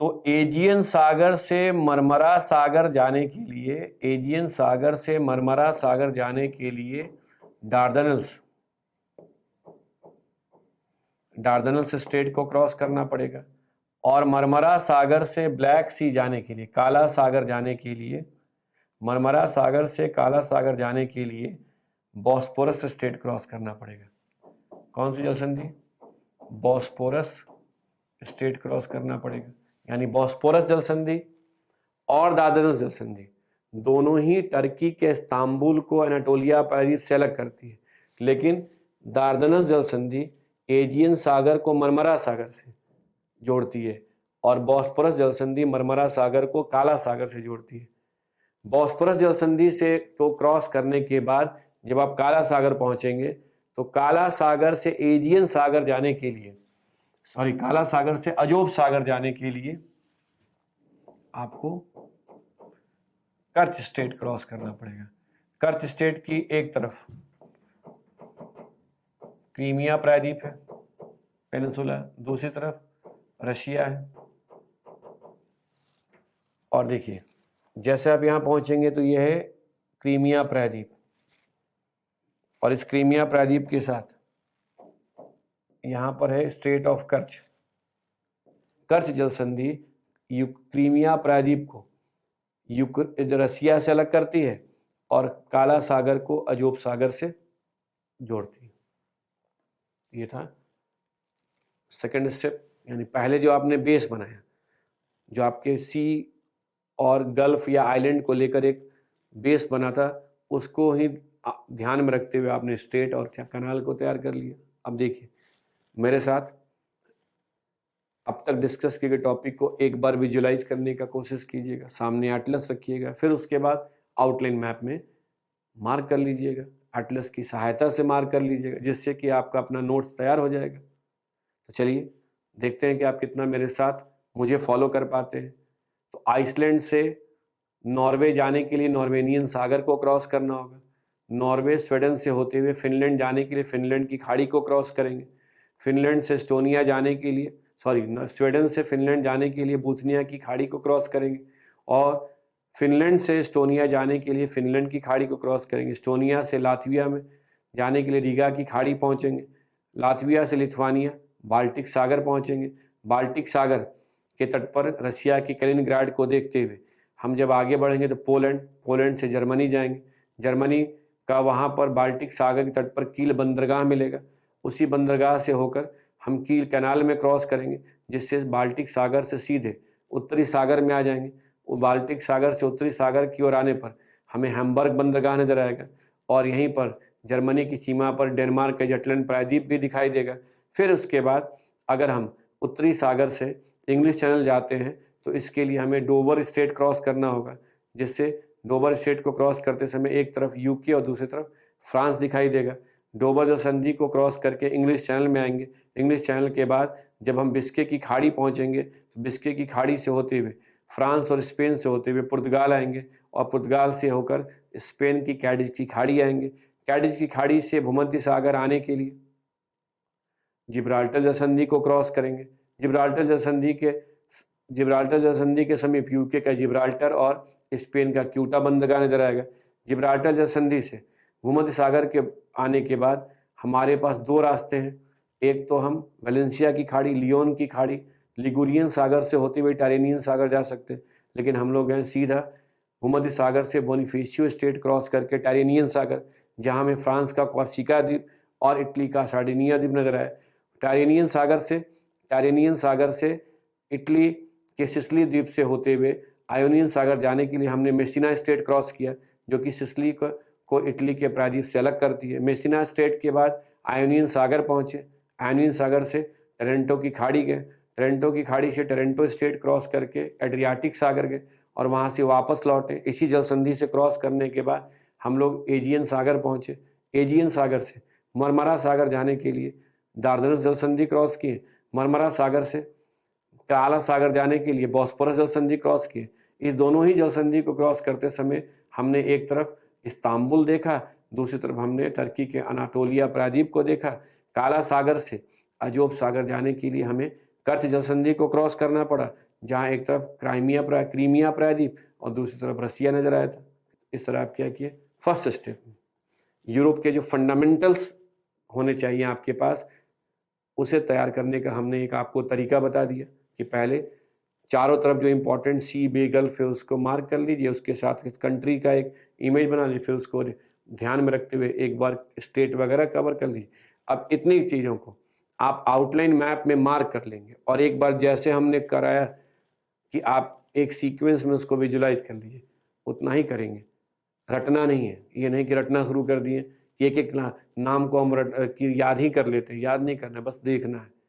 तो एजियन सागर से मरमरा सागर जाने के लिए, एजियन सागर से मरमरा सागर जाने के लिए डार्डनल्स स्टेट को क्रॉस करना पड़ेगा, और मरमरा सागर से ब्लैक सी जाने के लिए, काला सागर जाने के लिए, मरमरा सागर से काला सागर जाने के लिए बॉस्पोरस स्टेट क्रॉस करना पड़ेगा। कौन सी जल संधि? बॉस्पोरस स्टेट क्रॉस करना पड़ेगा। यानी बॉस्पोरस जल संधि और दार्डनल्स जल संधि दोनों ही टर्की के इस्तांबुल को एनाटोलिया प्रायद्वीप से अलग करती है, लेकिन दार्डनल्स जल संधि एजियन सागर को मरमरा सागर से जोड़ती है, और बॉस्पोरस जल संधि मरमरा सागर को काला सागर से जोड़ती है। बॉस्पोरस जल संधि से को क्रॉस करने के बाद जब आप काला सागर पहुंचेंगे, तो काला सागर से एजियन सागर जाने के लिए, काला सागर से अजोब सागर जाने के लिए आपको कर्च स्टेट क्रॉस करना पड़ेगा। कर्च स्टेट की एक तरफ क्रीमिया प्रायद्वीप है, पेनिनसुला, दूसरी तरफ रशिया है। और देखिए जैसे आप यहाँ पहुंचेंगे तो यह है क्रीमिया प्रायद्वीप, और इस क्रीमिया प्रायद्वीप के साथ यहाँ पर है स्ट्रेट ऑफ कर्च। कर्च जल संधि क्रीमिया प्रायद्वीप को रसिया से अलग करती है और काला सागर को अजोब सागर से जोड़ती है। ये था सेकंड स्टेप, यानी पहले जो आपने बेस बनाया, जो आपके सी और गल्फ या आइलैंड को लेकर एक बेस बना था, उसको ही ध्यान में रखते हुए आपने स्ट्रेट और कनाल को तैयार कर लिया। अब देखिए मेरे साथ अब तक डिस्कस किए गए टॉपिक को एक बार विजुलाइज करने का कोशिश कीजिएगा, सामने एटलस रखिएगा, फिर उसके बाद आउटलाइन मैप में मार्क कर लीजिएगा, एटलस की सहायता से मार्क कर लीजिएगा, जिससे कि आपका अपना नोट्स तैयार हो जाएगा। तो चलिए देखते हैं कि आप कितना मेरे साथ मुझे फॉलो कर पाते हैं। तो आइसलैंड से नॉर्वे जाने के लिए नॉर्वेनियन सागर को क्रॉस करना होगा। नॉर्वे स्वीडन से होते हुए फिनलैंड जाने के लिए फिनलैंड की खाड़ी को क्रॉस करेंगे। फिनलैंड से एस्टोनिया जाने के लिए स्वीडन से फिनलैंड जाने के लिए बूथनिया की खाड़ी को क्रॉस करेंगे, और फिनलैंड से एस्टोनिया जाने के लिए फिनलैंड की खाड़ी को क्रॉस करेंगे। एस्टोनिया से लातविया में जाने के लिए रीगा की खाड़ी पहुंचेंगे। लातविया से लिथुआनिया बाल्टिक सागर पहुंचेंगे। बाल्टिक सागर के तट पर रशिया की कलिनिंग्राड को देखते हुए हम जब आगे बढ़ेंगे तो पोलैंड से जर्मनी जाएंगे। जर्मनी का वहाँ पर बाल्टिक सागर के तट पर कील बंदरगाह मिलेगा। उसी बंदरगाह से होकर हम कील कैनाल में क्रॉस करेंगे, जिससे बाल्टिक सागर से सीधे उत्तरी सागर में आ जाएंगे। वो बाल्टिक सागर से उत्तरी सागर की ओर आने पर हमें हैम्बर्ग बंदरगाह नजर आएगा, और यहीं पर जर्मनी की सीमा पर डेनमार्क का जटलैंड प्रायद्वीप भी दिखाई देगा। फिर उसके बाद अगर हम उत्तरी सागर से इंग्लिश चैनल जाते हैं तो इसके लिए हमें डोवर स्ट्रेट क्रॉस करना होगा, जिससे डोवर स्ट्रेट को क्रॉस करते समय एक तरफ यूके और दूसरी तरफ फ्रांस दिखाई देगा। डोवर जल संधि को क्रॉस करके इंग्लिश चैनल में आएंगे। इंग्लिश चैनल के बाद जब हम बिस्के की खाड़ी पहुंचेंगे तो बिस्के की खाड़ी से होते हुए फ्रांस और स्पेन से होते हुए पुर्तगाल आएंगे, और पुर्तगाल से होकर स्पेन की कैडिज की खाड़ी आएंगे। कैडिज की खाड़ी से भूमध्य सागर आने के लिए जिब्राल्टर जल संधि को क्रॉस करेंगे। जिब्राल्टर जल संधि के समीप यूके का जिब्राल्टर और स्पेन का क्यूटा बंदरगाह नजर आएगा। जिब्राल्टर जल संधि से भूमध्य सागर के आने के बाद हमारे पास दो रास्ते हैं। एक तो हम वेलेंसिया की खाड़ी, लियोन की खाड़ी, लिगुरियन सागर से होते हुए टारेनियन सागर जा सकते हैं, लेकिन हम लोग गए सीधा भूमध्य सागर से बोनिफेशियो स्टेट क्रॉस करके टारेनियन सागर, जहाँ में फ्रांस का कॉर्सिका द्वीप और इटली का सार्डिनिया द्वीप नजर आया। टारेनियन सागर से इटली के सिसिली द्वीप से होते हुए आयोनियन सागर जाने के लिए हमने मेसिना स्टेट क्रॉस किया, जो कि सिसिली को इटली के प्रायद्वीप से अलग करती है। मेसिना स्टेट के बाद आयोनियन सागर पहुंचे। आयोनियन सागर से टोरंटो की खाड़ी गए। टोरंटो की खाड़ी से टोरंटो स्टेट क्रॉस करके एड्रियाटिक सागर गए और वहां से वापस लौटे। इसी जल संधि से क्रॉस करने के बाद हम लोग एजियन सागर पहुंचे। एजियन सागर से मरमरा सागर जाने के लिए दार्दनस जल संधि क्रॉस किए। मरमरा सागर से काला सागर जाने के लिए बॉस्फोरस जल संधि क्रॉस किए। इस दोनों ही जल संधि को क्रॉस करते समय हमने एक तरफ इस्तांबुल देखा, दूसरी तरफ हमने टर्की के अनाटोलिया प्रायद्वीप को देखा। काला सागर से अजोब सागर जाने के लिए हमें कर्च जल संधि को क्रॉस करना पड़ा, जहाँ एक तरफ क्रीमिया प्रायद्वीप और दूसरी तरफ रसिया नजर आया था। इस तरह आप क्या किए, फर्स्ट स्टेप में यूरोप के जो फंडामेंटल्स होने चाहिए आपके पास, उसे तैयार करने का हमने एक आपको तरीका बता दिया कि पहले चारों तरफ जो इम्पोर्टेंट सी, बे, गल्फ है उसको मार्क कर लीजिए, उसके साथ कंट्री का एक इमेज बना लीजिए, फिर उसको ध्यान में रखते हुए एक बार स्टेट वगैरह कवर कर लीजिए। अब इतनी चीज़ों को आप आउटलाइन मैप में मार्क कर लेंगे, और एक बार जैसे हमने कराया कि आप एक सीक्वेंस में उसको विजुलाइज कर लीजिए, उतना ही करेंगे। रटना नहीं है, ये नहीं कि रटना शुरू कर दिए कि एक एक नाम को हम याद ही कर लेते हैं, याद नहीं करना, बस देखना है।